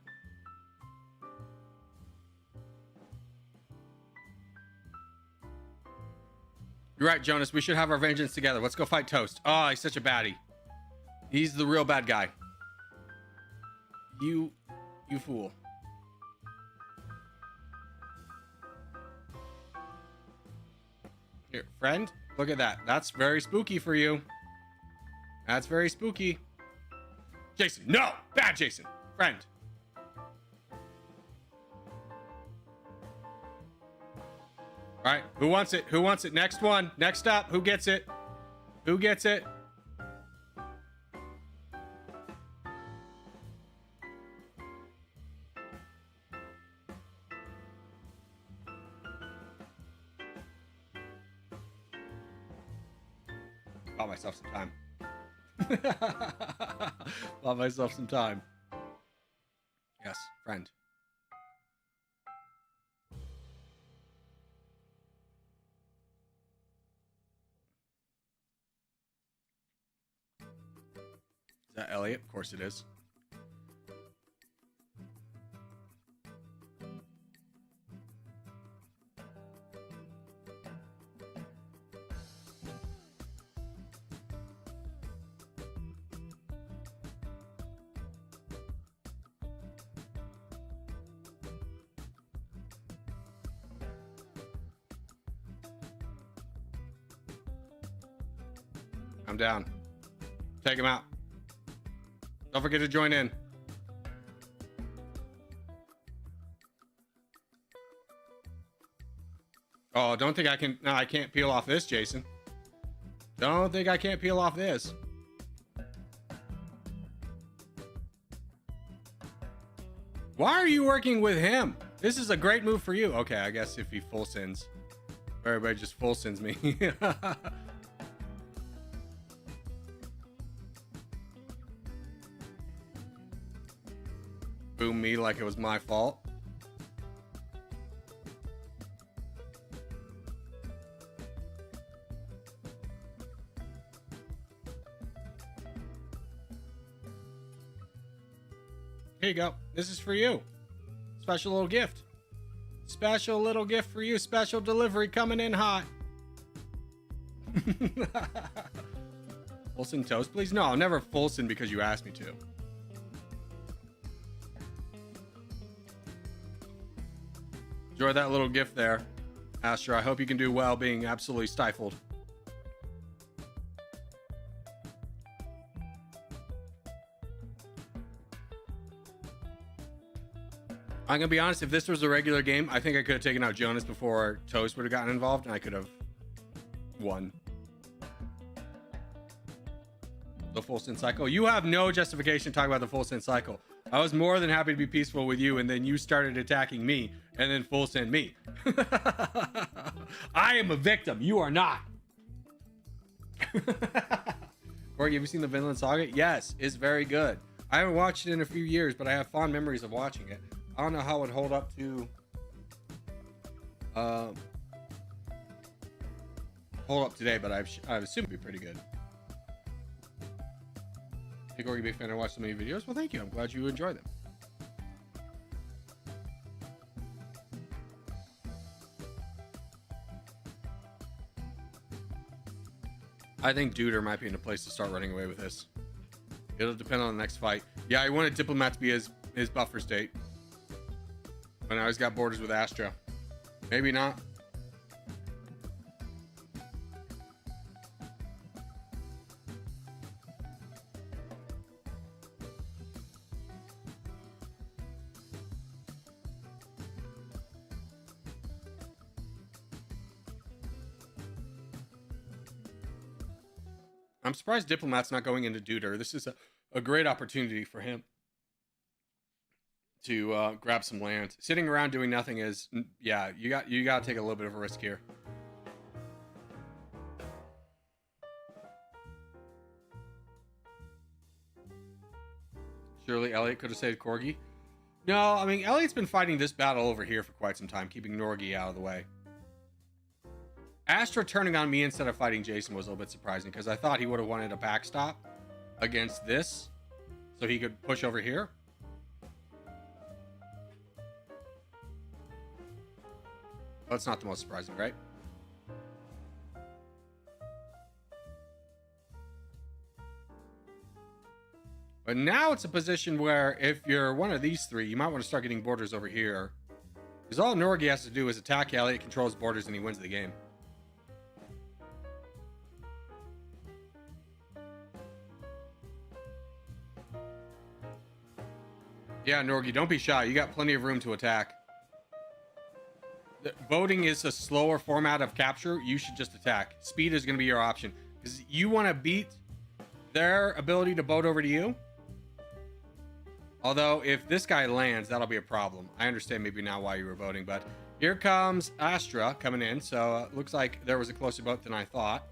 You're right, Jonas, we should have our vengeance together. Let's go fight Toast. Oh, he's such a baddie. He's the real bad guy. You fool. Here, friend, look at that. That's very spooky for you. That's very spooky. Jason, no! Bad Jason. Friend. All right, who wants it? Who wants it? Next one. Next up. Who gets it? Who gets it? Bought myself some time. Bought myself some time. Yes, friend. Is that Elliot? Of course it is. I'm down. Take him out. Don't forget to join in. Oh, don't think I can. No, I can't peel off this, Jason. Don't think I can't peel off this. Why are you working with him? This is a great move for you. Okay, I guess if he full sends. Everybody just full sends me. Boom me like it was my fault. Here you go. This is for you. Special little gift. Special little gift for you. Special delivery coming in hot. Fulson toast, please? No, I'll never Fulson because you asked me to. Enjoy that little gift there, Astra. I hope you can do well being absolutely stifled. I'm gonna be honest, if this was a regular game, I think I could have taken out Jonas before Toast would have gotten involved and I could have won. The full sin cycle. You have no justification to talk about the full sin cycle. I was more than happy to be peaceful with you, and then you started attacking me, and then full send me. I am a victim. You are not. Corey, have you seen the Vinland Saga? Yes, it's very good. I haven't watched it in a few years, but I have fond memories of watching it. I don't know how it would hold up to today, but I assume it'd be pretty good. Hey, Corey, big fan. I watched so many videos. Well, thank you. I'm glad you enjoy them. I think Duder might be in a place to start running away with this. It'll depend on the next fight. Yeah, I wanted Diplomat to be his buffer state. But now he's got borders with Astra. Maybe not. I'm surprised Diplomat's not going into Duder. This is a great opportunity for him to grab some land. Sitting around doing nothing is, yeah, you got to take a little bit of a risk here. Surely Elliot could have saved Corgi. No, I mean, Elliot's been fighting this battle over here for quite some time, keeping Norgi out of the way. Astra turning on me instead of fighting Jason was a little bit surprising, because I thought he would have wanted a backstop against this, so he could push over here. That's not the most surprising, right? But now it's a position where if you're one of these three, you might want to start getting borders over here. Because all Norgi has to do is attack Elliot, controls borders, and he wins the game. Yeah, Norgi, don't be shy. You got plenty of room to attack. Voting is a slower format of capture. You should just attack. Speed is going to be your option. Because you want to beat their ability to boat over to you. Although, if this guy lands, that'll be a problem. I understand maybe now why you were voting, but here comes Astra coming in. So, looks like there was a closer boat than I thought.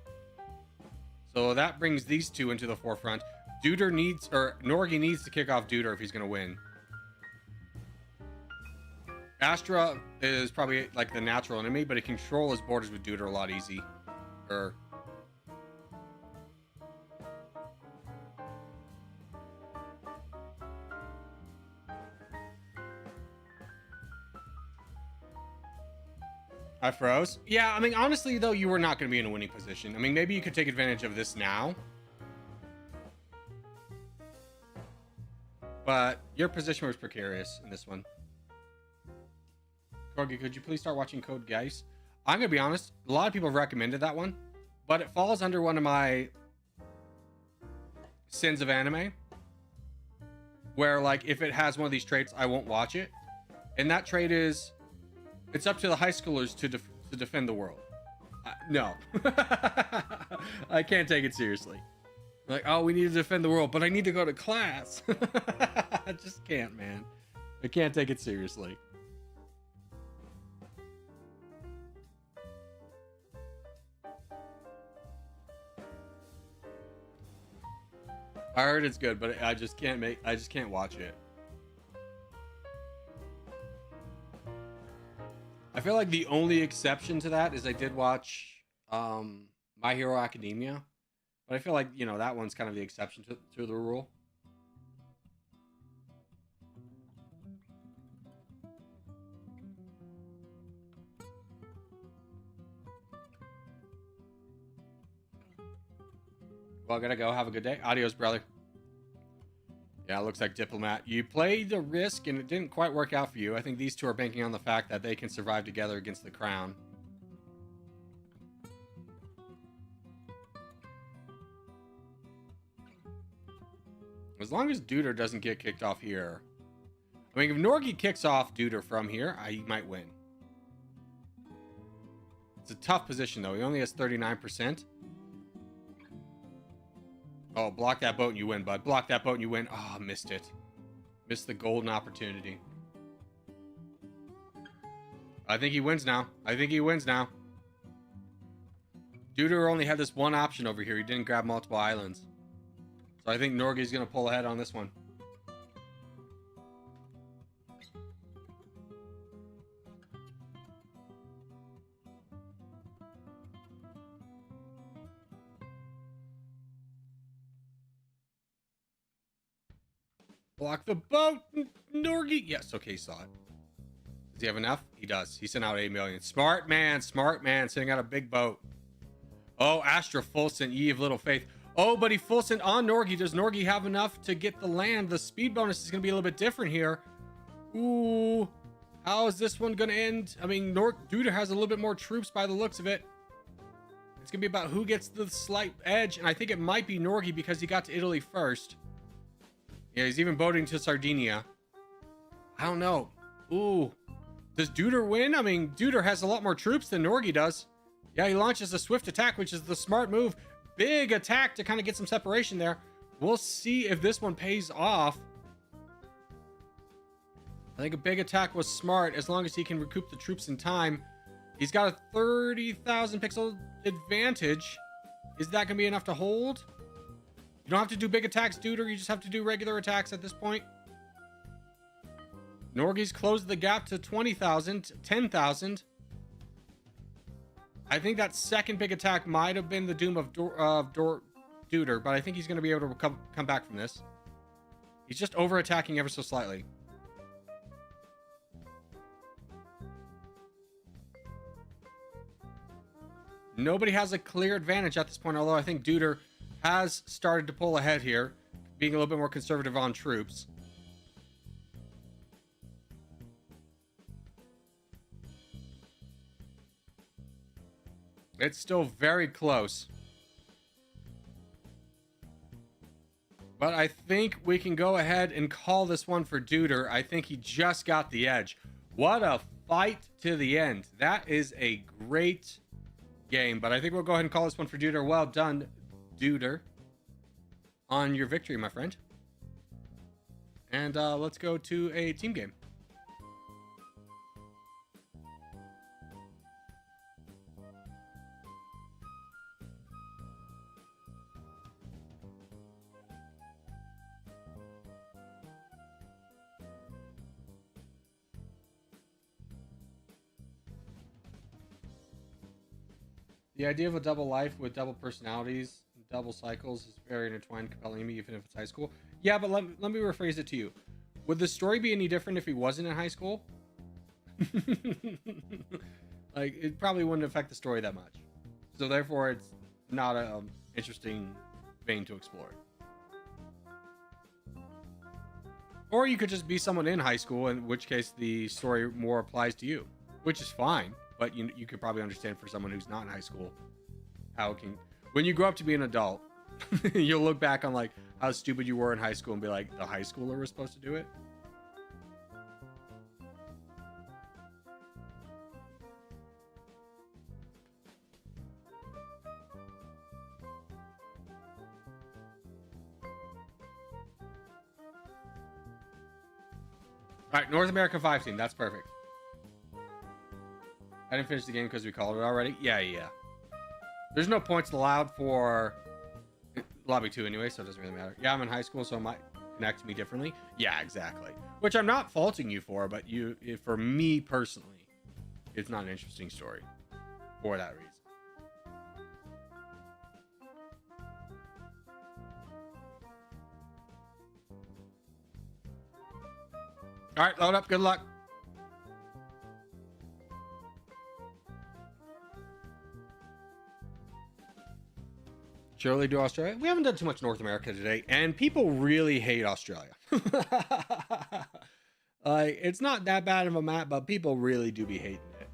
So, that brings these two into the forefront. Norgi needs to kick off Duder if he's going to win. Astra is probably like the natural enemy, but he can control his borders with Duder a lot easier. I froze. Yeah, I mean, honestly, though, you were not going to be in a winning position. I mean, maybe you could take advantage of this now. But your position was precarious in this one. Corgi, could you please start watching Code Geass? I'm going to be honest. A lot of people have recommended that one. But it falls under one of my sins of anime. Where, like, if it has one of these traits, I won't watch it. And that trait is... It's up to the high schoolers to defend the world. No. I can't take it seriously. Like, oh, we need to defend the world, but I need to go to class. I just can't, man. I can't take it seriously. I heard it's good, but I just can't watch it. I feel like the only exception to that is I did watch My Hero Academia. But I feel like, you know, that one's kind of the exception to the rule. Well, I gotta go. Have a good day. Adios, brother. Yeah, it looks like Diplomat. You played the risk and it didn't quite work out for you. I think these two are banking on the fact that they can survive together against the Crown. As long as Duder doesn't get kicked off here. I mean, if Norgi kicks off Duder from here, he might win. It's a tough position, though. He only has 39%. Oh, block that boat and you win, bud. Block that boat and you win. Oh, missed it. Missed the golden opportunity. I think he wins now. Duder only had this one option over here. He didn't grab multiple islands. So I think Norgi's going to pull ahead on this one. Block the boat, Norgi. Yes, okay, he saw it. Does he have enough? He does. He sent out 8 million. Smart man, sending out a big boat. Oh, Astra full sent, ye of little faith. Oh, but he full sent on Norgi. Does Norgi have enough to get the land? The speed bonus is going to be a little bit different here. Ooh, how is this one going to end? I mean, Duder has a little bit more troops by the looks of it. It's going to be about who gets the slight edge, and I think it might be Norgi because he got to Italy first. Yeah, he's even boating to Sardinia. I don't know. Ooh. Does Duder win? I mean, Duder has a lot more troops than Norgi does. Yeah, he launches a swift attack, which is the smart move. Big attack to kind of get some separation there. We'll see if this one pays off. I think a big attack was smart as long as he can recoup the troops in time. He's got a 30,000 pixel advantage. Is that going to be enough to hold? You don't have to do big attacks, Duder. You just have to do regular attacks at this point. Norgie's closed the gap to 20,000, 10,000. I think that second big attack might have been the doom of Duder, but I think he's going to be able to come back from this. He's just over-attacking ever so slightly. Nobody has a clear advantage at this point, although I think Duder has started to pull ahead here, being a little bit more conservative on troops. It's still very close. But I think we can go ahead and call this one for Duder. I think he just got the edge. What a fight to the end. That is a great game. But I think we'll go ahead and call this one for Duder. Well done, Duder, on your victory, my friend. And let's go to a team game. The idea of a double life with double personalities, double cycles is very intertwined, compelling me, even if it's high school. Yeah, but let me rephrase it to you. Would the story be any different if he wasn't in high school? Like, it probably wouldn't affect the story that much. So therefore, it's not an interesting vein to explore. Or you could just be someone in high school, in which case the story more applies to you, which is fine. But you could probably understand for someone who's not in high school how it can, when you grow up to be an adult, you'll look back on like how stupid you were in high school and be like, the high schooler was supposed to do it. All right, North America 5 team. That's perfect. I didn't finish the game because we called it already. Yeah. There's no points allowed for lobby 2 anyway, so it doesn't really matter. Yeah, I'm in high school, so it might connect me differently. Yeah, exactly. Which I'm not faulting you for, but for me personally, it's not an interesting story for that reason. All right, load up. Good luck. Surely do Australia. We haven't done too much North America today, and people really hate Australia. Like, it's not that bad of a map, but people really do be hating it.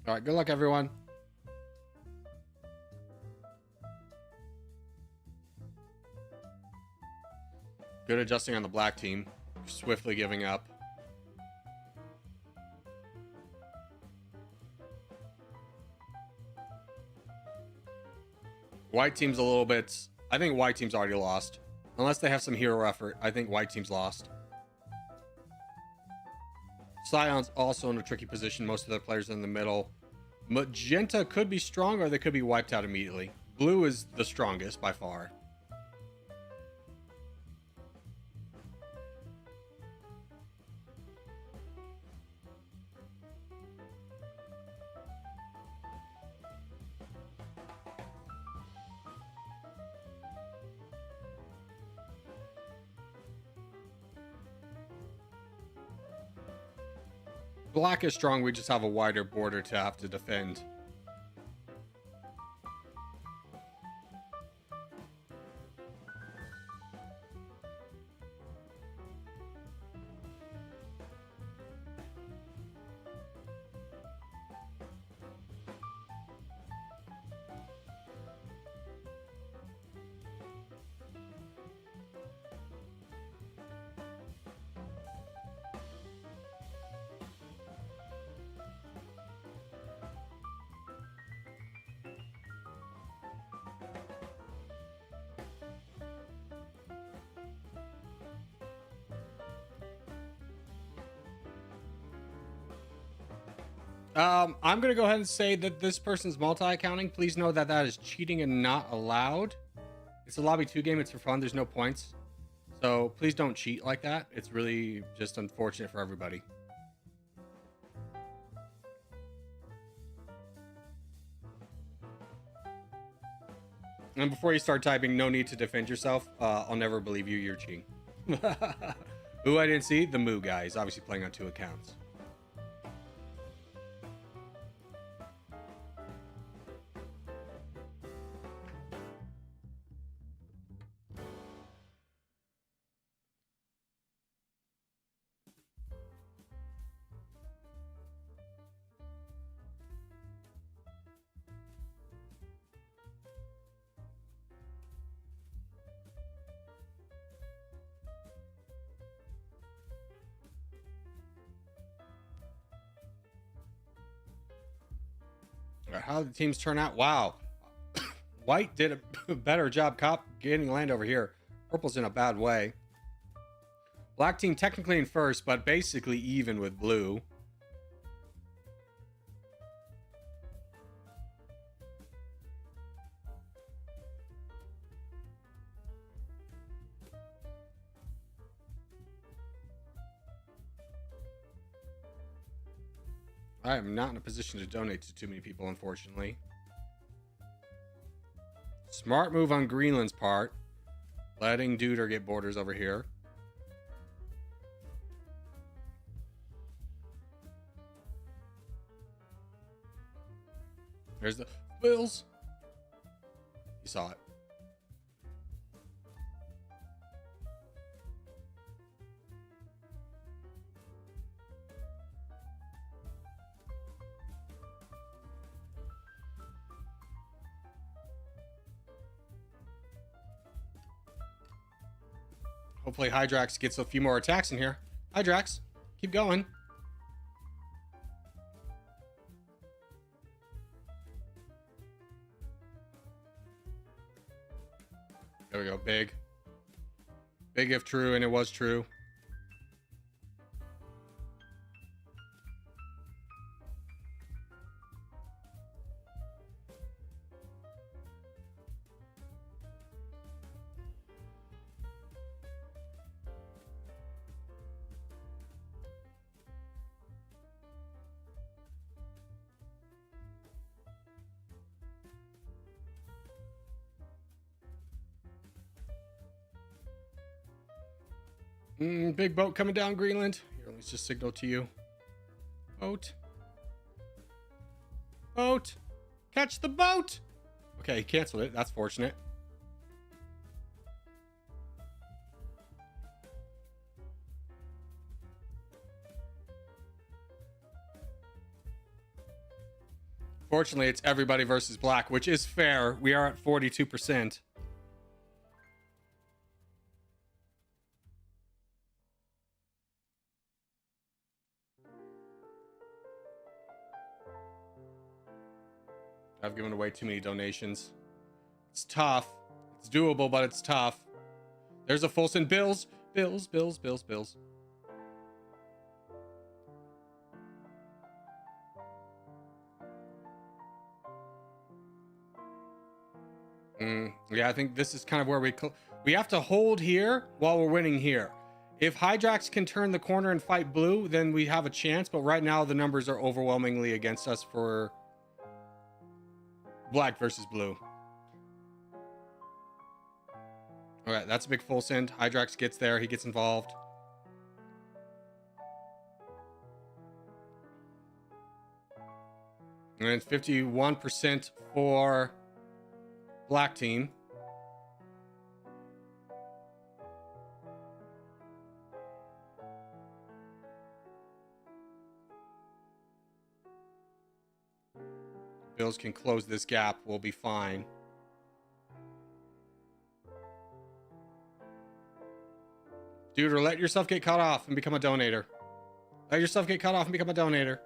All right, good luck, everyone. Good adjusting on the black team. Swiftly giving up. White team's a little bit... I think white team's already lost. Unless they have some hero effort, I think white team's lost. Scion's also in a tricky position. Most of their players are in the middle. Magenta could be strong, or they could be wiped out immediately. Blue is the strongest by far. Black is strong, we just have a wider border to have to defend. I'm gonna go ahead and say that this person's multi-accounting. Please know that that is cheating and not allowed. It's a lobby 2 game. It's for fun. There's no points. So please don't cheat like that. It's really just unfortunate for everybody. And before you start typing, no need to defend yourself. I'll never believe you. You're cheating. Who I didn't see? The Moo guy. He's obviously playing on 2 accounts. How did the teams turn out? Wow. White did a better job getting land over here. Purple's in a bad way. Black team technically in first, but basically even with blue. I am not in a position to donate to too many people, unfortunately. Smart move on Greenland's part. Letting Duder get borders over here. There's the Bills. You saw it. Hopefully Hydrax gets a few more attacks in here. Hydrax, keep going. There we go. Big. Big if true, and it was true. Big boat coming down Greenland. Here, let's just signal to you. Boat. Boat. Catch the boat. Okay, he canceled it. That's fortunate. Fortunately, it's everybody versus black, which is fair. We are at 42%. I've given away too many donations. It's tough. It's doable, but it's tough. There's a full send. Bills. Bills. Bills. Bills. Bills. Yeah, I think this is kind of where we have to hold here while we're winning here. If Hydrax can turn the corner and fight blue, then we have a chance. But right now, the numbers are overwhelmingly against us for black versus blue. All right, that's a big full send. Hydrax gets there. He gets involved. And it's 51% for black team. Bills can close this gap. We'll be fine. Dude, or let yourself get cut off and become a donator. Let yourself get cut off and become a donator.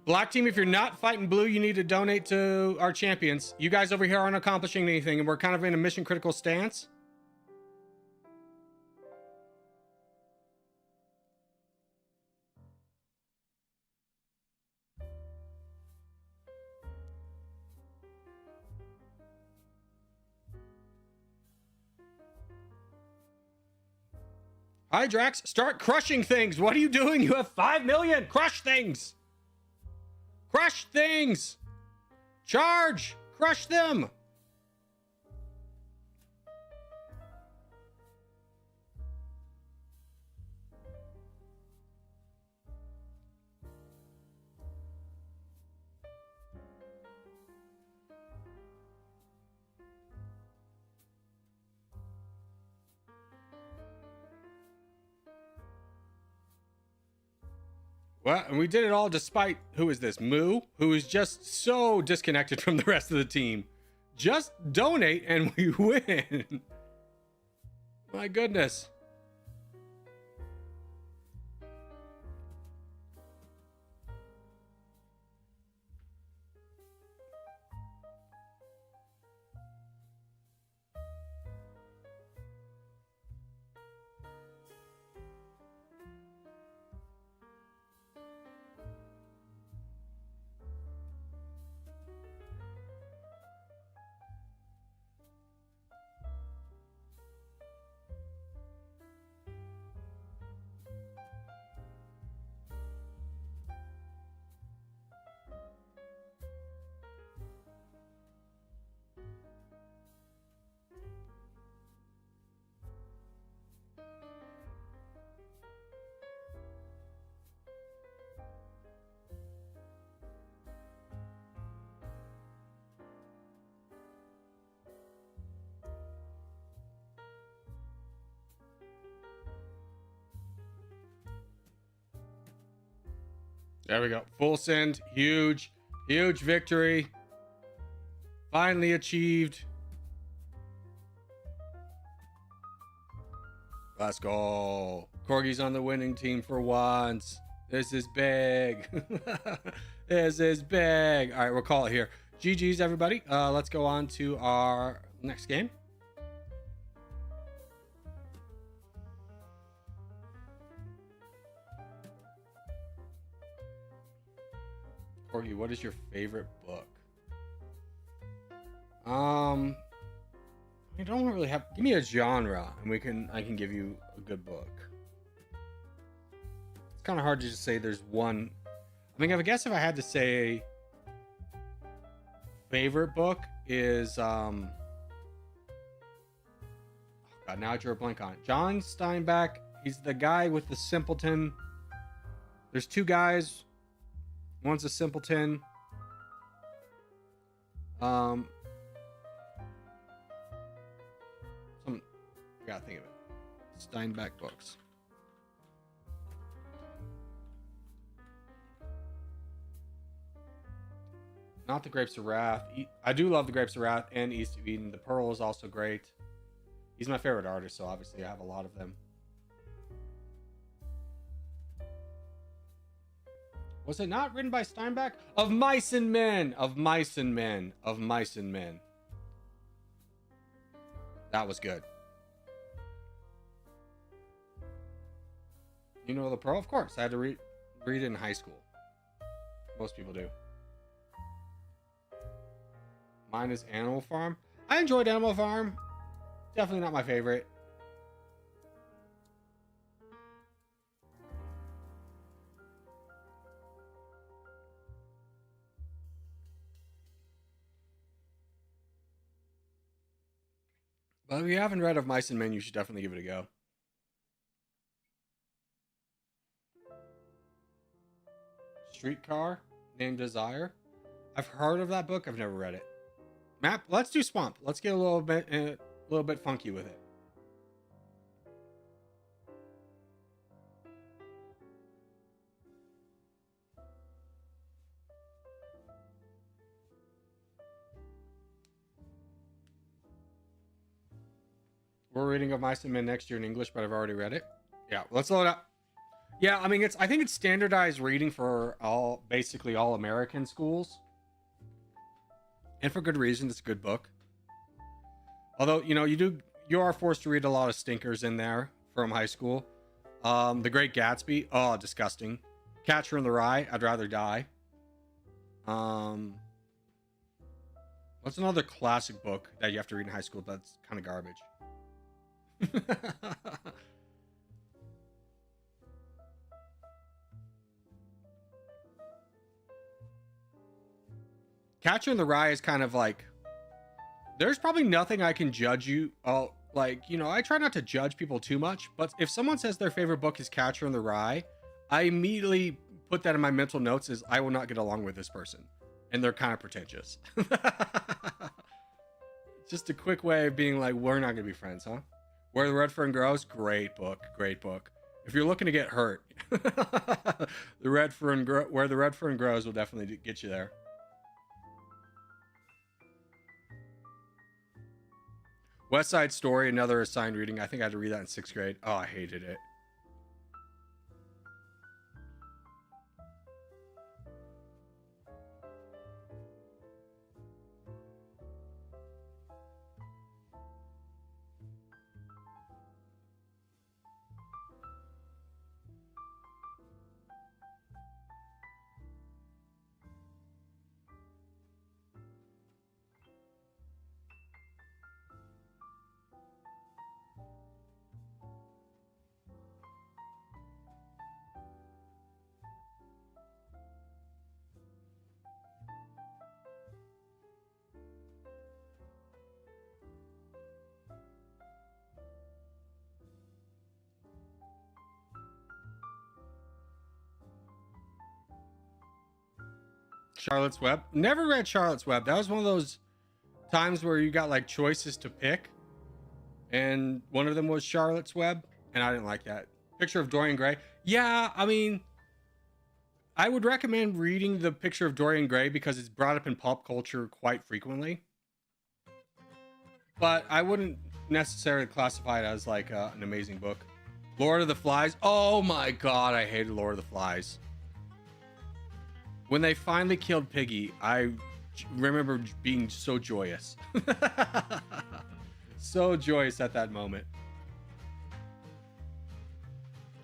Black team, if you're not fighting blue, you need to donate to our champions. You guys over here aren't accomplishing anything, and we're kind of in a mission critical stance. Hydrax, start crushing things. What are you doing? You have 5 million. Crush things. Crush things. Charge. Crush them. Well, and we did it all despite, who is this? Moo, who is just so disconnected from the rest of the team. Just donate and we win. My goodness. There we go. Full send. Huge, huge victory. Finally achieved. Let's go. Corgi's on the winning team for once. This is big. This is big. All right, we'll call it here. GG's, everybody. Let's go on to our next game. Corgi, what is your favorite book? I don't really have. Give me a genre, and I can give you a good book. It's kind of hard to just say there's one. I mean, I guess if I had to say, favorite book is God. Now I drew a blank on it. John Steinbeck. He's the guy with the simpleton. There's two guys. One's a simpleton. I gotta think of it. Steinbeck books. Not the Grapes of Wrath. I do love the Grapes of Wrath and East of Eden. The Pearl is also great. He's my favorite artist, so obviously I have a lot of them. Was it not written by Steinbeck? Of Mice and Men. Of Mice and Men. Of Mice and Men. That was good. You know the Pearl? Of course. I had to read it in high school. Most people do. Mine is Animal Farm. I enjoyed Animal Farm. Definitely not my favorite. But if you haven't read Of Mice and Men, you should definitely give it a go. Streetcar Named Desire. I've heard of that book. I've never read it. Map. Let's do Swamp. Let's get a little bit funky with it. We're reading Of Mice and Men next year in English, but I've already read it. Yeah, let's load up. Yeah, I mean, I think it's standardized reading for basically all American schools. And for good reason. It's a good book. Although, you are forced to read a lot of stinkers in there from high school. The Great Gatsby. Oh, disgusting. Catcher in the Rye. I'd rather die. What's another classic book that you have to read in high school that's kind of garbage? Catcher in the Rye is kind of like, there's probably nothing I can judge you. Oh, like, you know, I try not to judge people too much, but if someone says their favorite book is Catcher in the Rye, I immediately put that in my mental notes as I will not get along with this person. And they're kind of pretentious. Just a quick way of being like, we're not gonna be friends, huh? Where the Red Fern Grows, great book, great book. If you're looking to get hurt, Where the Red Fern Grows will definitely get you there. West Side Story, another assigned reading. I think I had to read that in 6th grade. Oh, I hated it. Charlotte's Web. Never read Charlotte's Web. That was one of those times where you got like choices to pick, and one of them was Charlotte's Web, and I didn't like that. Picture of Dorian Gray. Yeah, I mean, I would recommend reading the Picture of Dorian Gray because it's brought up in pop culture quite frequently, but I wouldn't necessarily classify it as like an amazing book. Lord of the Flies. Oh my god, I hated Lord of the Flies. When they finally killed Piggy, I remember being so joyous. So joyous at that moment.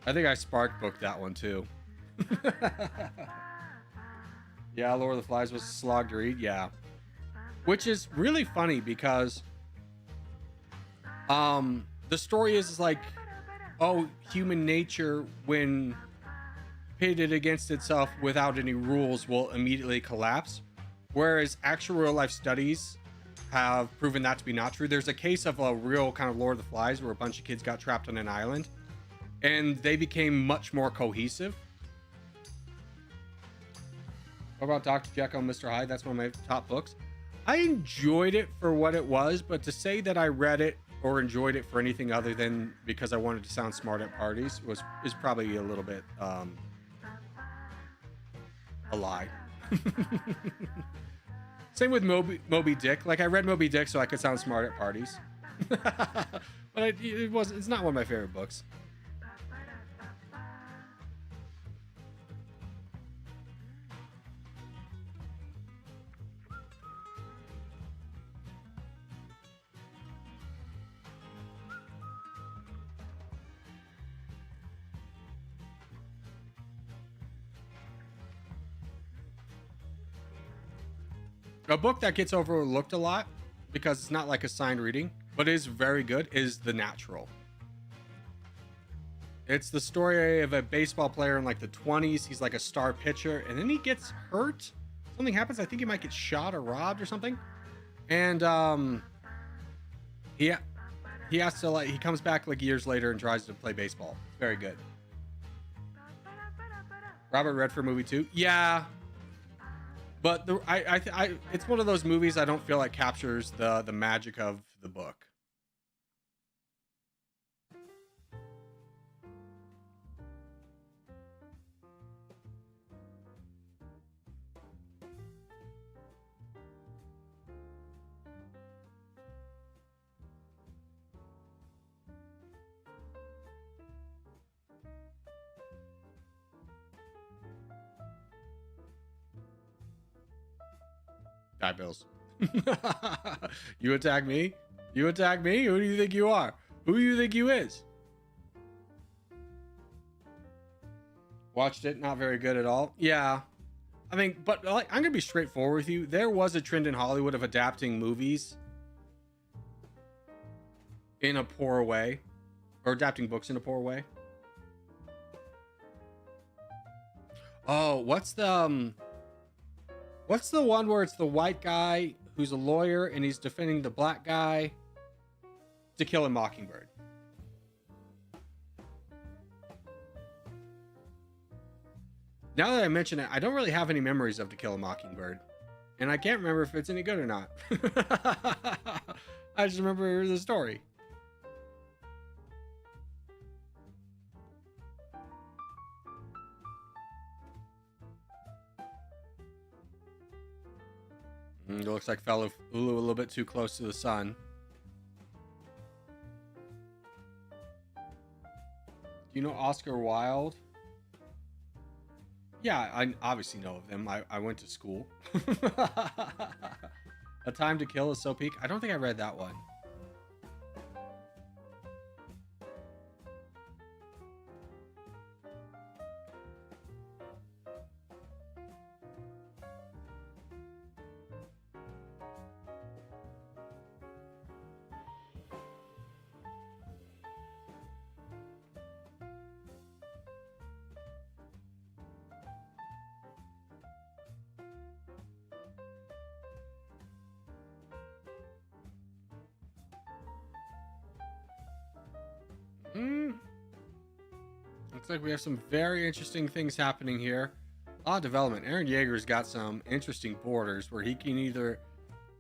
I think I spark booked that one too. Yeah, Lord of the Flies was a slog to read. Yeah. Which is really funny because the story is like, oh, human nature, when pitted against itself without any rules, will immediately collapse, whereas actual real life studies have proven that to be not true. There's a case of a real kind of Lord of the Flies where a bunch of kids got trapped on an island and they became much more cohesive. What about Dr. Jekyll and Mr. Hyde? That's one of my top books. I enjoyed it for what it was, but to say that I read it or enjoyed it for anything other than because I wanted to sound smart at parties is probably a little bit a lie. Same with Moby Dick. Like, I read Moby Dick so I could sound smart at parties. But it's not one of my favorite books. A book that gets overlooked a lot because it's not like assigned reading, but is very good, is The Natural. It's the story of a baseball player in like the 20s. He's like a star pitcher, and then he gets hurt. Something happens. I think he might get shot or robbed or something. And he has to, like, he comes back like years later and tries to play baseball. It's very good. Robert Redford movie too. Yeah. But it's one of those movies I don't feel like captures the magic of the book. Die Bills. You attack me? You attack me? Who do you think you are? Who do you think you is? Watched it, not very good at all. Yeah. I mean, but like, I'm gonna be straightforward with you. There was a trend in Hollywood of adapting movies in a poor way, or adapting books in a poor way. Oh, what's the What's the one where it's the white guy who's a lawyer and he's defending the black guy? To Kill a Mockingbird. Now that I mention it, I don't really have any memories of To Kill a Mockingbird. And I can't remember if it's any good or not. I just remember the story. It looks like flew a little bit too close to the sun. Do you know Oscar Wilde? Yeah, I obviously know of them. I went to school. A Time to Kill is so peak. I don't think I read that one. Looks like we have some very interesting things happening here. A lot of development. Eren Yeager's got some interesting borders where he can either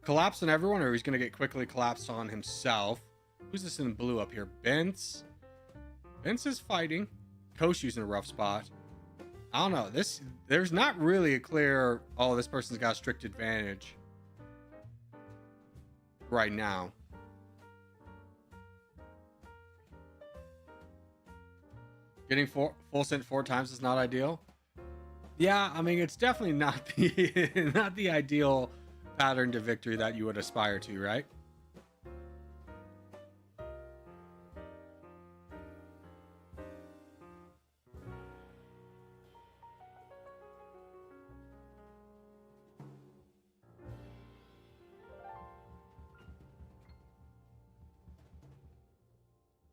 collapse on everyone or he's going to get quickly collapsed on himself. Who's this in blue up here? Bence. Bence is fighting. Koshu's in a rough spot. I don't know. There's not really a clear, oh, this person's got a strict advantage right now. Getting full sent 4 times is not ideal. Yeah, I mean, it's definitely not the ideal pattern to victory that you would aspire to, right?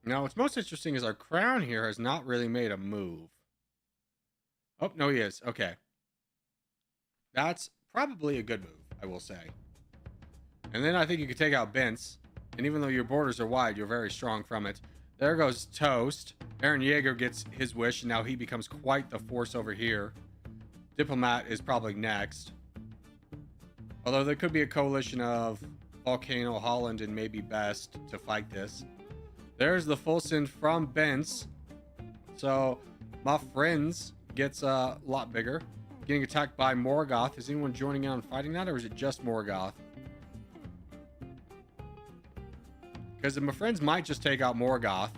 Now, what's most interesting is our crown here has not really made a move. Oh, no, he is. Okay. That's probably a good move, I will say. And then I think you could take out Bence. And even though your borders are wide, you're very strong from it. There goes Toast. Eren Yeager gets his wish, and now he becomes quite the force over here. Diplomat is probably next. Although there could be a coalition of Volcano, Holland, and maybe Best to fight this. There's the full send from Bence. So, my friends gets a lot bigger. Getting attacked by Morgoth. Is anyone joining in on fighting that, or is it just Morgoth? Because my friends might just take out Morgoth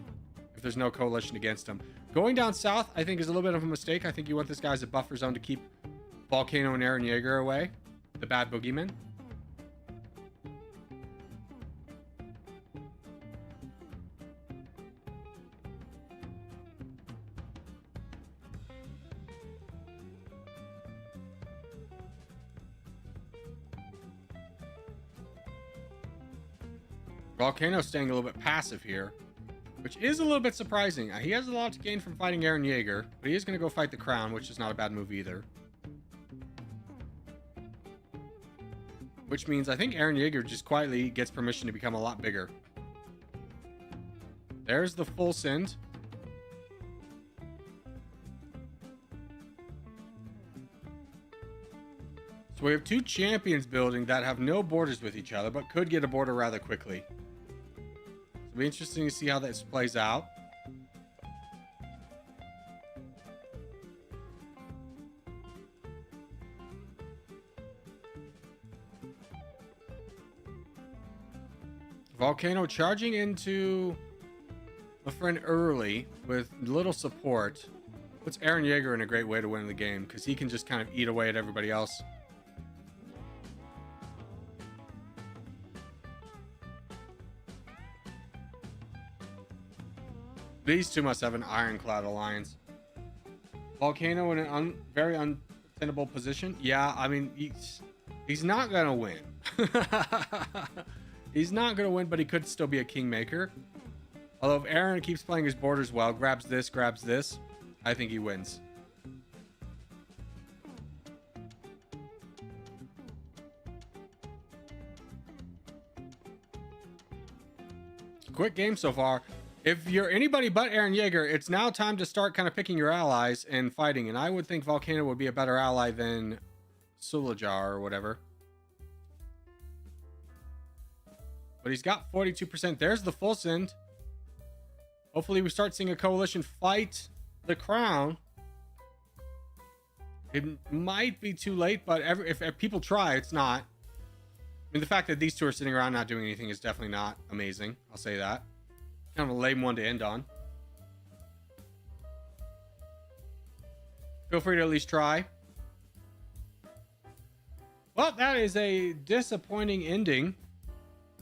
if there's no coalition against him. Going down south, I think, is a little bit of a mistake. I think you want this guy as a buffer zone to keep Volcano and Eren Yeager away. The bad boogeyman. Volcano's staying a little bit passive here, which is a little bit surprising. He has a lot to gain from fighting Eren Yeager, but he is going to go fight the Crown, which is not a bad move either. Which means I think Eren Yeager just quietly gets permission to become a lot bigger. There's the full send. So we have 2 champions building that have no borders with each other, but could get a border rather quickly. It'll be interesting to see how this plays out. Volcano charging into a friend early with little support puts Eren Yeager in a great way to win the game, because he can just kind of eat away at everybody else. These two must have an ironclad alliance. Volcano in an very untenable position. Yeah, I mean, he's not going to win. He's not going to win, but he could still be a kingmaker. Although if Eren keeps playing his borders well, grabs this, I think he wins. quick game so far. If you're anybody but Aaron Yeager, it's now time to start kind of picking your allies and fighting. And I would think Volcano would be a better ally than Sulajar or whatever. But he's got 42%. There's the full send. Hopefully we start seeing a coalition fight the crown. It might be too late, but if people try, it's not. I mean, the fact that these two are sitting around not doing anything is definitely not amazing. I'll say that. Kind of a lame one to end on. Feel free to at least try. Well, that is a disappointing ending.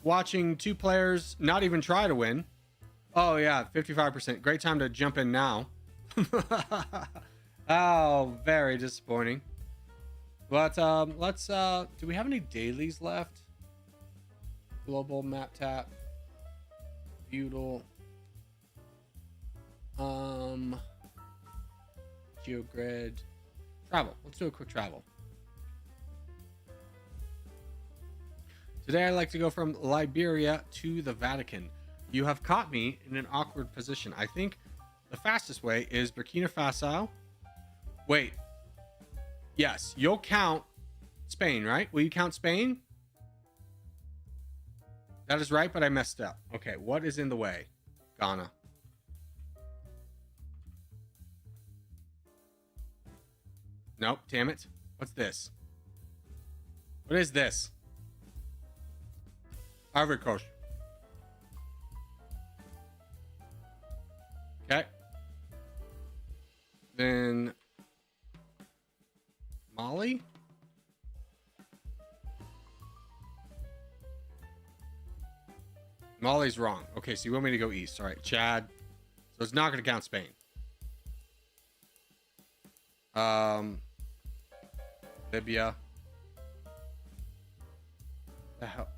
Watching two players not even try to win. Oh, yeah, 55%. Great time to jump in now. Oh, very disappointing. But let's do we have any dailies left? Global map tap. Feudal. Geogrid. Travel. Let's do a quick travel. Today I like to go from Liberia to the Vatican. You have caught me in an awkward position. I think the fastest way is Burkina Faso. Wait. Yes, you'll count Spain, right? Will you count Spain? That is right, but I messed up. Okay, what is in the way? Ghana. Nope, damn it. What's this? What is this? Ivory Coast. Okay. Then Mali. Mali's wrong. Okay, so you want me to go east. All right, Chad. So it's not going to count Spain. Libya.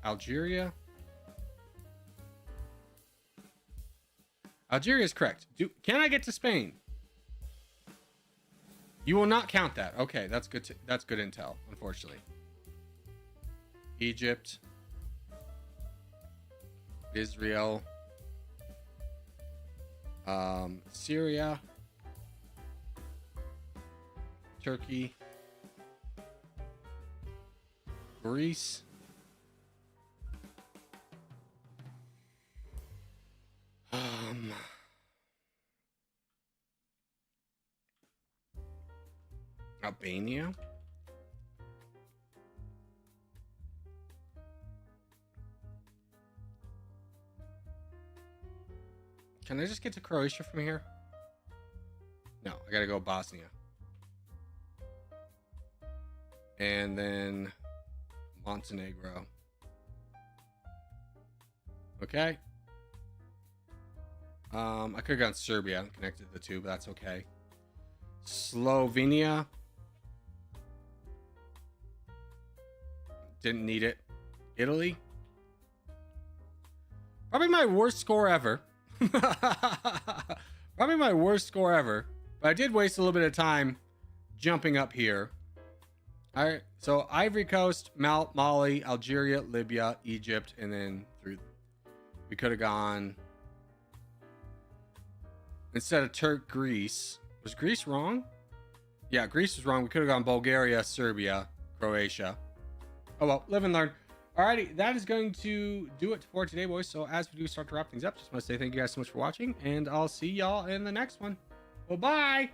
Algeria. Algeria is correct. Can I get to Spain? You will not count that. Okay, that's good. That's good intel. Unfortunately, Egypt, Israel, Syria, Turkey, Greece. Albania. Can I just get to Croatia from here? No, I gotta go Bosnia. And then Montenegro. Okay. I could have gone Serbia and connected the two, but that's okay. Slovenia. Didn't need it. Italy. Probably my worst score ever. Probably my worst score ever. But I did waste a little bit of time jumping up here. All right. So Ivory Coast, Mali, Algeria, Libya, Egypt, and then through. We could have gone instead of Greece. Was Greece wrong? Yeah, Greece was wrong. We could have gone Bulgaria, Serbia, Croatia. Oh well, live and learn. Alrighty, that is going to do it for today, boys. So as we do start to wrap things up, just want to say thank you guys so much for watching, and I'll see y'all in the next one. Bye-bye.